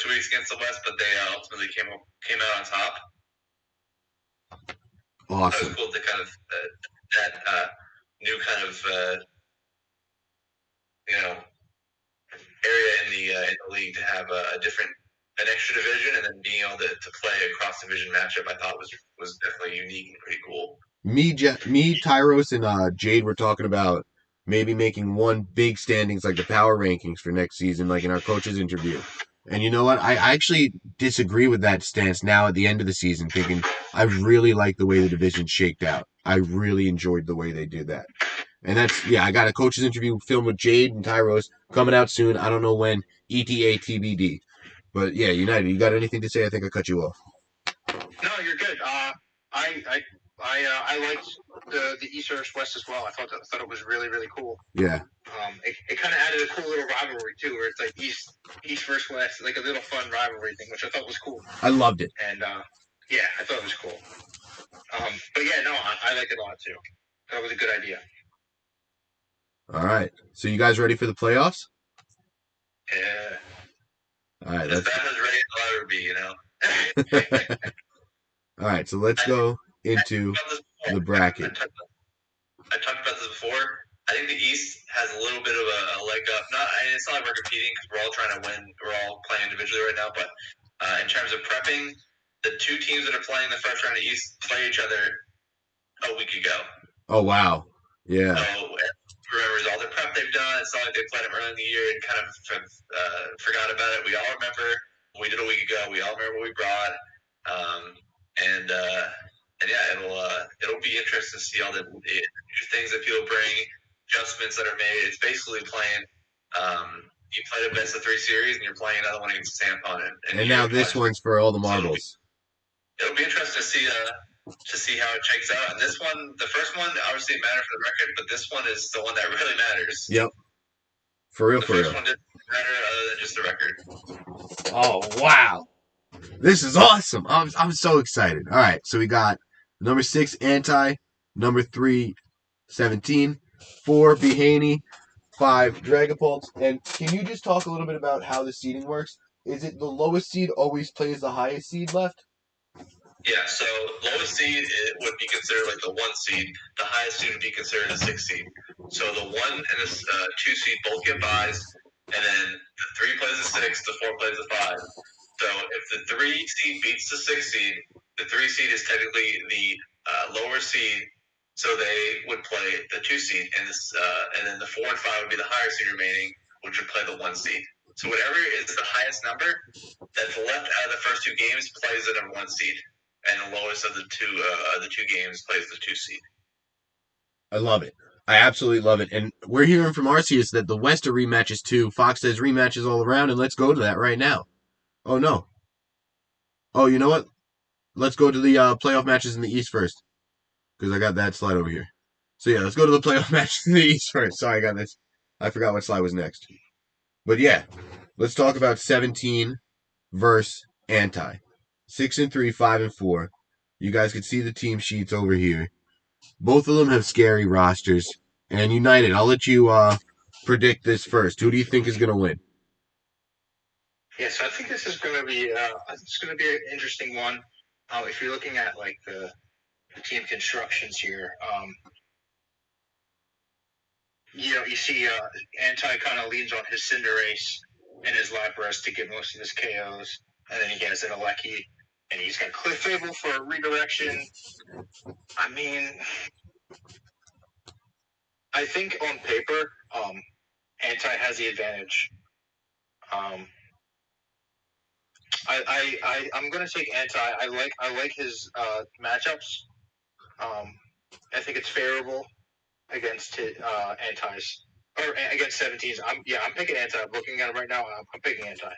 weeks against the West, but they ultimately came out on top.
Awesome.
It was cool to kind of that new kind of area in the league to have an extra division and then being able to play a cross division matchup. I thought was definitely unique and pretty cool.
Me, Tyros, and Jade were talking about maybe making one big standings like the power rankings for next season, like in our coach's interview. And you know what? I actually disagree with that stance now at the end of the season, thinking I really like the way the division shaked out. I really enjoyed the way they did that. And I got a coach's interview filmed with Jade and Tyros coming out soon. I don't know when, ETA TBD. But yeah, United, you got anything to say? I think I cut you off.
No, you're good. I liked the East versus West as well. I thought it was really, really cool.
Yeah.
It kind of added a cool little rivalry too, where it's like East versus West, like a little fun rivalry thing, which I thought was cool.
I loved it.
And yeah, I thought it was cool. yeah, no, I like it a lot too. That was a good idea.
All right. So you guys ready for the playoffs?
Yeah.
All right.
As bad as Ray will ever be, you know.
All right. So let's go into the bracket.
I talked about this before. I think the East has a little bit of a leg up. It's not like we're competing because we're all trying to win. We're all playing individually right now. But in terms of prepping, the two teams that are playing the first round of East play each other a week ago.
Oh wow. Yeah.
So remembers all the prep they've done. It's not like they played them early in the year and kind of forgot about it. We all remember what we did a week ago. We all remember what we brought. And yeah, it'll be interesting to see all the things that people bring, adjustments that are made. It's basically playing. You played a best of 3 series, and you're playing another one against Tampon.
And now this one's for all the marbles.
So it'll be interesting to see how it shakes out. And this one, the first one, obviously it mattered for the record, but this one is the one that really matters.
Yep. For real,
the
for real.
The first one didn't matter other than just the record.
Oh wow. This is awesome. I'm so excited. All right, so we got number 6, Anti, number 3, 17, 4, Bhanny, 5, Dragapult. And can you just talk a little bit about how the seeding works? Is it the lowest seed always plays the highest seed left?
Yeah, so lowest seed would be considered like the 1 seed. The highest seed would be considered the 6 seed. So the 1 and the 2 seed both get buys, and then the 3 plays the 6, the 4 plays the 5. So if the 3 seed beats the 6 seed, the 3 seed is technically the lower seed, so they would play the 2 seed, and then the 4 and 5 would be the higher seed remaining, which would play the 1 seed. So whatever is the highest number that's left out of the first 2 games plays the number 1 seed, and the lowest of the two games plays the 2 seed.
I love it. I absolutely love it. And we're hearing from Arceus that the West are rematches too. Fox says rematches all around, and let's go to that right now. Oh, no. Oh, you know what? Let's go to the playoff matches in the East first. Because I got that slide over here. So, yeah, let's go to the playoff matches in the East first. Sorry, I got this. I forgot what slide was next. But, yeah, let's talk about 17 versus Anti. 6-3, 5-4. You guys can see the team sheets over here. Both of them have scary rosters. And United, I'll let you predict this first. Who do you think is going to win?
Yeah, so I think this is going to be an interesting one. If you're looking at like the team constructions here, you see Anti kind of leans on his Cinderace and his Lapras to get most of his KOs, and then he has an Alecki, and he's got Clefable for redirection. I mean, I think on paper, Anti has the advantage. I'm gonna take Anti. I like his matchups. I think it's favorable against Antis or against 17s. I'm picking Anti. I'm looking at it right now. I'm picking Anti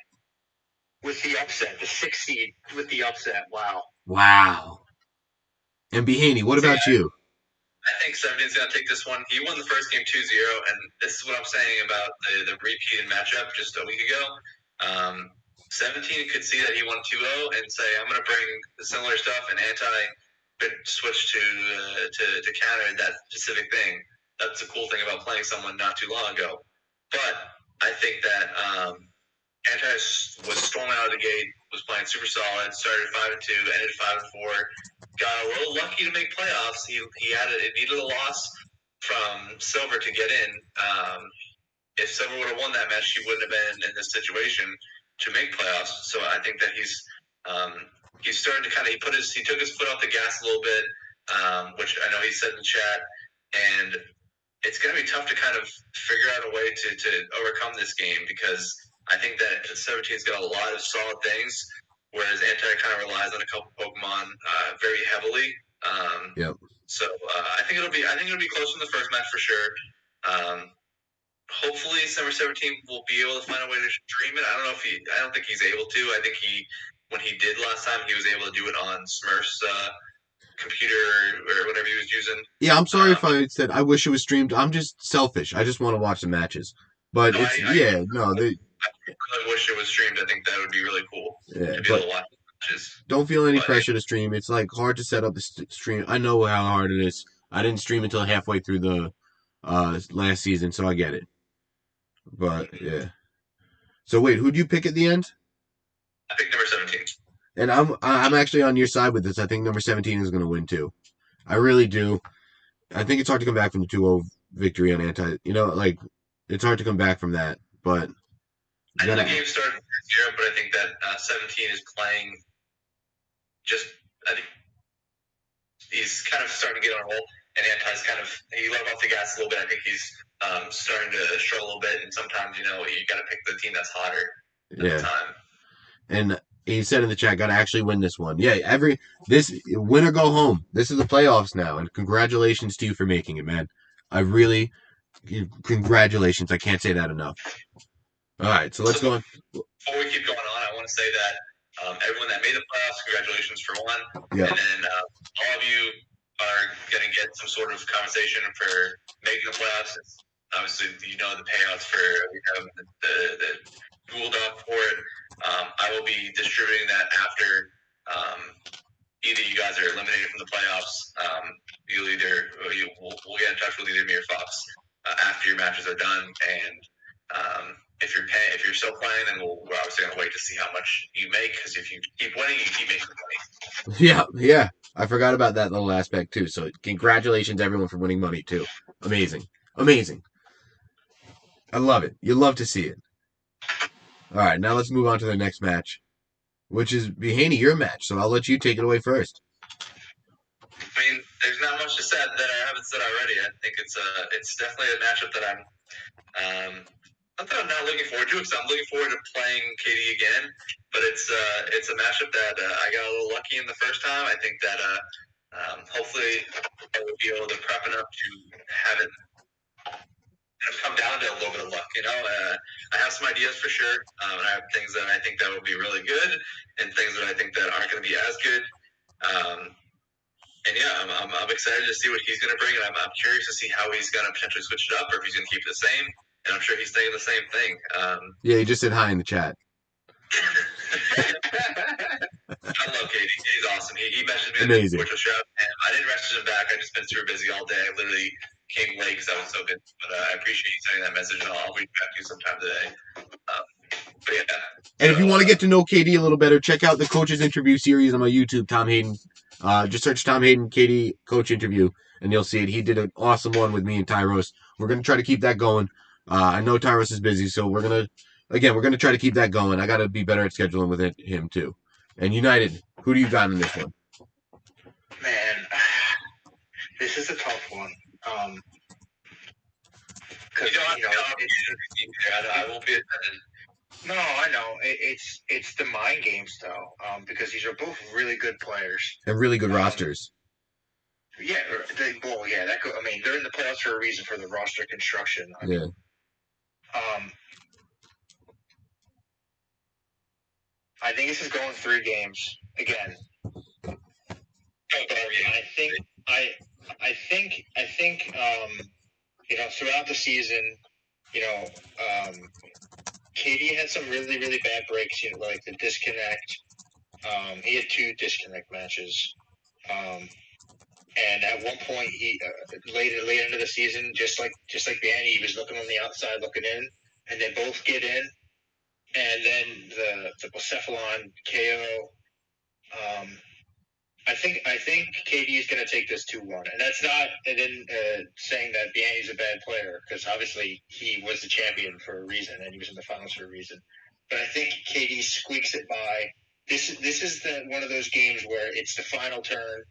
with the upset, the 6 seed with the upset.
Wow. And Bhanny, what about you?
I think 17's going to take this one. He won the first game 2-0, and this is what I'm saying about the repeated matchup just a week ago. 17 could see that he won 2-0 and say, I'm going to bring the similar stuff, and Anti could switch to counter that specific thing. That's the cool thing about playing someone not too long ago. But I think that Anti was storming out of the gate, was playing super solid, started 5-2, ended 5-4. Got a little lucky to make playoffs. He needed a loss from Silver to get in. If Silver would have won that match, he wouldn't have been in this situation to make playoffs. So I think that he's starting to kind of he took his foot off the gas a little bit, which I know he said in the chat, and it's going to be tough to kind of figure out a way to overcome this game because I think that 17's got a lot of solid things. Whereas Anti kind of relies on a couple Pokemon very heavily.
Yep.
So I think it'll be close in the first match for sure. Hopefully, Summer 17 will be able to find a way to stream it. I don't think he's able to. I think when he did last time, he was able to do it on Smurf's computer or whatever he was using.
Yeah, I'm sorry if I said I wish it was streamed. I'm just selfish. I just want to watch the matches. But
I really wish it was streamed. I think that would be really cool to be able to watch. matches.
Don't feel any
But
pressure to stream. It's like hard to set up the stream. I know how hard it is. I didn't stream until halfway through the last season, so I get it. But yeah. So wait, who'd you pick at the end?
I picked number 17.
And I'm actually on your side with this. I think number 17 is going to win too. I really do. I think it's hard to come back from the 2-0 victory on anti. Like it's hard to come back from that. But
I know the game started 0, but I think that 17 is playing just. I think he's kind of starting to get on a roll, and Anti's he let off the gas a little bit. I think he's starting to struggle a little bit, and sometimes you got to pick the team that's hotter at the time.
And he said in the chat, got to actually win this one. Yeah, this win or go home. This is the playoffs now, and congratulations to you for making it, man. Congratulations. I can't say that enough. All right, so let's go on.
Before we keep going on, I want to say that everyone that made the playoffs, congratulations for one.
Yeah.
And then all of you are going to get some sort of compensation for making the playoffs. Obviously, the payouts for the Google Doc for it. I will be distributing that after either you guys are eliminated from the playoffs. We'll get in touch with either me or Fox after your matches are done, and if you're still playing, then we're obviously going to wait to see how much you make, because if you keep winning, you keep making money.
Yeah. I forgot about that little aspect too. So congratulations everyone for winning money too. Amazing. I love it. You love to see it. All right, now let's move on to the next match, which is Bhanny, your match. So I'll let you take it away first.
I mean, there's not much to say that I haven't said already. I think it's definitely a matchup that I'm not looking forward to, because I'm looking forward to playing KD again. But it's a matchup that I got a little lucky in the first time. I think that hopefully I will be able to prep enough to have it come down to a little bit of luck. I have some ideas for sure. I have things that I think that will be really good, and things that I think that aren't going to be as good. And yeah, I'm excited to see what he's going to bring, and I'm curious to see how he's going to potentially switch it up, or if he's going to keep it the same. And I'm sure he's saying the same thing.
Yeah, he just said hi in the chat.
I love KD. He's awesome. He messaged me
Amazing.
Which was show, and I didn't message him back. I just been super busy all day. I literally came late because I was so busy. But I appreciate you sending that message, and I'll reach back to you sometime today. But yeah.
And if you want to get to know KD a little better, check out the coaches interview series on my YouTube, Tom Hayden. Just search Tom Hayden KD coach interview, and you'll see it. He did an awesome one with me and Tyros. We're gonna try to keep that going. I know Tyros is busy, so we're gonna try to keep that going. I got to be better at scheduling with him too. And United, who do you got in this one?
Man, this is a tough one. Because
I won't be attending.
No, I know. It's the mind games though, because these are both really good players
and really good rosters.
Yeah, they're in the playoffs for a reason, for the roster construction. I think this is going 3 games again. I think throughout the season, KD had some really, really bad breaks, like the disconnect. He had 2 disconnect matches. And at one point, he late into the season, just like Bhanny, he was looking on the outside, looking in, and they both get in. And then the Cephalon KO. I think KD is going to take this 2-1, and that's not saying that Bhanny's a bad player, because obviously he was the champion for a reason, and he was in the finals for a reason. But I think KD squeaks it by. This is one of those games where it's the final turn,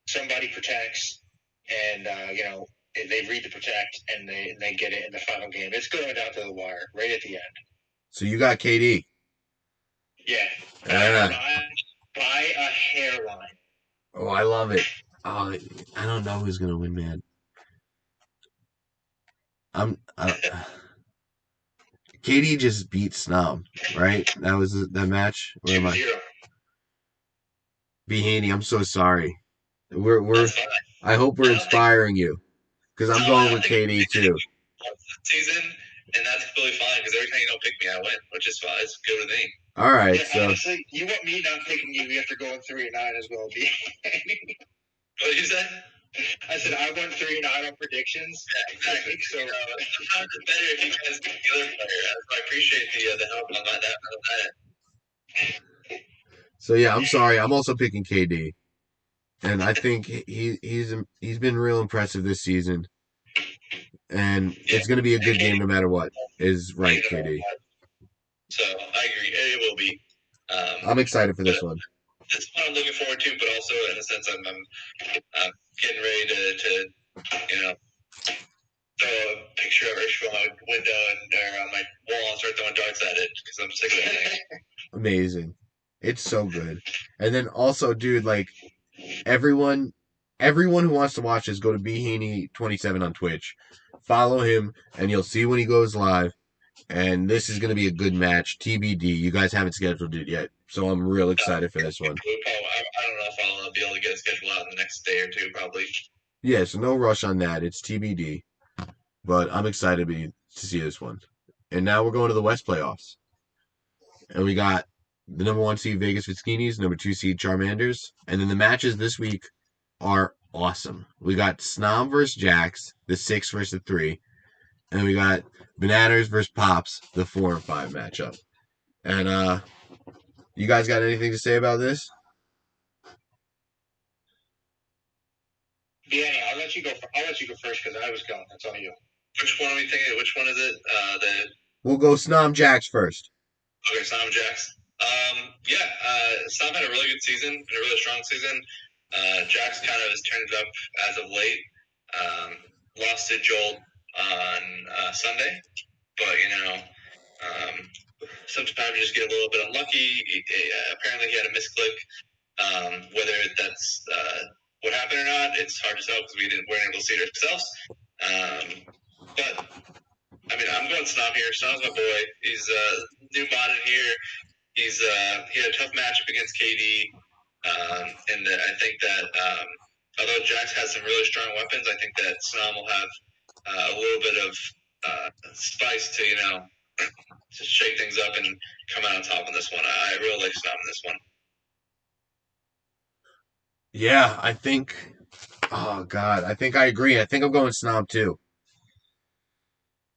somebody protects, and they read the protect, and they get it in the final game. It's going down to the wire right at the end.
So you got KD.
Yeah. By a hairline.
Oh, I love it. Oh, I don't know who's gonna win, man. KD just beat Snob, right? That was that match. Where am I? Bhanny, I'm so sorry. I hope we're inspiring you, because I'm going with KD too.
Season, And that's completely fine because every time you don't pick me, I win, which is fine. It's good with me.
All right,
Yeah,
so
honestly, you want me not picking you after going 3-9 as well, B.
What did you say?
I said I won 3-9 on predictions.
Yeah, exactly.
So
sometimes it's better if you guys pick the other player. So I appreciate the help on that.
so yeah, I'm sorry. I'm also picking KD, and I think he's been real impressive this season, and it's going to be a good game no matter what. Is right, KD.
So I agree. It will be.
I'm excited for this one.
It's one I'm looking forward to, but also in a sense I'm getting ready to throw a picture of Rich from my window or on my wall and start throwing darts at it because I'm sick of it.
Amazing. It's so good. And then also, dude, like everyone who wants to watch this, go to bhaney27 on Twitch. Follow him and you'll see when he goes live. And this is going to be a good match. TBD. You guys haven't scheduled it yet. So I'm real excited for this one.
I don't know if I'll be able to get a schedule out in the next day or two, probably.
Yeah, so no rush on that. It's TBD. But I'm excited to see this one. And now we're going to the West playoffs. And we got the number 1 seed Vegas Viskinis, number 2 seed Charmanders. And then the matches this week are awesome. We got Snom versus Jax, the 6 versus the 3. And we got Bananas versus Pops, the 4 and 5 matchup. And you guys got anything to say about this?
Bhanny, I'll let you go first because I was going. That's all you.
Which one are we thinking? Which one is it?
We'll go Snom Jax first.
Okay, Snom Jax. Snom had a really good season, a really strong season. Jax kind of has turned it up as of late. Lost to Joel on Sunday, but sometimes you just get a little bit unlucky. Apparently, he had a misclick. Whether that's what happened or not, it's hard to tell because weren't able to see it ourselves. But I mean, I'm going Snom here. Snom's my boy. He's new mod in here. He had a tough matchup against KD, and I think that although Jax has some really strong weapons, I think that Snom will have a little bit of spice to to shake things up and come out on top in this one. I really like Snom in this one.
Yeah, I think. Oh God, I think I agree. I think I'm going Snom too.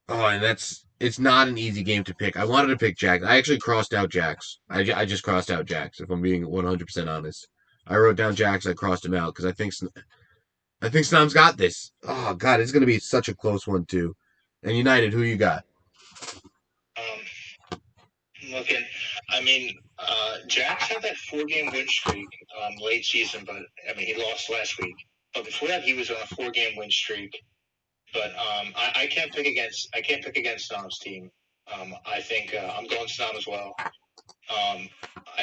Oh, and it's not an easy game to pick. I wanted to pick Jax. I actually crossed out Jax. I just crossed out Jax. If I'm being 100% honest, I wrote down Jax. I crossed him out because I think Snom's got this. Oh God, it's gonna be such a close one too. And United, who you got?
Looking, I mean, Jax had that 4-game win streak late season, but I mean he lost last week. But before that, he was on a 4-game win streak. But I can't pick against Snom's team. I think I'm going Snom as well.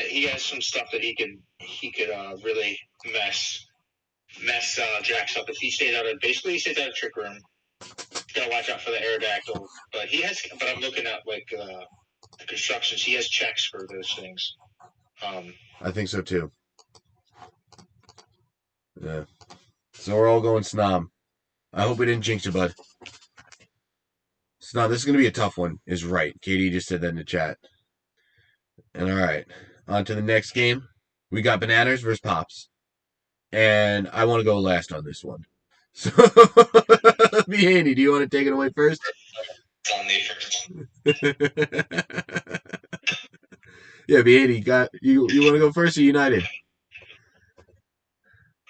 He has some stuff that he could really mess Jax up if he stays out of Trick Room. Gotta watch out for the Aerodactyl. But I'm looking at like the constructions. He has checks for those things.
I think so too. Yeah. So we're all going Snom. I hope we didn't jinx it, bud. Snom, this is gonna be a tough one. Is right. Katie just said that in the chat. And all right, on to the next game. We got Bananas versus Pops. And I want to go last on this one. So, Bhanny, do you want to take it away first?
On the first.
Yeah, Bhanny, you want to go first or United?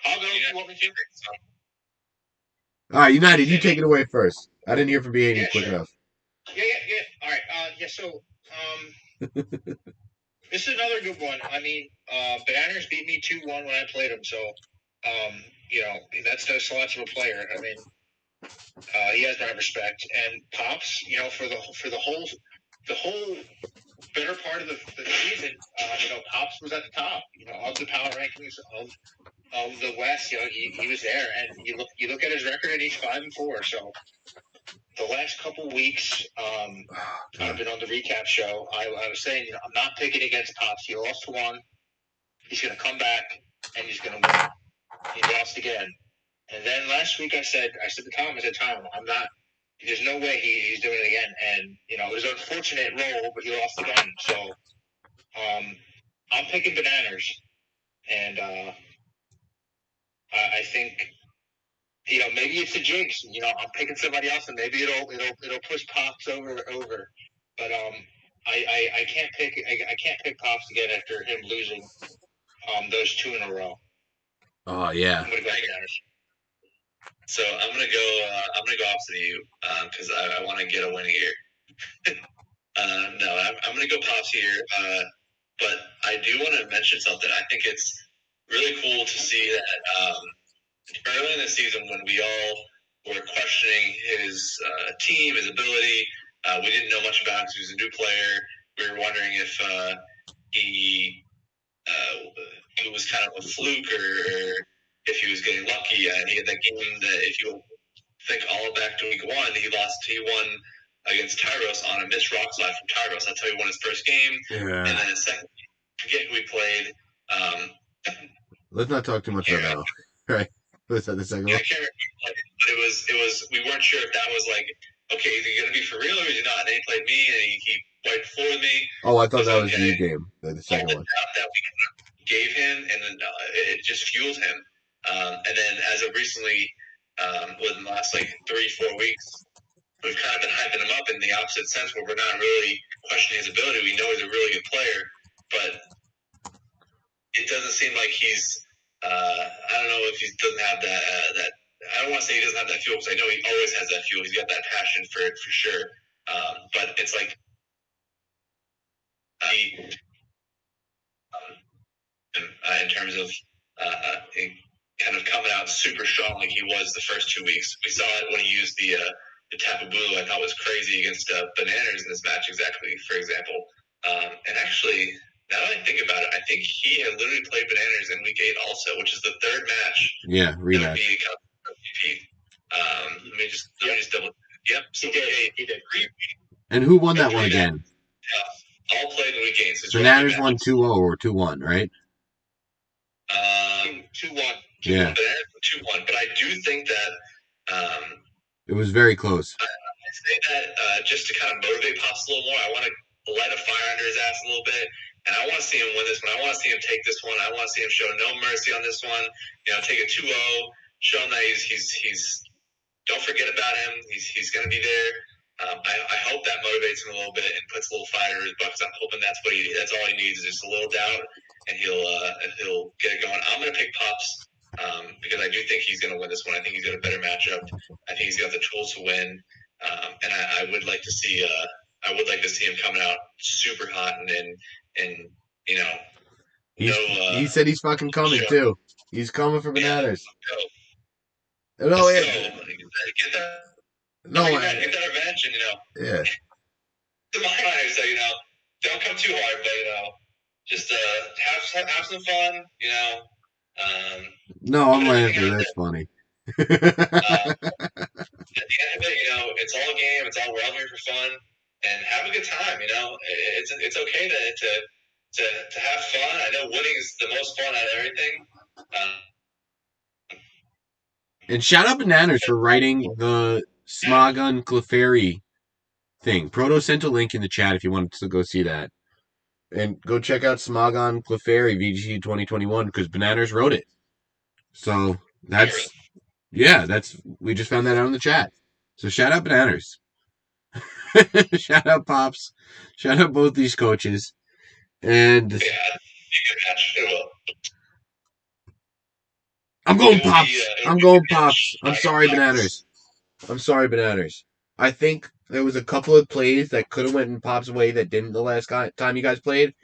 I'll go if you want me to.
All right, United, you take it away first. I didn't hear from Bhanny quick enough.
Yeah. All right. So, this is another good one. I mean, Banners beat me 2-1 when I played him, so that's no slouch of a player. I mean, he has my respect. And Pops, for the whole better part of the season, Pops was at the top. Of the power rankings of the West. He was there, and you look at his record, and he's 5-4. So the last couple weeks, I've been on the recap show. I was saying, I'm not picking against Pops. He lost one. He's going to come back, and he's going to win. He lost again. And then last week I said to Tom, I'm not there's no way he's doing it again. And it was an unfortunate role, but he lost again. So I'm picking Bananas, and I think maybe it's a jinx. I'm picking somebody else, and maybe it'll push Pops over. But I can't pick Pops again after him losing those two in a row.
Oh yeah.
I'm gonna go Bananas.
So I'm gonna go opposite of you because I want to get a win here. No, I'm gonna go Pops here. But I do want to mention something. I think it's really cool to see that early in the season when we all were questioning his team, his ability, we didn't know much about him because he was a new player. We were wondering if he it was kind of a fluke or if he was getting lucky. And he had that game that, if you think all back to week one, he won against Tyros on a missed rock slide from Tyros. That's how he won his first game.
Yeah.
And then his second, I forget who he played.
Let's not talk too much about that now. Right. Was that the second one?
I can't remember, but it was. We weren't sure if that was like, okay, is he going to be for real or is he not? And then he played me, and he wiped for me.
Oh, I thought that was the game, the second one.
That we gave him, and then it just fueled him. And then as of recently, within the last 3-4 weeks, we've kind of been hyping him up in the opposite sense, where we're not really questioning his ability. We know he's a really good player, but it doesn't seem like he's. I don't know if he doesn't have that. I don't want to say he doesn't have that fuel, because I know he always has that fuel. He's got that passion for it for sure. But it's like in terms of kind of coming out super strong like he was the first 2 weeks. We saw it when he used the Tapu Bulu. I thought was crazy against Bananas in this match, for example. And actually, now that I think about it, I think he had literally played Bananas in week 8 also, which is the third match.
Yeah, rematch.
Let me just double. Yep, so he did.
And who won that one again?
Yeah, all played in week 8. So
Bananas won 2-0 or 2-1, right?
2-1.
Yeah.
2-1. But I do think that
it was very close.
I say that just to kind of motivate Pops a little more. I want to light a fire under his ass a little bit, and I want to see him win this one. I want to see him take this one. I want to see him show no mercy on this one. Take a 2-0, show him that he's don't forget about him. He's going to be there. I hope that motivates him a little bit and puts a little fire in his butt. I'm hoping that's all he needs, is just a little doubt, and he'll get it going. I'm going to pick Pops because I do think he's going to win this one. I think he's got a better matchup. I think he's got the tools to win, and I would like to see him coming out super hot and
he said he's fucking coming too. He's coming for Bananas.
Get that.
No,
get that revenge, and
yeah.
To my mind, so don't come too hard, but just have some fun,
No, I'm laughing. That's funny.
At the end of it, it's all a game. We're all here for fun, and have a good time. It's okay to have fun. I know winning is the most fun out of everything.
And shout out Bananas for writing the Smogon Clefairy thing. Proto sent a link in the chat if you wanted to go see that. And go check out Smogon Clefairy VGC 2021 because Bananas wrote it. So we just found that out in the chat. So shout out Bananas. Shout out Pops. Shout out both these coaches. And
yeah,
I'm going Pops. I'm sorry, Bananas. I think there was a couple of plays that could have went in Pops' way that didn't the last time you guys played.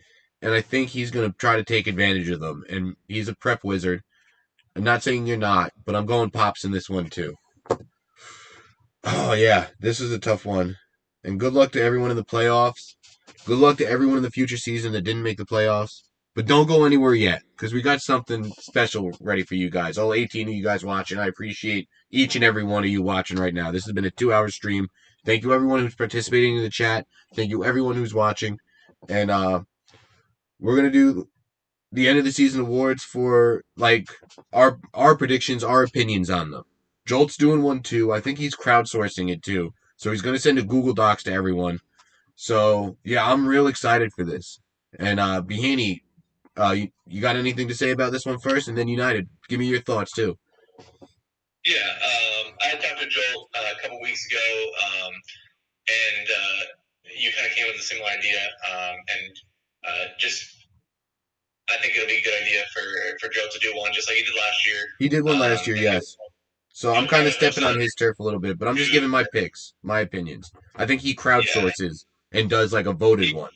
And I think he's going to try to take advantage of them. And he's a prep wizard. I'm not saying you're not, but I'm going Pops in this one too. Oh, yeah. This is a tough one. And good luck to everyone in the playoffs. Good luck to everyone in the future season that didn't make the playoffs. But don't go anywhere yet, because we got something special ready for you guys. All 18 of you guys watching. I appreciate each and every one of you watching right now. This has been a 2-hour stream. Thank you, everyone who's participating in the chat. Thank you, everyone who's watching. And we're going to do the end of the season awards for our predictions, our opinions on them. Jolt's doing one too. I think he's crowdsourcing it too. So he's going to send a Google Docs to everyone. So yeah, I'm real excited for this. And Bhanny, you got anything to say about this one first, and then United? Give me your thoughts too.
Yeah, I had talked to Joel a couple weeks ago, and you kind of came with a similar idea, and just I think it'll be a good idea for Joe to do one just like he did last year.
He did one last year,
And
yes. So I'm kind of stepping on his turf a little bit, but I'm just giving my picks, my opinions. I think he
yeah,
crowdsources and does like a voted one.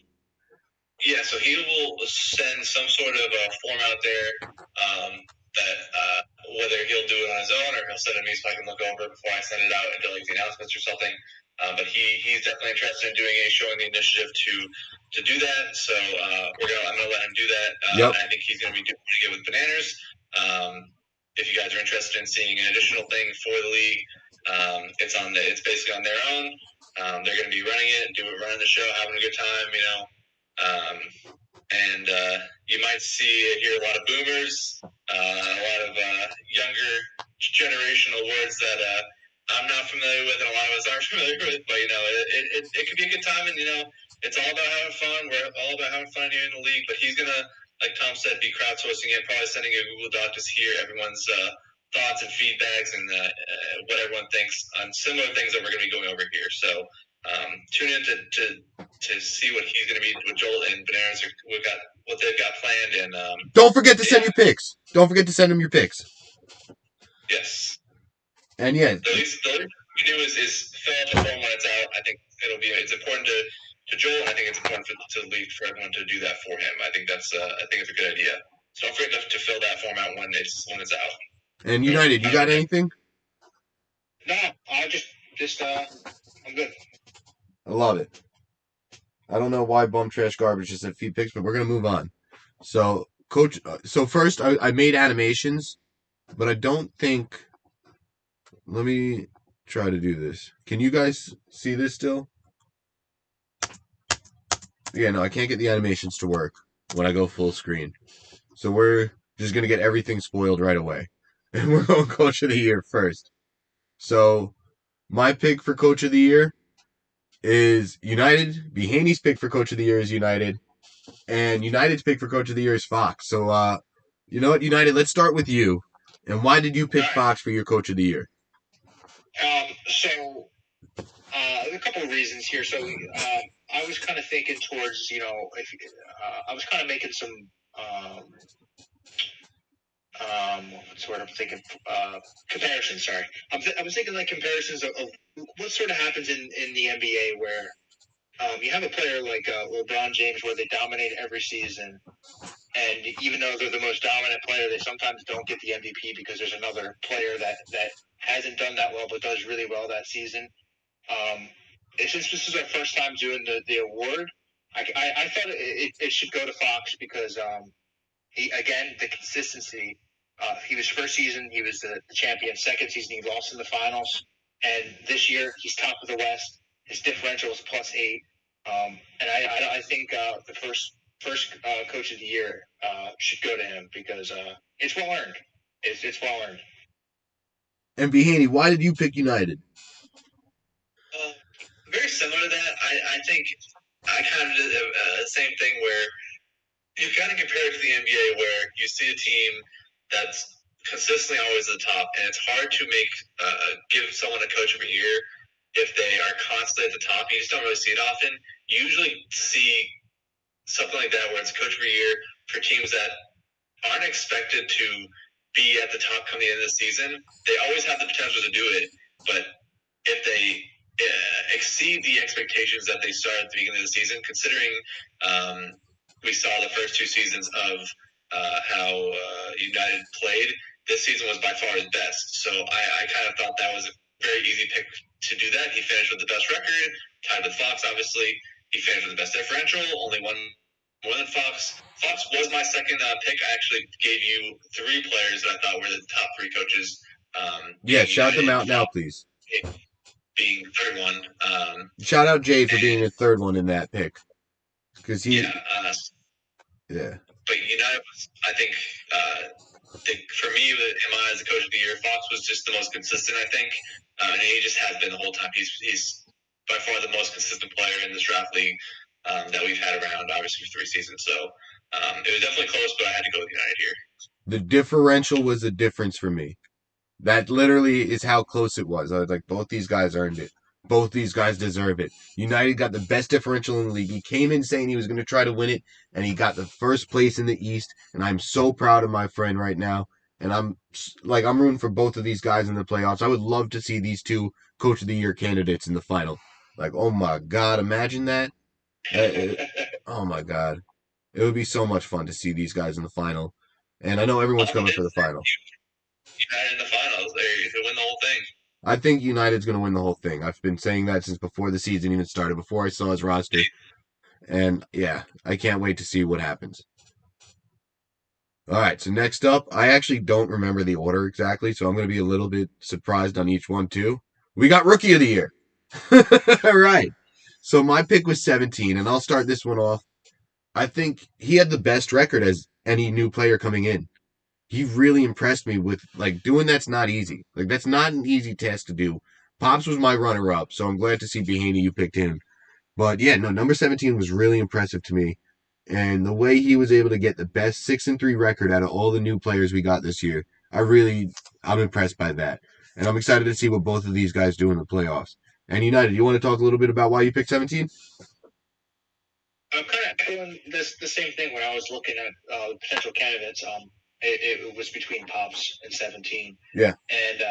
yeah, so he will send some sort of a form out there that whether he'll do it on his own or he'll send it to me so I can look over it before I send it out into like the announcements or something. But he's definitely interested in doing it, showing the initiative to do that. So I'm gonna let him do that.
Yep.
And I think he's gonna be doing pretty good with bananas. If you guys are interested in seeing an additional thing for the league, it's basically on their own. They're going to be running it, running the show, having a good time, you know. And you might hear a lot of boomers, a lot of younger generational words that I'm not familiar with, and a lot of us aren't familiar with. But you know, it could be a good time, and you know, it's all about having fun. We're all about having fun here in the league. But he's gonna, like Tom said, be crowdsourcing it, probably sending a Google Doc to hear everyone's thoughts and feedbacks and what everyone thinks on similar things that we're going to be going over here. So tune in to see what he's going to be with Joel and Bananas. What they've got planned, and
don't forget to send your picks. Don't forget to send them your picks.
Yes.
And yeah,
the least you do is fill out the form when it's out. I think it's important to Joel, and I think it's important to the league for everyone to do that for him. I think it's a good idea. So don't forget to fill that form out when it's out.
And United, you got anything?
No, I just I'm good.
I love it. I don't know why Bum Trash Garbage just said feed picks, but we're gonna move on. So, Coach. So first, I made animations, but I don't think. Let me try to do this. Can you guys see this still? Yeah, no, I can't get the animations to work when I go full screen. So we're just gonna get everything spoiled right away, and we're going Coach of the Year first. So my pick for Coach of the Year is United. Bhaney's pick for Coach of the Year is United. And United's pick for Coach of the Year is Fox. So, you know what, United, let's start with you. And why did you pick Fox for your Coach of the Year?
So, a couple of reasons here. So, I was kind of thinking towards, you know, I was kind of making some, what's the word I'm thinking? Comparisons, sorry. I was thinking like comparisons of what sort of happens in the NBA where you have a player like LeBron James where they dominate every season. And even though they're the most dominant player, they sometimes don't get the MVP because there's another player that hasn't done that well but does really well that season. Since this is our first time doing the award, I thought it should go to Fox because the consistency. He was first season, he was the champion. Second season, he lost in the finals, and this year he's top of the West. His differential is +8, and I think the first coach of the year should go to him because it's well earned. It's well earned.
And Bhaney, why did you pick United?
Very similar to that. I think I kind of did the same thing where you kind of compare it to the NBA where you see a team that's consistently always at the top, and it's hard to give someone a coach of a year if they are constantly at the top. You just don't really see it often. You usually see something like that where it's a coach of a year for teams that aren't expected to be at the top coming into the season. They always have the potential to do it, but if they exceed the expectations that they started at the beginning of the season, considering we saw the first two seasons of how United played, this season was by far his best. So I kind of thought that was a very easy pick to do that. He finished with the best record, tied with Fox, obviously. He finished with the best differential, only one more than Fox. Fox was my second pick. I actually gave you three players that I thought were the top three coaches.
Shout them out now, please.
Being the third one.
Shout out Jade for being the third one in that pick. Because he.
Yeah. But United, I think, for me, him as the coach of the year, Fox was just the most consistent, I think. And he just has been the whole time. He's by far the most consistent player in this draft league that we've had around, obviously, for 3 seasons. So it was definitely close, but I had to go with United here.
The differential was the difference for me. That literally is how close it was. I was like, both these guys earned it. Both these guys deserve it. United got the best differential in the league. He came in saying he was going to try to win it, and he got the first place in the East. And I'm so proud of my friend right now. And I'm rooting for both of these guys in the playoffs. I would love to see these two Coach of the Year candidates in the final. Like, oh my God, imagine that. Oh my God. It would be so much fun to see these guys in the final. And I know everyone's coming for the final.
United in the finals. They could win the whole thing.
I think United's going to win the whole thing. I've been saying that since before the season even started, before I saw his roster. And yeah, I can't wait to see what happens. All right, so next up, I actually don't remember the order exactly, so I'm going to be a little bit surprised on each one too. We got Rookie of the Year. All right. So my pick was 17, and I'll start this one off. I think he had the best record as any new player coming in. He really impressed me with doing that's not easy. Like that's not an easy task to do. Pops was my runner up, so I'm glad to see Bhanny you picked him. But yeah, no, number 17 was really impressive to me. And the way he was able to get the best 6-3 record out of all the new players we got this year, I'm impressed by that. And I'm excited to see what both of these guys do in the playoffs. And United, you want to talk a little bit about why you picked 17?
I'm kind of doing the same thing when I was looking at potential candidates. It was between Pops and 17.
Yeah.
And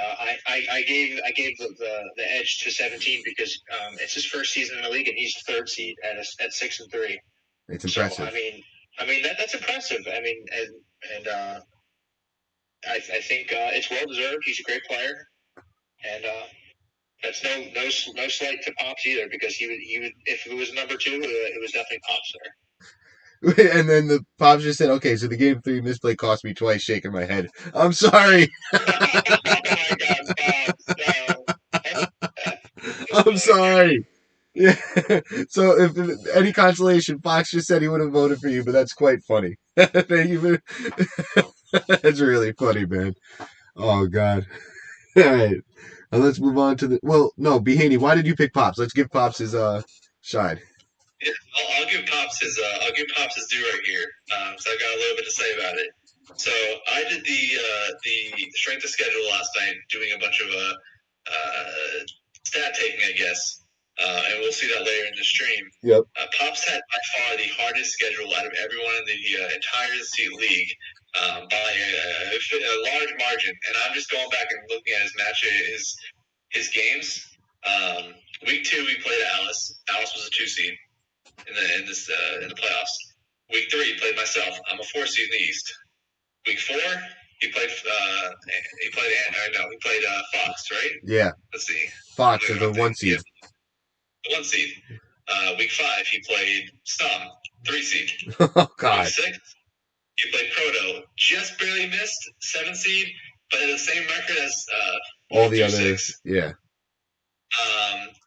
I gave the edge to 17 because it's his first season in the league and he's third seed at 6-3.
It's impressive.
So I mean that's impressive. I mean, and I think it's well deserved. He's a great player, and that's no slight to Pops either because he would if it was number 2, it was definitely Pops there.
And then the Pops just said, okay, so the game 3 misplay cost me twice, shaking my head. I'm sorry.
Oh my God, Pops!
I'm sorry. Yeah. So if any consolation, Fox just said he would have voted for you, but that's quite funny. Thank you. That's really funny, man. Oh God. All right. Now let's move on to Bhanny, why did you pick Pops? Let's give Pops his shine.
Yeah, I'll give Pops his due right here. So I've got a little bit to say about it. So I did the strength of schedule last night, doing a bunch of stat taking, I guess. And we'll see that later in the stream.
Yep.
Pops had by far the hardest schedule out of everyone in the entire league by a large margin. And I'm just going back and looking at his games. Week 2, we played Alice. Alice was a 2 seed in the playoffs. Week 3, he played myself. I'm a 4 seed in the East. Week 4, he played Fox, right?
Yeah.
Let's see.
Fox is the 1 seed.
Yeah. The 1 seed. Week 5, he played Stom, 3 seed.
Oh God.
Week 6, he played Proto, just barely missed, 7 seed, but had the same record as
all the others. Yeah.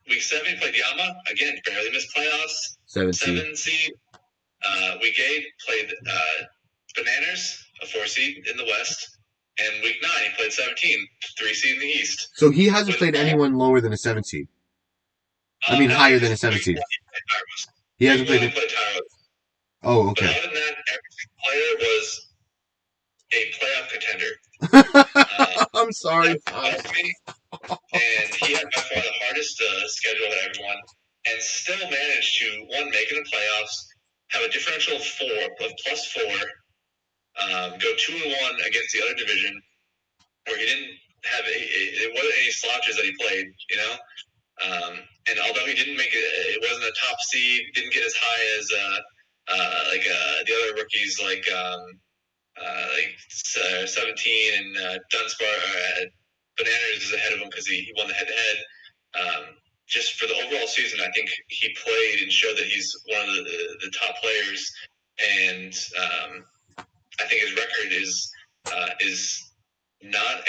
Week 7, he played Yama, again, barely missed playoffs,
7
seed. Week 8, played Bananas, a 4 seed in the West. And week 9, he played 17, 3 seed in the East.
So he hasn't played anyone lower than a 7 seed. Higher than a 7 seed. He hasn't played
Tyros.
Oh, okay.
But other than that, every player was a playoff contender.
I'm sorry.
And he had by far the hardest schedule of everyone, and still managed to make it in the playoffs, have a differential of +4, go 2-1 against the other division, where he didn't have it wasn't any slouches that he played, you know. And although he didn't make it wasn't a top seed, didn't get as high as the other rookies like 17 and Dunsparce. Bananas is ahead of him because he won the head-to-head. Just for the overall season, I think he played and showed that he's one of the top players, and I think his record is not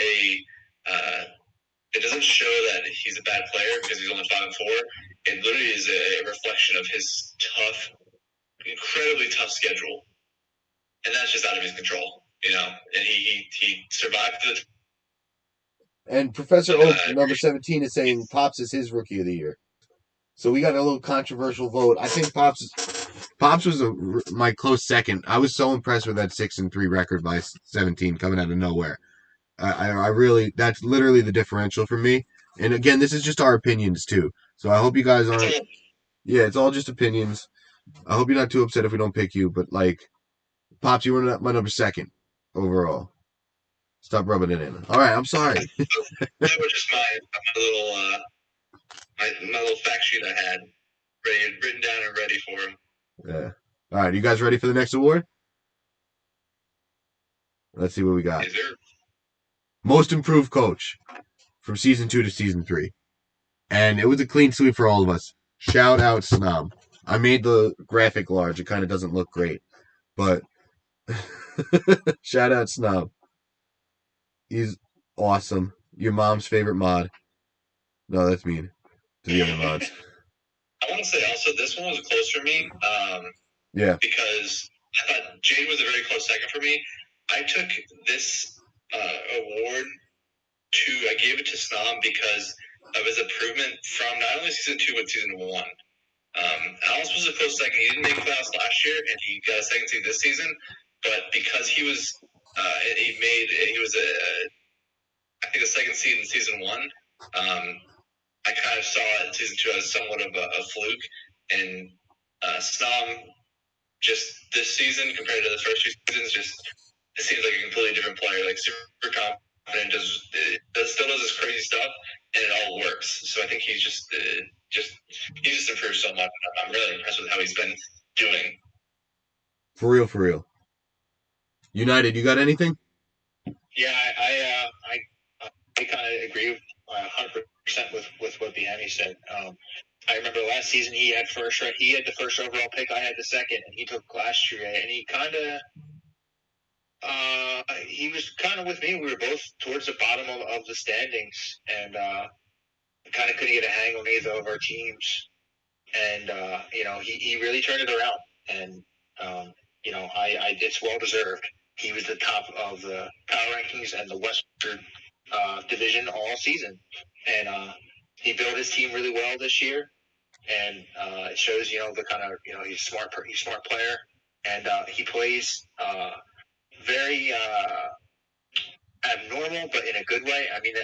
it doesn't show that he's a bad player because he's only 5-4. It literally is a reflection of his incredibly tough schedule, and that's just out of his control, you know. And he survived the.
And Professor Oak, number 17, is saying Pops is his Rookie of the Year. So we got a little controversial vote. I think Pops was my close second. I was so impressed with that 6-3 record by 17 coming out of nowhere. I really, that's literally the differential for me. And again, this is just our opinions too. So I hope you guys aren't. Yeah, it's all just opinions. I hope you're not too upset if we don't pick you. But like, Pops, you were my number second overall. Stop rubbing it in. All right, I'm sorry.
That was just my little my little fact sheet I had written down and ready for him.
Yeah. All right, you guys ready for the next award? Let's see what we got.
Is there?
Most improved coach from season 2 to season 3. And it was a clean sweep for all of us. Shout out Snob. I made the graphic large. It kind of doesn't look great. But shout out Snob. He's awesome. Your mom's favorite mod. No, that's mean to the other mods.
I want to say also this one was close for me.
Yeah.
Because I thought Jade was a very close second for me. I took this award I gave it to Snom because of his improvement from not only season 2 but season 1. Alice was a close second. He didn't make playoffs last year, and he got a second seed this season. But because he was, he was I think a second seed in season 1. I kind of saw it in season 2 as somewhat of a fluke, and Snom just this season compared to the first 2 seasons, just it seems like a completely different player. Like super confident, still does this crazy stuff, and it all works. So I think he's just improved so much. I'm really impressed with how he's been doing.
For real. United, you got anything?
Yeah, I kind of agree 100% with what Bhanny said. I remember last season he had the first overall pick. I had the second, and he took last year, and he was kind of with me. We were both towards the bottom of the standings, and kind of couldn't get a hang on either of our teams. And he really turned it around, and it's well deserved. He was the top of the power rankings and the Western division all season, and he built his team really well this year. And it shows, the kind of, he's a smart player, and he plays very abnormal, but in a good way. I mean,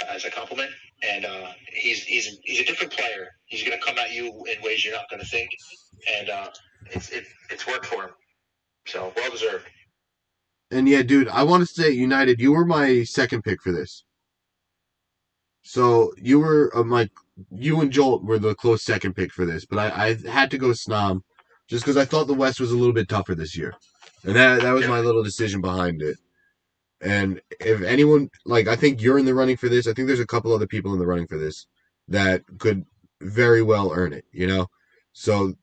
as a compliment. And he's a different player. He's going to come at you in ways you're not going to think, and it's worked for him. So well deserved.
And yeah, dude, I want to say, United, you were my second pick for this. So you were you and Jolt were the close second pick for this, but I had to go Snom just because I thought the West was a little bit tougher this year, and that was my little decision behind it. And if anyone, like, I think you're in the running for this. I think there's a couple other people in the running for this that could very well earn it, So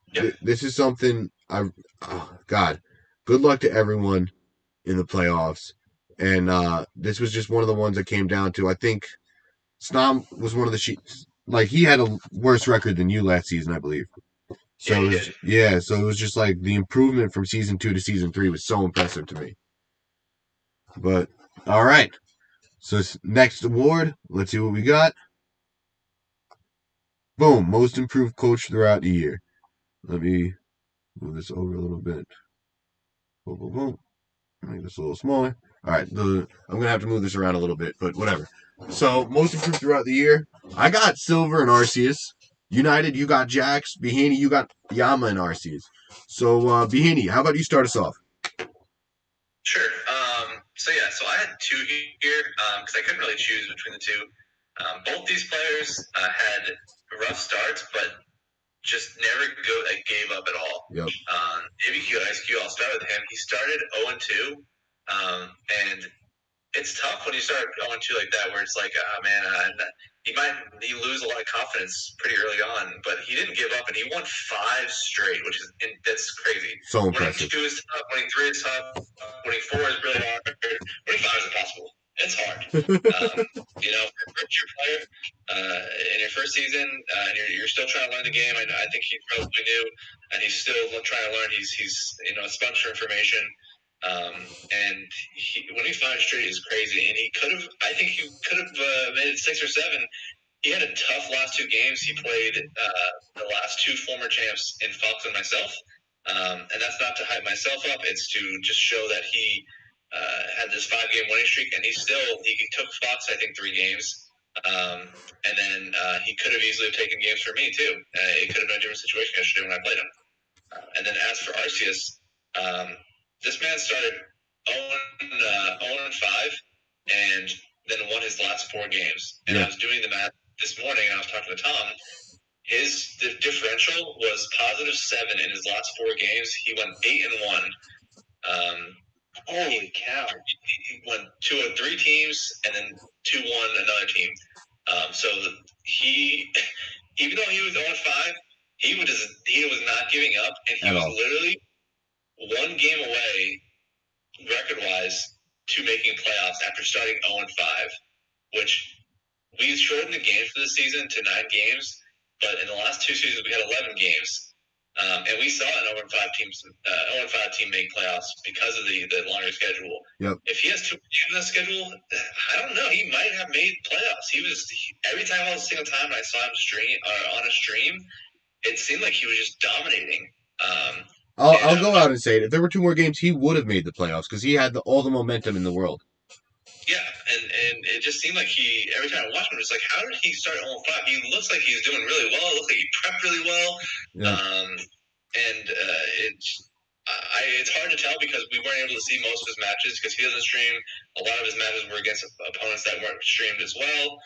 this is something God, good luck to everyone in the playoffs. And this was just one of the ones that came down to, I think Snom was one of the sheets. Like, he had a worse record than you last season, I believe. So so it was just like the improvement from season 2 to season 3 was so impressive to me. But all right, so next award, let's see what we got. Boom, most improved coach throughout the year. Let me move this over a little bit. Boom, boom, boom. Make this a little smaller. All right, I'm gonna have to move this around a little bit, but whatever. So most improved throughout the year, I got Silver and Arceus. United, you got Jax. Bhanny, you got Yama and Arceus. So Bhanny, how about you start us off?
Sure. So I had 2 here because I couldn't really choose between the 2. Both these players had rough starts, but just never gave up at all.
Yep.
Ice Cube, I'll start with him. He started 0-2, and it's tough when you start 0-2 like that, where it's like, you lose a lot of confidence pretty early on, but he didn't give up, and he won 5 straight, that's crazy.
So impressive.
Winning 2 is tough, winning 3 is tough, winning 4 is really hard, winning 5 is impossible. It's hard. If you're a first-year player in your first season, and you're still trying to learn the game, I think he's probably new, and he's still trying to learn. He's a sponge for information. And winning 5 straight is crazy. And I think he could have made it 6 or 7 he had a tough last 2 games. He played the last 2 former champs in Fox and myself. And that's not to hype myself up. It's to just show that he had this 5-game winning streak, and he took Fox, I think, 3 games. And then he could have easily taken games for me, too. It could have been a different situation yesterday when I played him. And then as for Arceus, this man started 0-5 and then won his last 4 games. And I was doing the math this morning, and I was talking to Tom. The differential was +7 in his last 4 games. He went 8-1.
Holy cow!
He won 2-3 teams, and then 2-1 another team. So he, even though he was 0-5, he was not giving up, and he was literally 1 game away, record-wise, to making playoffs after starting 0-5, which we shortened the games for the season to 9 games, but in the last 2 seasons we had 11 games, and we saw an 0-5 team make playoffs because of the longer schedule.
Yep.
If he has 2 games on the schedule, I don't know. He might have made playoffs. Every single time I saw him on a stream, it seemed like he was just dominating.
I'll go out and say it. If there were 2 more games, he would have made the playoffs because he had all the momentum in the world.
Yeah, and it just seemed like every time I watched him, it's like, how did he start 0-5? He looks like he's doing really well. It looks like he prepped really well. Yeah. It's hard to tell because we weren't able to see most of his matches because he doesn't stream. A lot of his matches were against opponents that weren't streamed as well.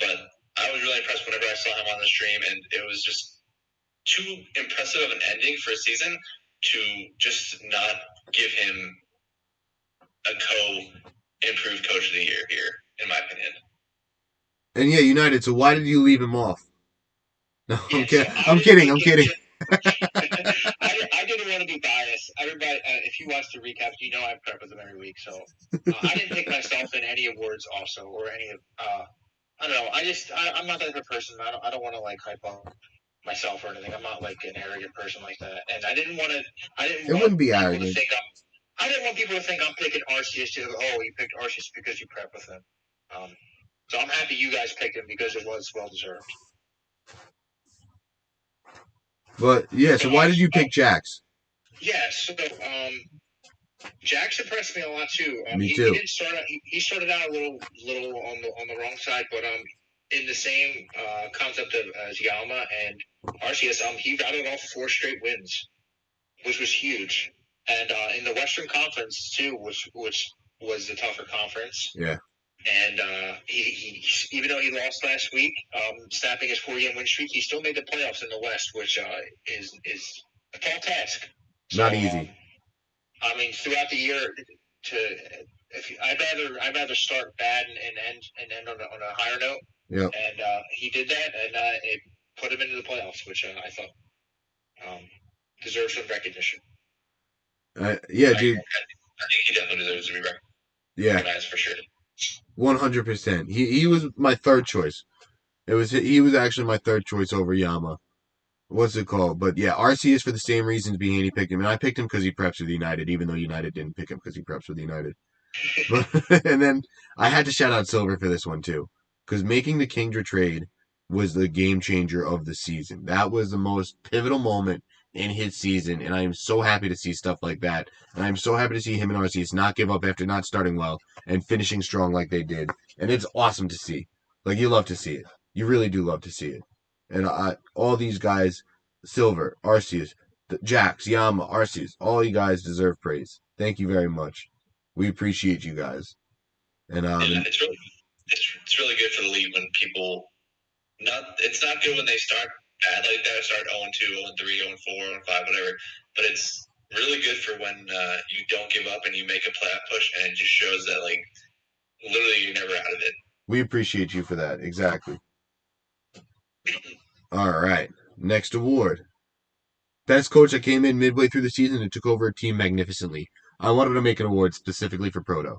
But I was really impressed whenever I saw him on the stream, and it was just too impressive of an ending for a season to just not give him a improved coach of the year here, in my opinion.
And yeah, United. So why did you leave him off? No, I'm kidding.
I didn't want to be biased. Everybody, if you watch the recaps, you know I prep with them every week. So I didn't pick myself in any awards, also, or any of. I don't know. I'm not that type of person. I don't want to like hype up myself or anything. I'm not like an arrogant person like that. And I didn't want to. It
wouldn't be arrogant.
I didn't want people to think I'm picking Arceus to go, oh, you picked Arceus because you prep with him. So I'm happy you guys picked him because it was well deserved.
But yeah, so why did you pick Jax?
Yeah, so Jax impressed me a lot too.
Me too.
He started out a little on the wrong side, but in the same concept as Yama and Arceus, he rattled off 4 straight wins, which was huge. And in the Western Conference too, which was the tougher conference.
Yeah.
And he even though he lost last week, snapping his 4-game win streak, he still made the playoffs in the West, which is a tall task.
Not easy.
I mean, throughout the year, I'd rather start bad and end on a higher note.
Yeah.
And he did that, and it put him into the playoffs, which I thought deserves some recognition.
Yeah, dude.
I think he definitely deserves to be
recognized
for sure.
100%. He was my third choice. He was actually my third choice over Yama. What's it called? But yeah, Arceus for the same reasons Bhanny picked him, and I picked him because he preps with United, even though United didn't pick him because he preps with United. And then I had to shout out Silver for this one too, because making the Kingdra trade was the game changer of the season. That was the most pivotal moment in his season, and I am so happy to see stuff like that. And I'm so happy to see him and Arceus not give up after not starting well and finishing strong like they did. And it's awesome to see. Like, you love to see it. You really do love to see it. And all these guys, Silver, Arceus, Jax, Yama, Arceus, all you guys deserve praise. Thank you very much. We appreciate you guys. And
it's really good for the league when people it's not good when they start bad like that, start 0-2, 0-3, 0-4, 0-5, whatever. But it's really good for when you don't give up and you make a playoff push, and it just shows that like literally you're never out of it.
We appreciate you for that. Exactly. All right. Next award. Best coach that came in midway through the season and took over a team magnificently. I wanted to make an award specifically for Proto,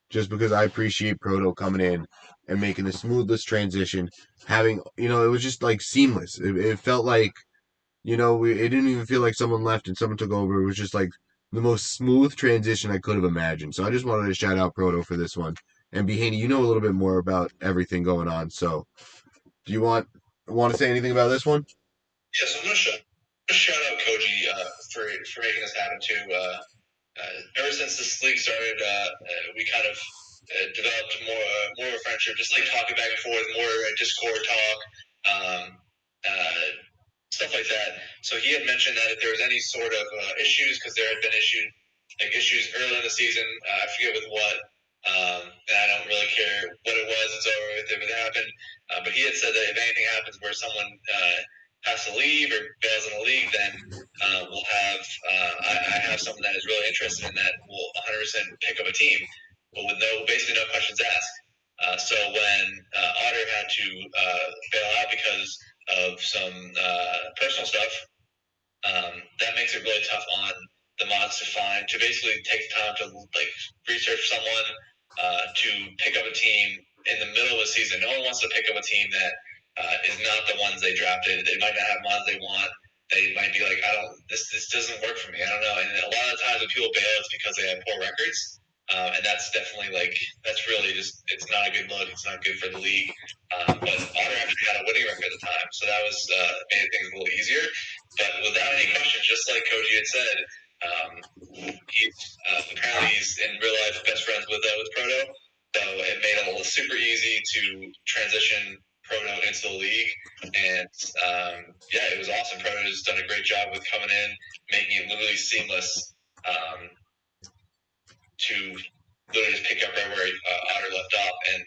just because I appreciate Proto coming in and making the smoothest transition. Having, it was just like seamless. It felt like, it didn't even feel like someone left and someone took over. It was just like the most smooth transition I could have imagined. So I just wanted to shout out Proto for this one. And Bhanny, you know a little bit more about everything going on. So Do you want to say anything about this one?
Yeah, so I'm gonna shout out Koji for making this happen too. Ever since this league started, we kind of developed more of a friendship, just like talking back and forth, more Discord talk, um, uh, stuff like that. So he had mentioned that if there was any sort of issues, because there had been issues early in the season. I forget with what. And I don't really care what it was. It's over with if it happened. But he had said that if anything happens where someone has to leave or bails in the league, then we'll have I have someone that is really interested in that will 100% pick up a team, but with basically no questions asked. So when Otter had to bail out because of some personal stuff, that makes it really tough on the mods to basically take the time to like research someone to pick up a team in the middle of the season. No one wants to pick up a team that is not the ones they drafted. They might not have mods they want. They might be like, I don't. This doesn't work for me. I don't know. And a lot of times when people bail, it's because they have poor records. And that's definitely that's really just it's not a good look. It's not good for the league. But Otter actually had a winning record at the time, so that was made things a little easier. But without any questions, just like Koji had said, apparently he's in real life best friends with Proto, so it made it super easy to transition Proto into the league, and yeah, it was awesome. Proto has done a great job with coming in, making it literally seamless to literally just pick up right where Otter left off, and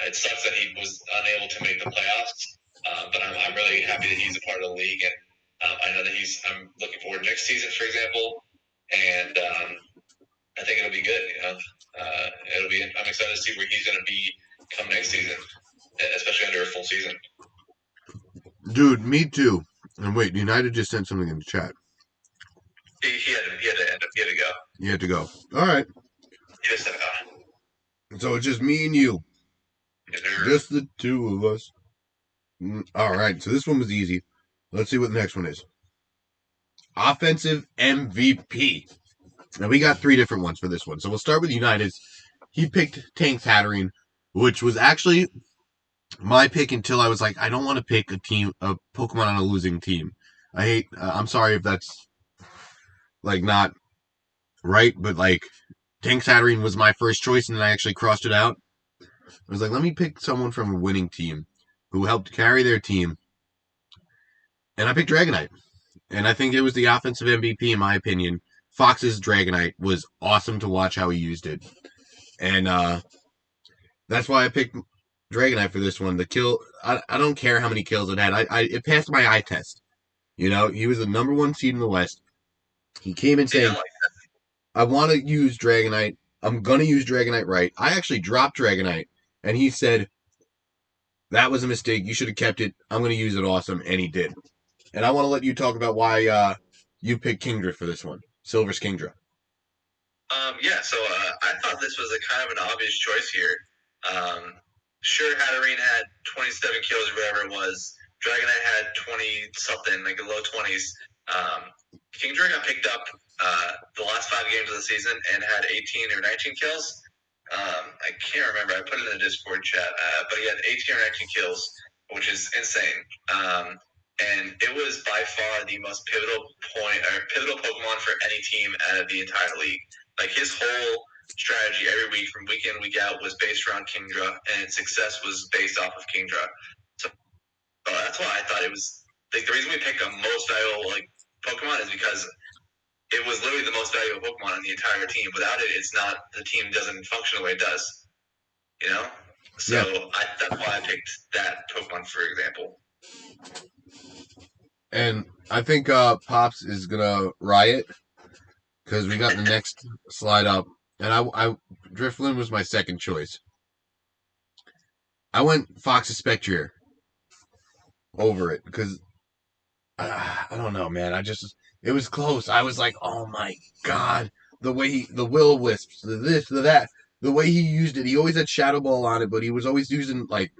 it sucks that he was unable to make the playoffs. But I'm really happy that he's a part of the league, and I know that I'm looking forward to next season, for example, and I think it'll be good. I'm excited to see where he's going to be come next season, especially under a full season.
Dude, me too. And wait, United just sent something in the chat.
He had to go.
You had to go. All right.
He just said,
So it's just me and you. Just the two of us. All right. So this one was easy. Let's see what the next one is. Offensive MVP. Now we got 3 different ones for this one. So we'll start with United's. He picked Tank Tatterine, which was actually my pick until I was like, I don't want to pick a Pokemon on a losing team. I'm sorry if that's like not right, but like Tank Tatterine was my first choice, and then I actually crossed it out. I was like, let me pick someone from a winning team who helped carry their team, and I picked Dragonite. And I think it was the offensive MVP in my opinion. Fox's Dragonite was awesome to watch how he used it, and that's why I picked Dragonite for this one. The kill, I don't care how many kills it had. It passed my eye test. You know, he was the number 1 seed in the West. He came in saying, I want to use Dragonite. I'm going to use Dragonite right. I actually dropped Dragonite, and he said, that was a mistake. You should have kept it. I'm going to use it awesome, and he did. And I want to let you talk about why you picked Kingdra for this one. Silver's Kingdra.
Yeah, so I thought this was a kind of an obvious choice here. Sure, Hatterene had 27 kills or whatever it was. Dragonite had 20-something, like the low 20s. Kingdra got picked up the last 5 games of the season and had 18 or 19 kills. I can't remember. I put it in the Discord chat, but he had 18 or 19 kills, which is insane. And it was by far the most pivotal Pokemon for any team out of the entire league. Like his whole strategy every week from week in, week out was based around Kingdra, and success was based off of Kingdra. So that's why I thought it was like the reason we picked a most valuable Pokemon is because it was literally the most valuable Pokemon on the entire team. Without it, it's not the team doesn't function the way it does. You know? So yeah. That's why I picked that Pokemon, for example.
And I think Pops is gonna riot because we got the next slide up, and I Drifloon was my second choice. I went Fox's Spectrier over it because I don't know, man. It was close. I was like, oh my god, the Will-O-Wisps, the this, the that, the way he used it. He always had Shadow Ball on it, but he was always using like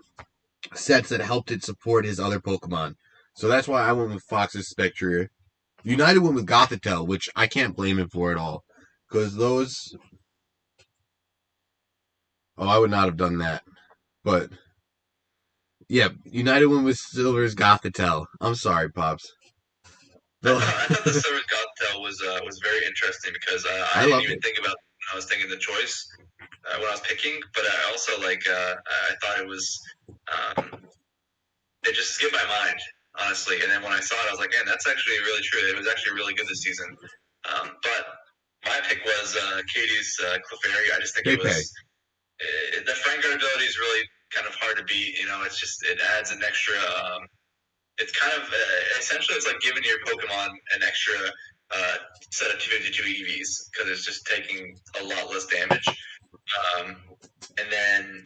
sets that helped it support his other Pokemon. So that's why I went with Fox's Spectrier. United went with Gothitelle, which I can't blame him for at all. Because those... Oh, I would not have done that. But Yeah, United went with Silver's Gothitelle. I'm sorry, Pops.
I thought the Silver's Gothitelle was very interesting because I
I
didn't
loved
even
it.
think about when I was thinking the choice when I was picking, but I also I thought it was it just skipped my mind honestly, and then when I saw it, I was like, man, that's actually really true. It was actually really good this season. But my pick was Katie's Clefairy. I just think it
Pepe.
was the Frank guard ability is really kind of hard to beat. You know, it's just it adds an extra. It's kind of essentially it's like giving your Pokemon an extra set of 252 EVs because it's just taking a lot less damage. And then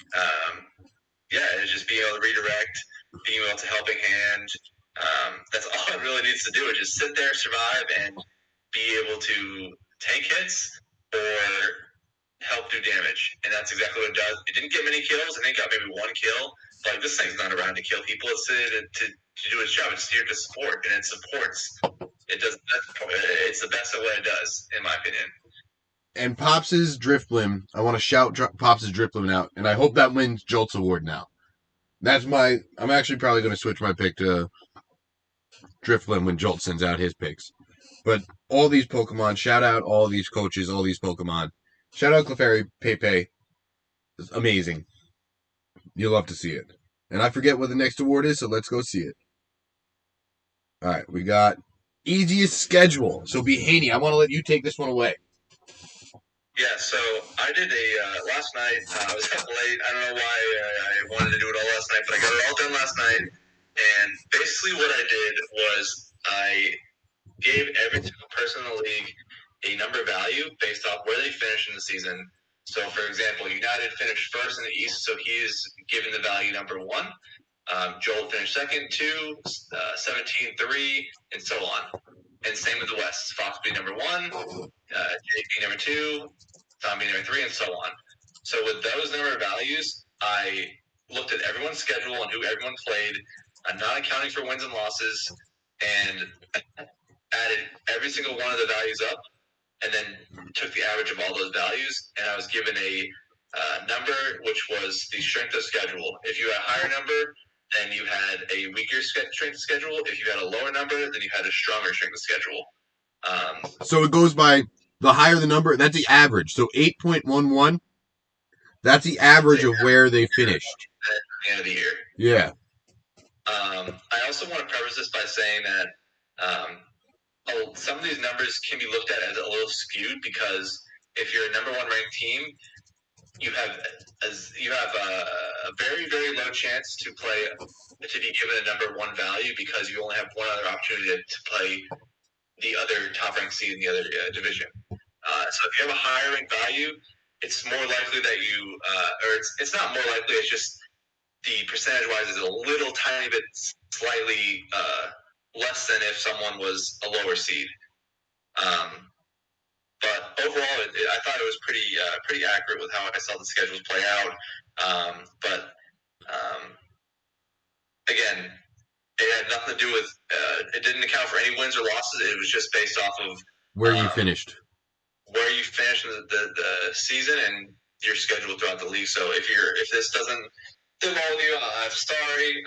yeah, it's just being able to redirect, being able to helping hand. That's all it really needs to do is just sit there, survive, and be able to take hits or help do damage. And that's exactly what it does. It didn't get many kills. I think it got maybe one kill. But like, this thing's not around to kill people. It's to do its job. It's here to support, and it supports. It does. It's the best at what it does, in my opinion.
And Pops's Drifblim, I want to shout Pops's Drifblim out, and I hope that wins Jolt's award now. I'm actually probably going to switch my pick to Drifblim when Jolt sends out his picks. But all these Pokemon, shout out all these coaches, all these Pokemon. Shout out Clefairy, Pepe. It's amazing. You'll love to see it. And I forget what the next award is, so let's go see it. All right, we got easiest schedule. So, Bhanny, I want to let you take this one away.
Yeah, so I did last night. I was up late. I don't know why I wanted to do it all last night, but I got it all done last night. And basically, what I did was I gave every single person in the league a number value based off where they finished in the season. So, for example, United finished first in the East, so he is given the value number 1. Joel finished second, 2, 17, 3, and so on. And same with the West. Fox being number 1, Jake being number 2, Tom being number 3, and so on. So with those number of values, I looked at everyone's schedule and who everyone played, not accounting for wins and losses, and added every single one of the values up, and then took the average of all those values, and I was given a number which was the strength of schedule. If you had a higher number, then you had a weaker strength of schedule. If you had a lower number, then you had a stronger strength of schedule.
So it goes by the higher the number, that's the average. So 8.11, that's the average of where they finished.
At the end of the year.
Yeah.
I also want to preface this by saying that some of these numbers can be looked at as a little skewed because if you're a number 1 ranked team, you have a very, very low chance to be given a number 1 value because you only have one other opportunity to play the other top ranked seed in the other division. So if you have a higher ranked value, it's more likely that you, or it's not more likely. It's just the percentage wise is a little tiny bit slightly less than if someone was a lower seed. But overall, I thought it was pretty accurate with how I saw the schedules play out. But again, it had nothing to do with. It didn't account for any wins or losses. It was just based off of
Where you finished.
Where you finished the season and your schedule throughout the league. So if this doesn't involve you, I'm sorry.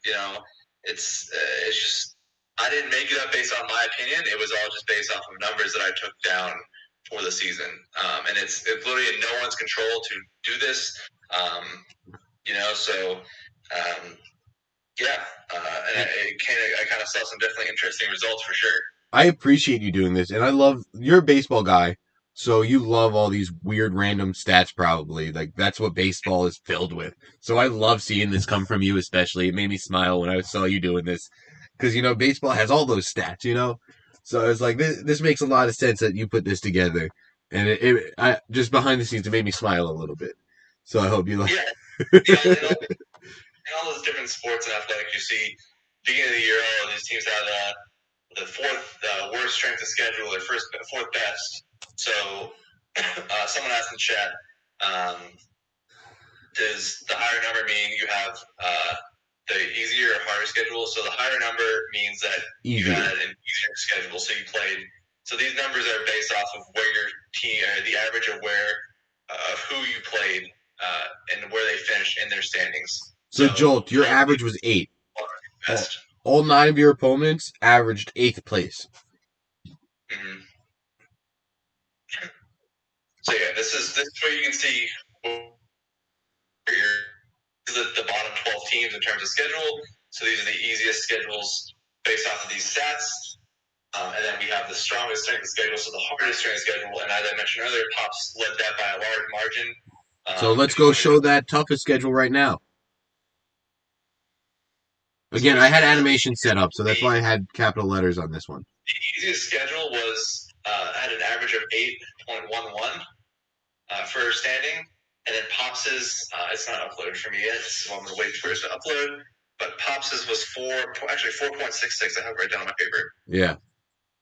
You know, it's just I didn't make it up based on my opinion. It was all just based off of numbers that I took down for the season. And it's literally in no one's control to do this. You know, so yeah, and I kind of saw some definitely interesting results for sure.
I appreciate you doing this, and I love you're a baseball guy, so you love all these weird random stats probably. Like that's what baseball is filled with. So I love seeing this come from you especially. It made me smile when I saw you doing this. Because baseball has all those stats. So it's like this makes a lot of sense that you put this together. And I just behind the scenes it made me smile a little bit. So I hope you like
in all those different sports and athletics, you see beginning of the year, these teams have the fourth worst strength of schedule or fourth best. So someone asked in the chat, does the higher number mean you have the easier or harder schedule? So the higher number means that you had an easier schedule. So you played. So these numbers are based off of where your team, the average of who you played and where they finished in their standings.
So Jolt, your average was 8. All 9 of your opponents averaged 8th place.
Mm-hmm. So yeah, this is where you can see the bottom 12 teams in terms of schedule. So these are the easiest schedules based off of these stats. And then we have the strongest strength of schedule, so the hardest strength of schedule. And as I mentioned earlier, Pops led that by a large margin.
So let's go show that toughest schedule right now. Again, I had animation set up, so that's why I had capital letters on this one.
The easiest schedule was had an average of 8.11 for standing. And then Pops's, it's not uploaded for me yet, so I'm going to wait for it to upload. But Pops's was 4.66. I have it right down on my paper.
Yeah.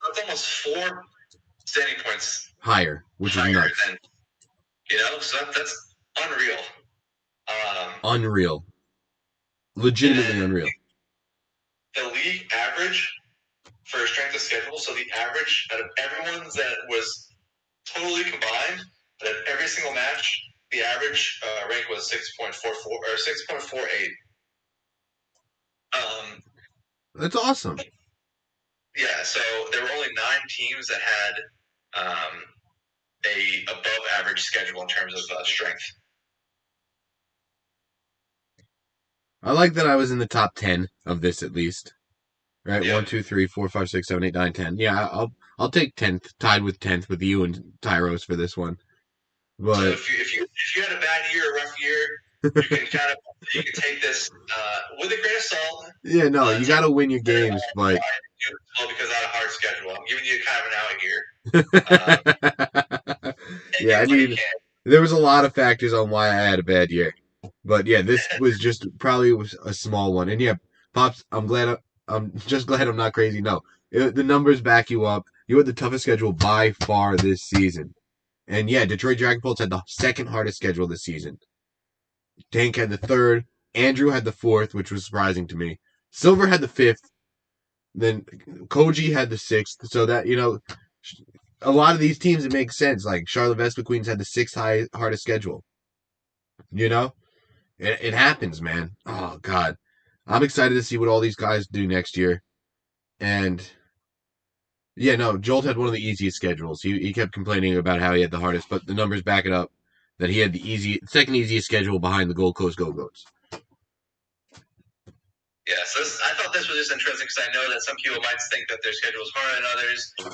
That's almost 4 standing points
higher, which is nuts.
Than, so that's unreal.
Unreal. Legitimately unreal.
The league average for strength of schedule, so the average out of everyone's that was totally combined, but every single match, the average rank was 6.44 or 6.48.
That's awesome.
Yeah, so there were only 9 teams that had a above average schedule in terms of strength.
I like that I was in the top 10 of this at least. Right,
Yep.
1, 2, 3, 4, 5, 6, 7, 8, 9, 10. Yeah, I'll take 10th, tied with 10th with you and Tyros for this one. But
so if you had a bad year, a rough year, you can take this with a grain of salt.
Yeah, no, you got to win your games, but
because I had a hard schedule, I'm giving you kind of an out here.
Yeah, I mean, there was a lot of factors on why I had a bad year, but yeah, this was just probably a small one. And yeah, Pops, I'm just glad I'm not crazy. No, the numbers back you up. You had the toughest schedule by far this season. And yeah, Detroit Dragon Bolts had the second hardest schedule this season. Tank had the third. Andrew had the fourth, which was surprising to me. Silver had the fifth. Then Koji had the sixth. So that, a lot of these teams, it makes sense. Like Charlotte Vespa Queens had the sixth hardest schedule. It happens, man. Oh, God. I'm excited to see what all these guys do next year. And yeah, no, Jolt had one of the easiest schedules. He kept complaining about how he had the hardest, but the numbers back it up that he had the second easiest schedule behind the Gold Coast Go-Goats.
Yeah, so I thought this was just interesting because I know that some people might think that their schedule is harder than others, or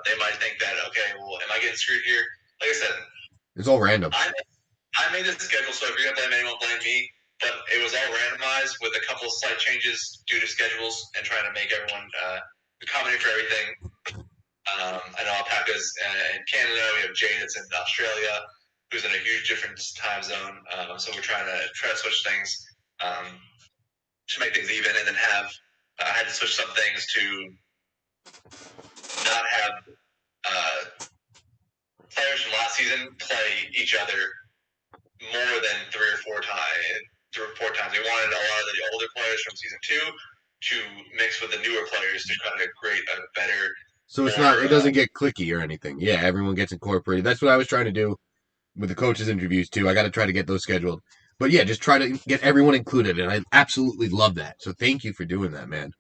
they might think that, okay, well, am I getting screwed here? Like I said,
it's all random.
I made this schedule, so if you're going to blame anyone, blame me. But it was all randomized with a couple of slight changes due to schedules and trying to make everyone accommodate for everything. I know Alpaca's in Canada. We have Jade that's in Australia, who's in a huge different time zone. So we're trying to switch things to make things even, and then I had to switch some things to not have players from last season play each other more than 3 or 4 times. We wanted a lot of the older players from season 2 to mix with the newer players to kind of create a better.
So it doesn't get clicky or anything. Yeah, everyone gets incorporated. That's what I was trying to do with the coaches' interviews too. I got to try to get those scheduled. But yeah, just try to get everyone included, and I absolutely love that. So thank you for doing that, man.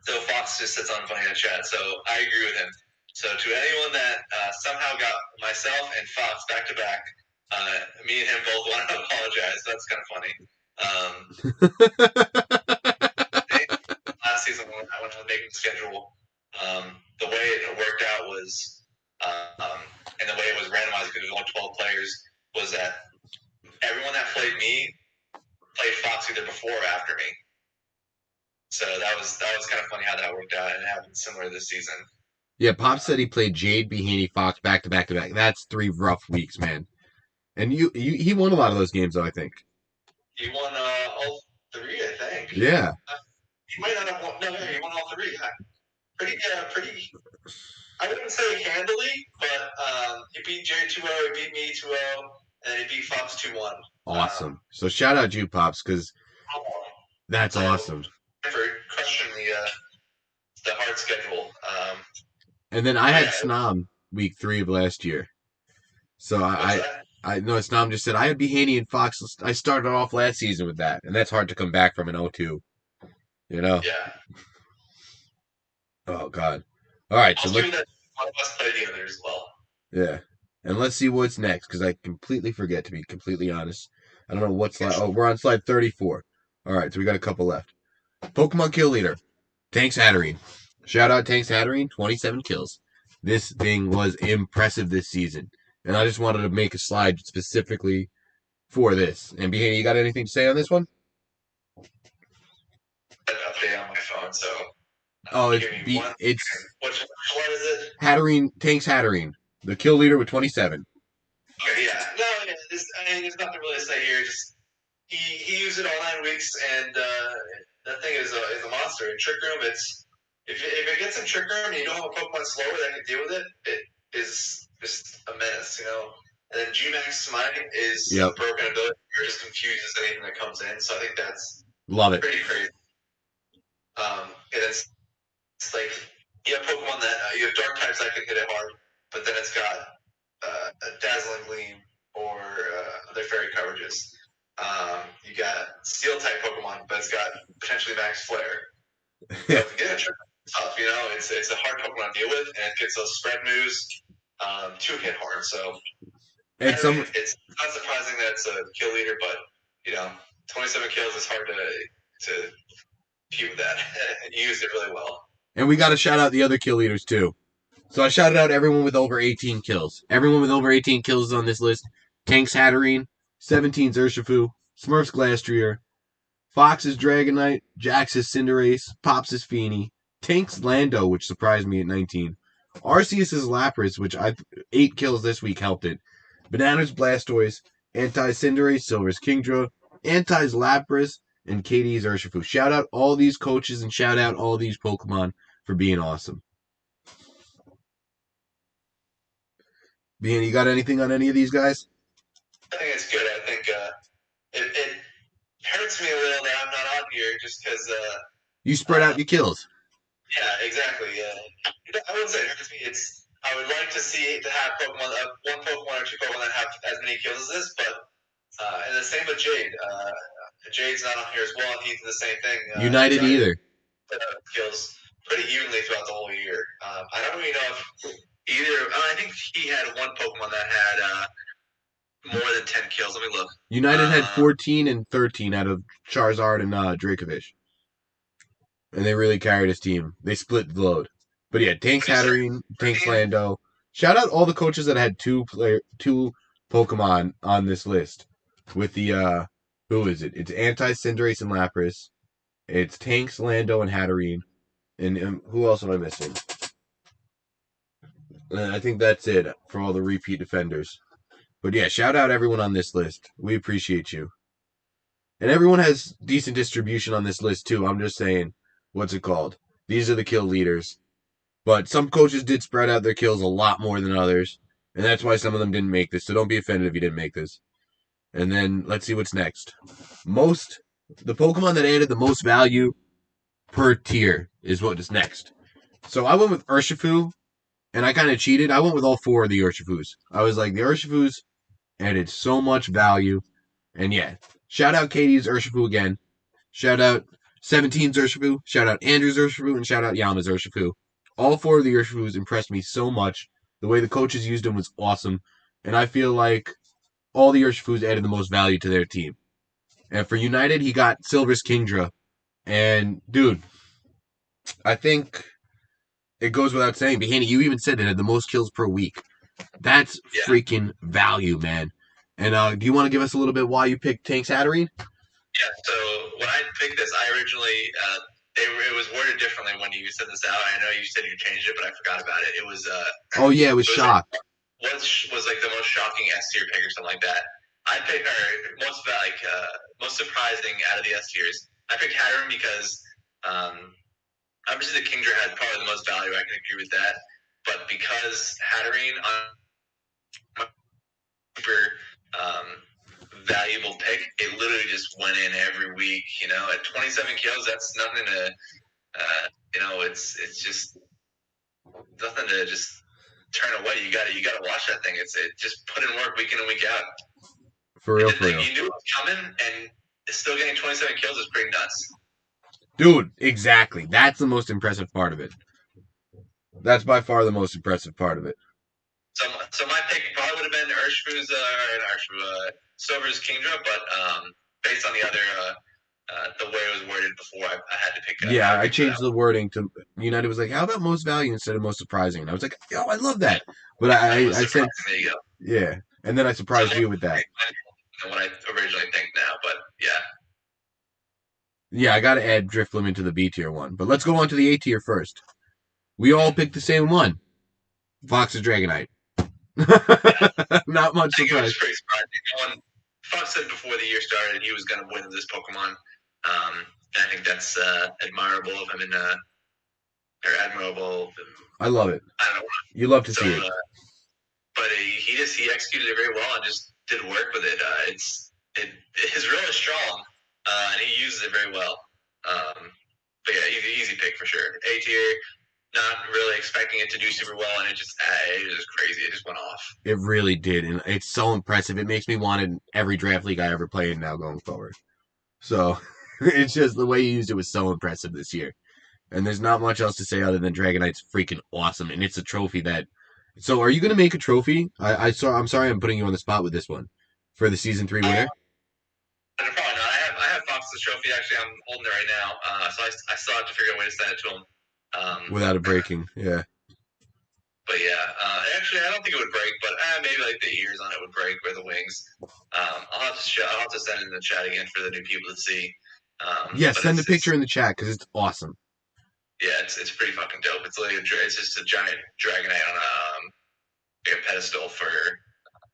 So Fox just sits on funny in the chat. So I agree with him. So to anyone that somehow got myself and Fox back to back, me and him both want to apologize. That's kind of funny. Last season when I went to making the schedule, the way it worked out was, and the way it was randomized because there was only 12 players, was that everyone that played me played Fox either before or after me. So that was kind of funny how that worked out, and it happened similar this season.
Yeah, Pop said he played Jade, Bhanny, Fox back to back to back. That's 3 rough weeks, man. And he won a lot of those games, though, I think.
He won all 3, I think.
Yeah.
He might not have won. No, he won all 3. Yeah. Pretty. I wouldn't say handily, but he beat Jade 2-0, he beat me 2-0, and then he beat Fox 2-1.
Awesome. So shout out you, Pops, because that's awesome.
For crushing the hard schedule.
And then I had Snom week 3 of last year. So I I know Snom just said I had Bhanny and Fox. I started off last season with that, and that's hard to come back from an 0-2. You know?
Yeah.
Oh God. All right, so
I'll
let's
do that. One of us play the other as well.
yeah, and let's see what's next because I completely forget to be completely honest. I don't know what slide. Oh, we're on slide 34. All right, so we got a couple left. Pokemon Kill Leader, Tanks Hatterene. Shout out Tanks Hatterene, 27 kills. This thing was impressive this season, and I just wanted to make a slide specifically for this. And Behaney, you got anything to say on this one?
An update on my phone, so
Oh,
give me one.
it's
Which one is it?
Hatterene, Tanks Hatterene, the kill leader with 27.
Okay, yeah. No, yeah, there's nothing really to say here. Just he used it all 9 weeks, and that thing is a monster. In Trick Room, it's if it gets in Trick Room and you don't have a Pokemon slower that can deal with it, it is just a menace, you know. And then G-Max Smite is a broken ability or just confuses anything that comes in. So I think that's
Love it.
pretty crazy. And it's like you have Pokemon that you have Dark types that can hit it hard, but then it's got a Dazzling Gleam or other fairy coverages. You got Steel type Pokemon, but it's got potentially Max Flare. So if you get a trick, it's tough. You know, it's a hard Pokemon to deal with, and it gets those spread moves to hit hard. So it's not surprising that it's a kill leader, but you know, 27 kills is hard to keep that. You used it really well.
And we got to shout out the other kill leaders too. So I shouted out everyone with over 18 kills. Everyone with over 18 kills is on this list. Tanks Hatterene, 17's Urshifu, Smurf's Glastrier, Fox's Dragonite, Jax's Cinderace, Pop's Feeny, Tank's Lando, which surprised me at 19, Arceus's Lapras, which 8 kills this week helped it, Banana's Blastoise, Anti-Cinderace, Silver's Kingdra, Anti's Lapras, and Katie's Urshifu. Shout out all these coaches and shout out all these Pokemon for being awesome. Bean, you got anything on any of these guys?
I think it's good. I think it hurts me a little that I'm not on here just because
you spread out your kills.
Yeah, exactly. Yeah, I wouldn't say it hurts me. I would like to see to have Pokemon, one Pokemon or two Pokemon that have as many kills as this, but and the same with Jade. Jade's not on here as well, and he did the same thing.
United either.
Kills pretty evenly throughout the whole year. I don't really know if either. I think he had one Pokemon that had more than 10 kills. Let me look.
United had 14 and 13 out of Charizard and Dracovish. And they really carried his team. They split the load. But yeah, Tanks Hatterene, Tanks Lando. Shout out all the coaches that had two Pokemon on this list. With the who is it? It's Anti-Cinderace and Lapras. It's Tanks, Lando, and Hatterene. And who else am I missing? I think that's it for all the repeat defenders. But yeah, shout out everyone on this list. We appreciate you. And everyone has decent distribution on this list too. I'm just saying, what's it called? These are the kill leaders. But some coaches did spread out their kills a lot more than others. And that's why some of them didn't make this. So don't be offended if you didn't make this. And then let's see what's next. The Pokemon that added the most value per tier is what is next. So I went with Urshifu, and I kind of cheated. I went with all 4 of the Urshifus. I was like, the Urshifus added so much value. And yeah, shout out Katie's Urshifu again. Shout out 17's Urshifu. Shout out Andrew's Urshifu. And shout out Yama's Urshifu. All 4 of the Urshifus impressed me so much. The way the coaches used them was awesome. And I feel like all the Urshifus added the most value to their team. And for United, he got Silver's Kingdra. And, dude, I think it goes without saying. Bhanny, you even said it had the most kills per week. That's freaking value, man. And do you want to give us a little bit why you picked Tanks Hatterene?
Yeah, so when I picked this, I originally, it was worded differently when you sent this out. I know you said you changed it, but I forgot about it. It was,
it was shock.
Was like the most shocking S tier pick or something like that. I picked most surprising out of the S tiers. I picked Hatterene because, obviously the Kingdra had probably the most value. I can agree with that. But because Hatterene on super valuable pick, it literally just went in every week. You know, at 27 kills, that's nothing to, it's just nothing to just turn away. You gotta watch that thing. It just put in work week in and week out.
For real.
You knew it was coming, and still getting 27 kills is pretty nuts.
Dude, exactly. That's the most impressive part of it. That's by far the most impressive part of it.
So my pick probably would have been Silver's Kingdra, but based on the other the way it was worded before, I had to pick.
I changed the wording to United was like, how about most value instead of most surprising? And I was like, yo, I love that. But I said, yeah, and then I surprised you with that.
What I originally think now, but yeah.
Yeah, I got to add Drifblim into the B tier one. But let's go on to the A tier first. We all picked the same one. Fox's Dragonite. Not much surprise.
It was pretty surprising. Fox said before the year started he was going to win this Pokemon. I think that's admirable of him or admirable.
I love it.
I don't know.
You love to see it.
But he executed it very well and just did work with it. It is really strong, and he uses it very well. But yeah, easy pick for sure. A tier. Not really expecting it to do super well, and it was just crazy. It just went off.
It really did, and it's so impressive. It makes me want it in every draft league I ever play in now going forward. So it's just the way you used it was so impressive this year. And there's not much else to say other than Dragonite's freaking awesome, and it's a trophy that. So are you going to make a trophy? I'm sorry I'm putting you on the spot with this one for the season 3 winner.
Probably not. I have Fox's trophy. Actually, I'm holding it right now. So I still have to figure out a way to send it to him.
Without it breaking, yeah.
But yeah, actually, I don't think it would break, but maybe like the ears on it would break or the wings. I'll have to send it in the chat again for the new people to see.
Send a picture in the chat because it's awesome.
Yeah, it's pretty fucking dope. It's like it's just a giant Dragonite on a pedestal for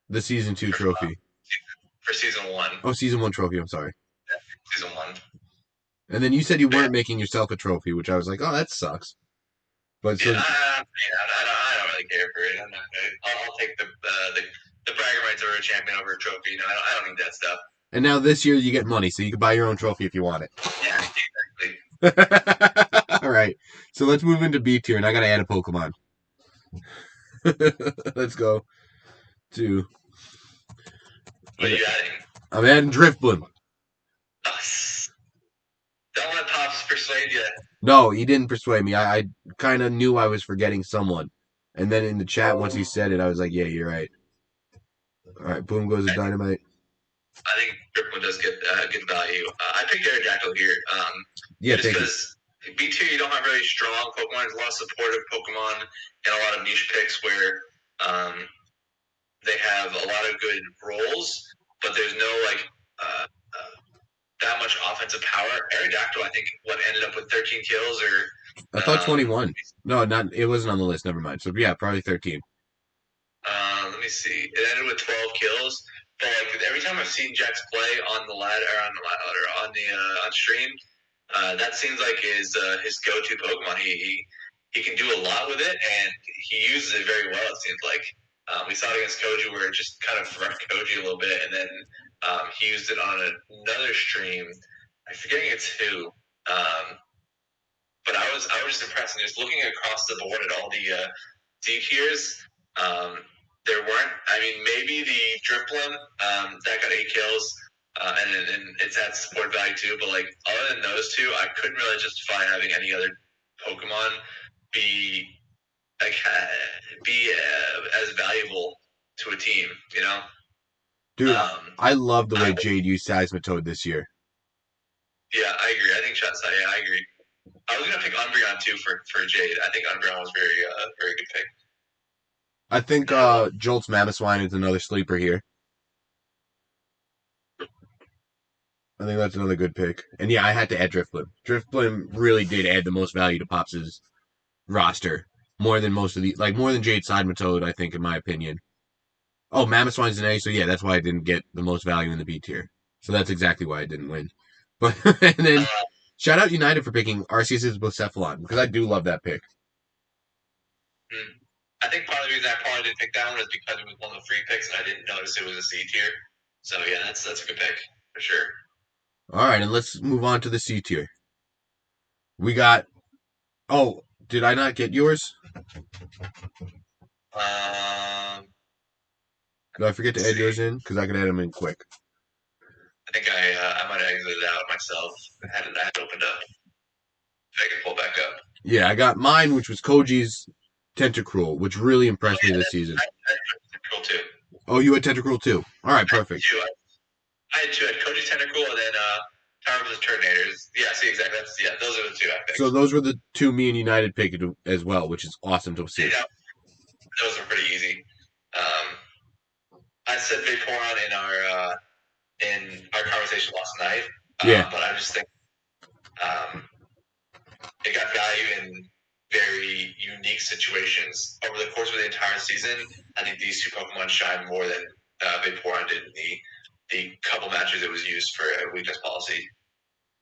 the season 2 trophy.
For season 1.
Oh, season 1 trophy. I'm sorry.
Yeah, season 1.
And then you said you weren't making yourself a trophy, which I was like, oh, that sucks. But so,
I don't really care for it. I'll take the bragging rights over a champion over a trophy. You know, I don't need that stuff.
And now this year you get money, so you can buy your own trophy if you want it.
Yeah, exactly.
All right, so let's move into B tier, and I gotta add a Pokemon. Let's go to.
What are you adding?
I'm adding Drifblim.
Don't let Pops persuade you.
No, he didn't persuade me. I kind of knew I was forgetting someone. And then in the chat, once he said it, I was like, yeah, you're right. All right, boom goes the Dynamite.
I think Drifblim does get good value. I picked Aerodactyl here. Just because B tier, you don't have really strong Pokemon. There's a lot of supportive Pokemon and a lot of niche picks where they have a lot of good roles, but there's no that much offensive power. Aerodactyl, I think, ended up with 13 kills or.
I thought 21. No, not. It wasn't on the list. Never mind. So yeah, probably 13.
Let me see. It ended with 12 kills. But every time I've seen Jax play on the ladder or on stream, that seems like his go-to Pokemon. He can do a lot with it, and he uses it very well. It seems like we saw it against Koji, where it just kind of wrecked Koji a little bit, and then he used it on another stream. I'm forgetting it's who, but I was just impressed. And just looking across the board at all the C tiers, there weren't. I mean, maybe the Drifblim that got 8 kills, and it's had support value too. But other than those two, I couldn't really justify having any other Pokemon be as valuable to a team. You know.
Dude, I love the way Jade used Seismitoad this year.
Yeah, I agree. I think I agree. I was gonna pick Umbreon too for Jade. I think Umbreon was very good pick.
I think Jolt's Mamoswine is another sleeper here. I think that's another good pick. And yeah, I had to add Drifblim. Drifblim really did add the most value to Pops' roster. More than most of more than Jade Seismitoad, I think, in my opinion. Oh, Mamoswine's an A, so yeah, that's why I didn't get the most value in the B tier. So that's exactly why I didn't win. But and then shout out United for picking Arceus' Blacephalon, because I do love that pick.
I think part of the reason I probably didn't pick that one is because it was one of the free picks and I didn't notice it was a C tier. So yeah, that's a good pick for sure.
All right, and let's move on to the C tier. We got. Oh, did I not get yours? Did I forget to add yours in? Because I could add them in quick.
I think I might have exited out myself. I had it opened up. I can pull back up.
Yeah, I got mine, which was Koji's Tentacruel, which really impressed me this season.
I had Tentacruel too.
Oh, you had Tentacruel too? All right, perfect.
I had two. I had Koji Tentacruel and then Towers of Terminators. Yeah, see, exactly. Those are the two I picked.
So those were the two me and United picked as well, which is awesome to see.
Yeah, those were pretty easy. I said Vaporeon in our conversation last night.
Yeah.
But I just think it got value in very unique situations over the course of the entire season. I think these two Pokemon shine more than Vaporeon did in the couple matches it was used for a weakness policy.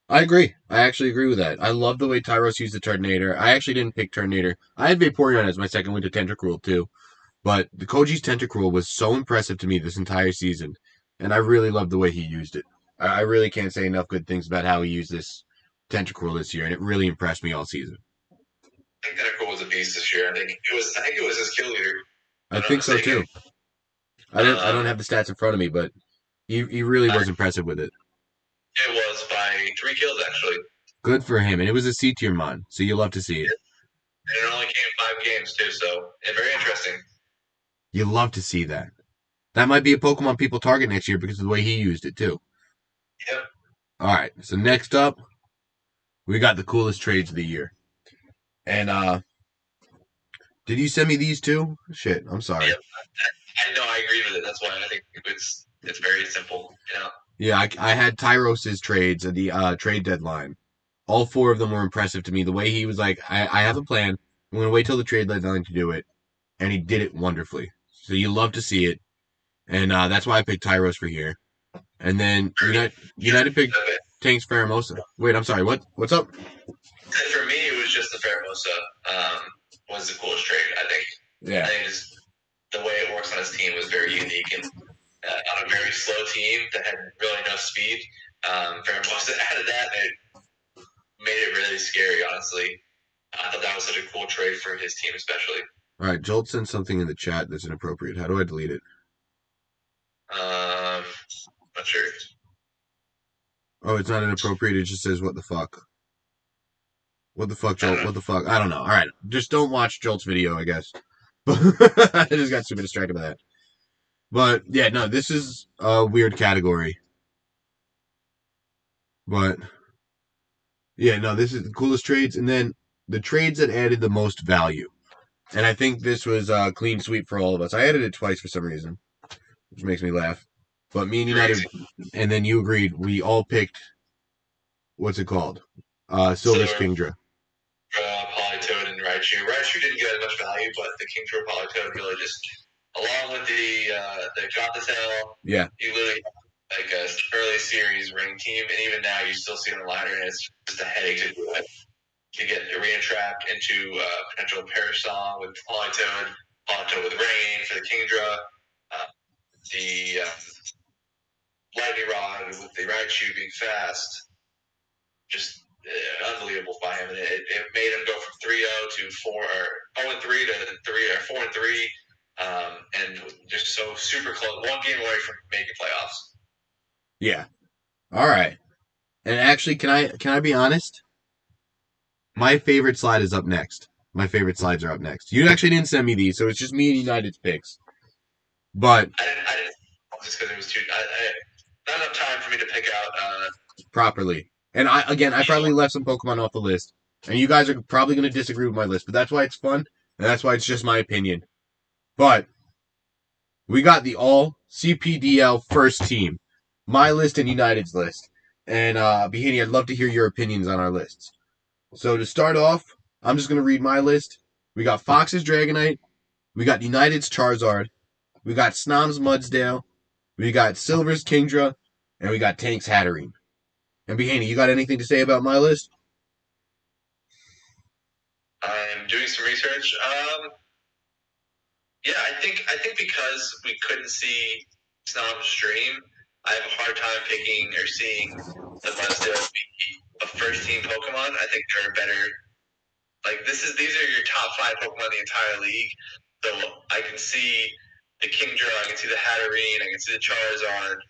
I agree. I actually agree with that. I love the way Tyros used the Turtonator. I actually didn't pick Turtonator. I had Vaporeon as my second winter Tentacruel too. But the Koji's Tentacruel was so impressive to me this entire season. And I really loved the way he used it. I really can't say enough good things about how he used this Tentacruel this year, and it really impressed me all season.
I think Tentacruel was a beast this year. I think it was his kill leader.
I think so too. I don't have the stats in front of me, but he really was impressive with it.
It was by 3 kills actually.
Good for him, and it was a C tier mon, so you love to see it.
And it only came in 5 games too, so very interesting.
You love to see that. That might be a Pokemon people target next year because of the way he used it too.
Yep.
All right, so next up, we got the coolest trades of the year. And did you send me these two? Shit, I'm sorry.
Yep. I know, I agree with it. That's why I think it's very simple, you know?
Yeah, I had Tyros's trades at the trade deadline. All 4 of them were impressive to me. The way he was like, I have a plan. I'm going to wait till the trade deadline to do it. And he did it wonderfully. So you love to see it. And that's why I picked Tyros for here. And then United picked Tank's Pheromosa. Wait, I'm sorry. What's up?
For me, it was just the Pheromosa was the coolest trade, I think.
Yeah.
I think just the way it works on his team was very unique. And on a very slow team that had really no speed, Pheromosa added that, and it made it really scary, honestly. I thought that was such a cool trade for his team, especially.
All right, Jolt sent something in the chat that's inappropriate. How do I delete it?
Not sure.
Oh, it's not inappropriate. It just says, what the fuck? What the fuck, Jolt? What the fuck? I don't know. All right, just don't watch Jolt's video, I guess. I just got super distracted by that. But, yeah, no, this is a weird category. But, yeah, no, this is the coolest trades. And then the trades that added the most value. And I think this was a clean sweep for all of us. I added it twice for some reason, which makes me laugh. But me and United, and then you agreed, we all picked, what's it called? Silver's Kingdra.
Polytoad and Raichu. Raichu didn't get as much value, but the Kingdra Polytoad really just, along with the Got This Hell,
yeah,
you literally like a early series ring team, and even now you still see on the ladder, and it's just a headache to do it. To get Arena Trapped into potential Perish Song with Polytoad with Rain for the Kingdra, the Lightning Rod with the Raichu being fast. Just unbelievable by him. And it made him go from 3-0 to 4 or 0-3 to 3 or 4-3, and just so super close, 1 game away from making playoffs.
Yeah. All right. And actually, can I be honest? My favorite slide is up next. My favorite slides are up next. You actually didn't send me these, so it's just me and United's picks. But
I didn't just because it was too. Not enough time for me to pick out
properly. And I probably left some Pokemon off the list. And you guys are probably going to disagree with my list, but that's why it's fun, and that's why it's just my opinion. But we got the all CPDL first team. My list and United's list. And Bhanny, I'd love to hear your opinions on our lists. So to start off, I'm just going to read my list. We got Fox's Dragonite. We got United's Charizard. We got Snom's Mudsdale. We got Silver's Kingdra. And we got Tank's Hatterene. And Bhanny, you got anything to say about my list?
I'm doing some research. Yeah, I think because we couldn't see Snom's stream, I have a hard time picking or seeing the Mudsdale be a first team Pokemon. I think they're better. Like these are your top 5 Pokemon in the entire league. So I can see the Kingdra, I can see the Hatterene, I can see the Charizard.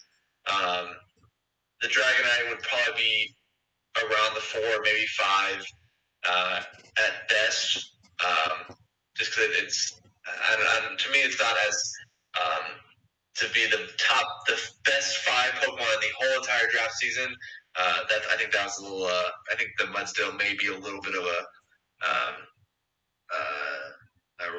The Dragonite would probably be around the 4, maybe 5 at best. Just because it's, to me, it's not as to be the best 5 Pokemon in the whole entire draft season. I think that was a little. I think the Mudsdale may be a little bit of a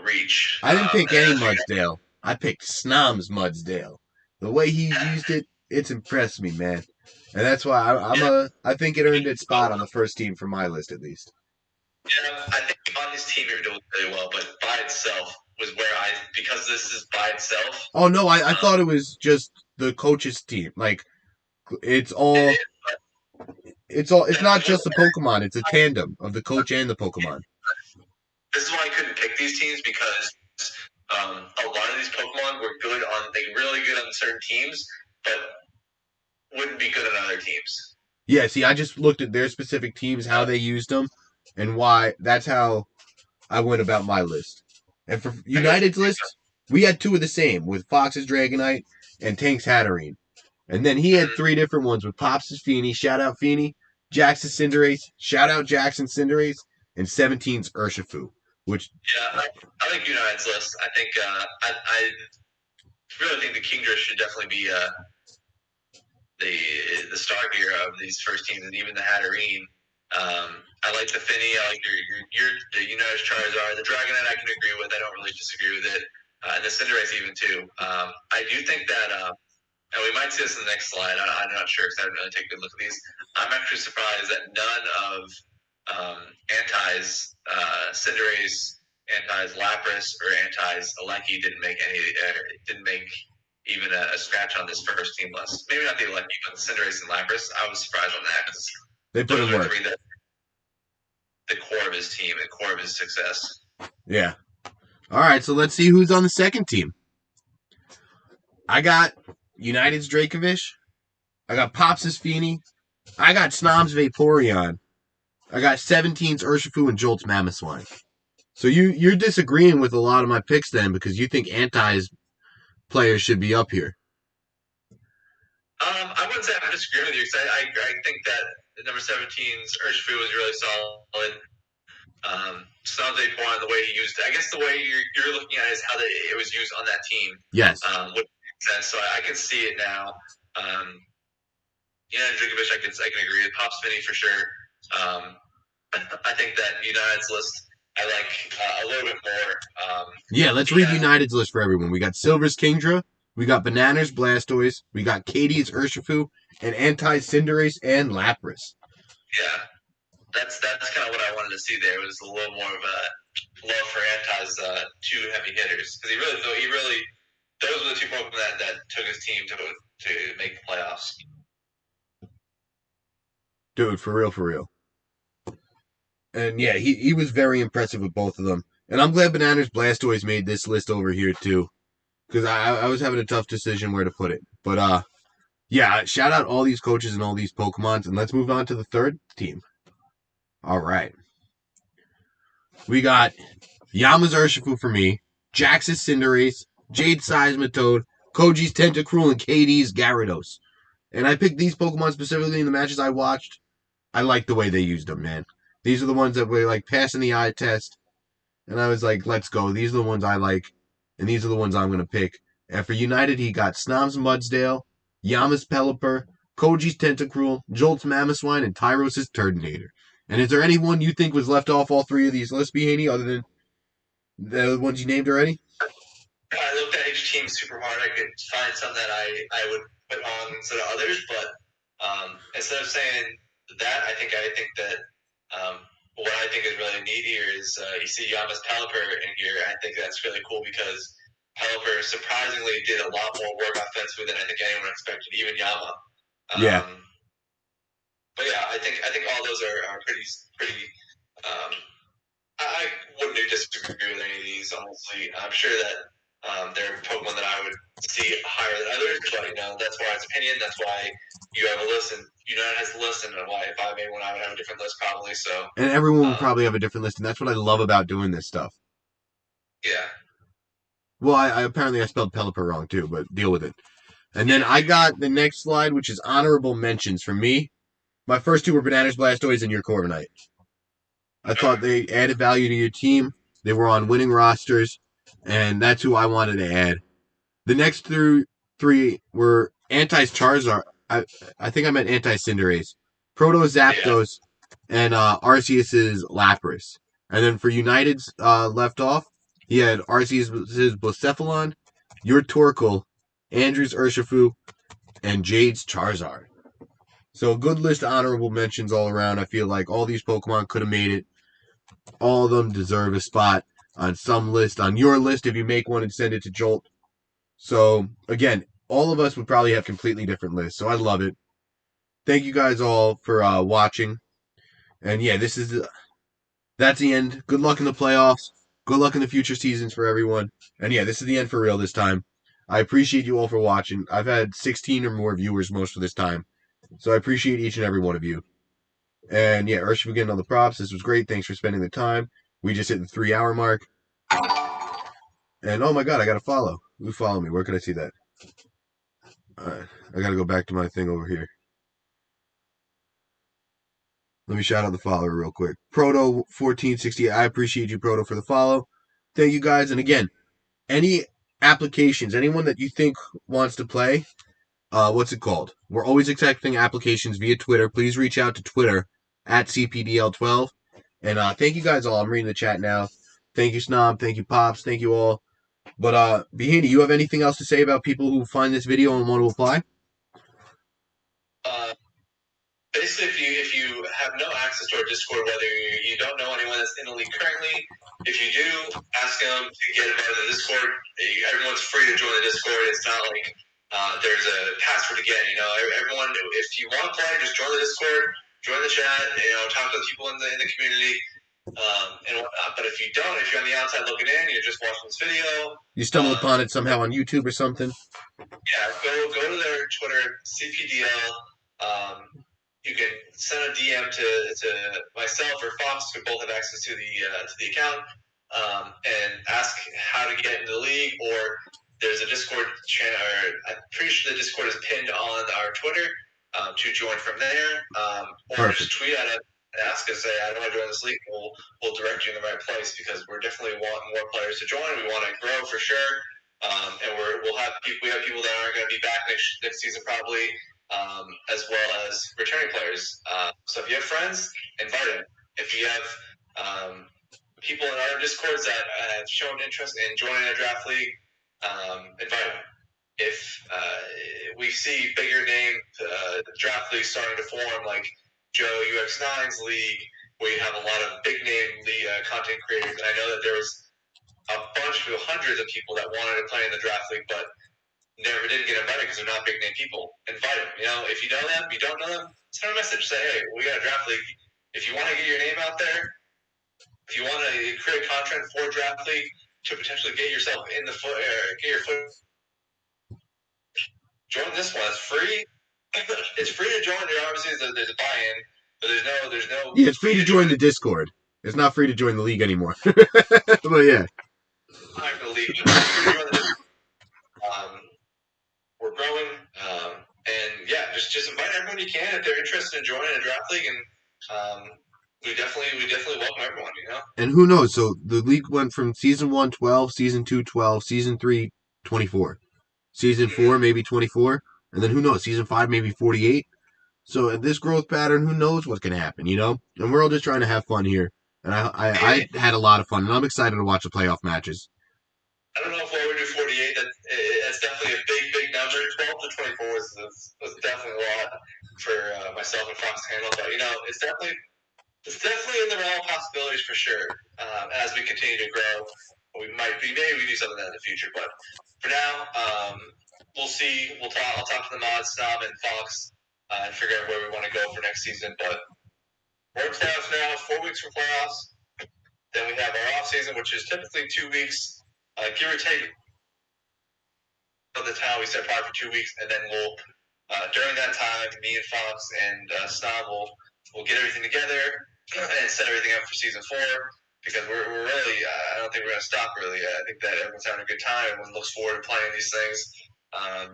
reach.
I didn't pick any Mudsdale. I picked Snom's Mudsdale. The way he used it, it's impressed me, man. And that's why I think it earned its spot on the first team for my list, at least.
Yeah, I think on his team you're doing really well, but by itself was where because this is by itself.
Oh no, I thought it was just the coach's team. Like it's all. It's not just the Pokemon. It's a tandem of the coach and the Pokemon.
This is why I couldn't pick these teams because a lot of these Pokemon were good really good on certain teams, but wouldn't be good on other teams.
Yeah, see, I just looked at their specific teams, how they used them, and why. That's how I went about my list. And for United's list, we had 2 of the same, with Fox's Dragonite and Tank's Hatterene. And then he had 3 different ones with Pops' Feeney, shout out Feeney, Jackson's Cinderace, shout out Jackson Cinderace, and 17's Urshifu.
I think United's list. I think I really think the Kingdra should definitely be the star here of these first teams, and even the Hatterene. I like the Finny. I like your the United Charizard. The Dragonite I can agree with. I don't really disagree with it. And the Cinderace even too. I do think that, and we might see this in the next slide. I'm not sure because I didn't really take a good look at these. I'm actually surprised that none of Anti's Cinderace, Anti's Lapras, or Anti's Alecki didn't make even a scratch on this first team list. Maybe not the Alecki, but Cinderace and Lapras. I was surprised on that because
they put in work.
The core of his team, the core of his success.
Yeah. All right, so let's see who's on the second team. I got United's Dracovish. I got Pops' Feeney. I got Snom's Vaporeon. I got 17's Urshifu and Jolt's Mamoswine. So you're disagreeing with a lot of my picks then because you think Anti's players should be up here.
I wouldn't say I'm disagreeing with you because I think that the number 17's Urshifu was really solid. Snom's Vaporeon, the way he used it, I guess the way you're looking at it is how it was used on that team.
Yes.
Would make sense. So I can see it now. Dracovish, I can agree with. Pops Finny for sure. I think that United's list I like a little bit more.
Let's read United's list for everyone. We got Silver's Kingdra, we got Banana's Blastoise, we got Katie's Urshifu, and Anti's Cinderace and Lapras.
Yeah, that's kind of what I wanted to see there. Was a little more of a love for Anti's 2 heavy hitters because he really those were the 2 Pokemon that took his team to make the playoffs.
Dude, for real. And yeah, he was very impressive with both of them. And I'm glad Banana's Blastoise made this list over here too. Because I was having a tough decision where to put it. But shout out all these coaches and all these Pokemons. And let's move on to the third team. Alright. We got Yama's Urshifu for me, Jax's Cinderace, Jade's Seismitoad, Koji's Tentacruel, and KD's Gyarados. And I picked these Pokemon specifically in the matches I watched. I like the way they used them, man. These are the ones that were like passing the eye test. And I was like, let's go. These are the ones I like. And these are the ones I'm going to pick. And for United, he got Snom's Mudsdale, Yama's Pelipper, Koji's Tentacruel, Jolt's Mamoswine, and Tyros' Turdinator. And is there anyone you think was left off all 3 of these lists, Bhanny, other than the ones you named already?
I looked at each team super hard. I could find some that I would put on instead of others, but instead of saying that, I think that what I think is really neat here is you see Yama's Pelipper in here. I think that's really cool because Pelipper surprisingly did a lot more work offensively than I think anyone expected, even Yama.
Yeah.
But yeah, I think all those are pretty. I wouldn't disagree with any of these. Honestly, I'm sure that there are Pokemon that I would see higher than others, but that's why it's opinion. That's why you have a list, and United has a list, and why if I made one, I would have a different list probably. So,
and everyone will probably have a different list, and that's what I love about doing this stuff.
Yeah.
Well, I apparently I spelled Pelipper wrong too, but deal with it. And then I got the next slide, which is honorable mentions from me. My first two were Bananas Blastoise and your Corviknight. I thought they added value to your team. They were on winning rosters, and that's who I wanted to add. The next three were Anti-Charizard. I think I meant Anti-Cinderace. Proto Zapdos, and Arceus's Lapras. And then for United's left off, he had Arceus's Blacephalon, your Torkoal, Andrew's Urshifu, and Jade's Charizard. So a good list of honorable mentions all around. I feel like all these Pokemon could have made it. All of them deserve a spot on some list, on your list if you make one and send it to Jolt. So again, all of us would probably have completely different lists. So I love it. Thank you guys all for watching. And yeah, that's the end. Good luck in the playoffs. Good luck in the future seasons for everyone. And yeah, this is the end for real this time. I appreciate you all for watching. I've had 16 or more viewers most of this time. So I appreciate each and every one of you. And yeah, Urshifu getting all the props. This was great. Thanks for spending the time. We just hit the 3-hour mark. And oh my god, I got to follow. Who follow me? Where can I see that? Alright, I got to go back to my thing over here. Let me shout out the follower real quick. Proto1460. I appreciate you, Proto, for the follow. Thank you guys. And again, any applications, anyone that you think wants to play, what's it called? We're always accepting applications via Twitter. Please reach out to Twitter at CPDL12. And thank you guys all. I'm reading the chat now. Thank you, Snob. Thank you, Pops. Thank you all. But Bhanny, you have anything else to say about people who find this video and want to apply?
Basically, if you have no access to our Discord, whether you don't know anyone that's in the league currently, if you do, ask them to get invited to the Discord. Everyone's free to join the Discord. It's not like there's a password to get. Everyone, if you want to play, just join the Discord, join the chat. Talk to the people in the community. And whatnot. But if you don't, if you're on the outside looking in, you're just watching this video.
You stumble upon it somehow on YouTube or something?
Yeah, go to their Twitter, CPDL. You can send a DM to myself or Fox, who both have access to the account, and ask how to get into the league. Or there's a Discord channel. I'm pretty sure the Discord is pinned on our Twitter to join from there. Or just tweet at us and ask us, say, I want to join this league. We'll direct you in the right place, because we're definitely wanting more players to join. We want to grow for sure. And we have people that aren't going to be back next season probably. As well as returning players. So if you have friends, invite them. If you have people in our Discords that have shown interest in joining a draft league, invite them. If we see bigger name draft leagues starting to form, like Joe UX9's league, where you have a lot of big name content creators, and I know that there was a bunch of hundreds of people that wanted to play in the draft league, but never did get invited because they're not big name people. Invite them. If you know them, you don't know them, send a message. Say, hey, we got a draft league. If you want to get your name out there, if you want to create content for a draft league to potentially get yourself in the foot, get your foot, join this one. It's free. It's free to join. Obviously, there's a buy-in, but there's no.
Yeah, it's free to join the Discord. It's not free to join the league anymore. But yeah.
I'm the league. Free to join the Discord. We're growing, and yeah, just invite everyone you can if they're interested in joining a draft league, and we definitely welcome everyone.
And who knows? So the league went from season 1 12, season 2 12, season 3 24, season 4 maybe 24, and then who knows? Season 5 maybe 48. So at this growth pattern, who knows what's gonna happen? And we're all just trying to have fun here. And I had a lot of fun, and I'm excited to watch the playoff matches.
I don't know if we'll ever do 48. That's definitely a big number. 12 to 24 was definitely a lot for myself and Fox to handle. But it's definitely in the realm of possibilities for sure. As we continue to grow, maybe we do something in the future. But for now, we'll see. I'll talk to the mods, Snob and Fox, and figure out where we want to go for next season. But we're in playoffs now. 4 weeks for playoffs. Then we have our off season, which is typically 2 weeks. Give or take of the time, we set apart for 2 weeks, and then we'll during that time, me and Fox and Snob will get everything together and set everything up for season 4. because we're really, I don't think we're going to stop really. I think that everyone's having a good time. Everyone looks forward to playing these things. I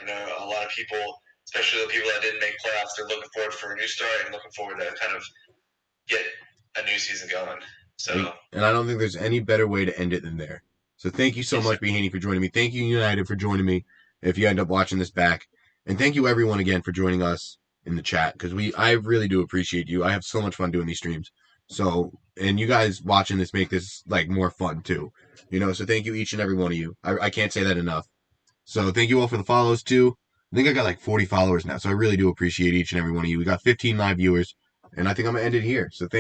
know a lot of people, especially the people that didn't make playoffs, they're looking forward for a new start and looking forward to kind of get a new season going. So,
and I don't think there's any better way to end it than there. So thank you so much, Bhanny, for joining me. Thank you, United, for joining me. If you end up watching this back, and thank you everyone again for joining us in the chat because I really do appreciate you. I have so much fun doing these streams. So, and you guys watching this make this like more fun too. So thank you each and every one of you. I can't say that enough. So thank you all for the follows too. I think I got like 40 followers now, so I really do appreciate each and every one of you. We got 15 live viewers, and I think I'm gonna end it here. So thank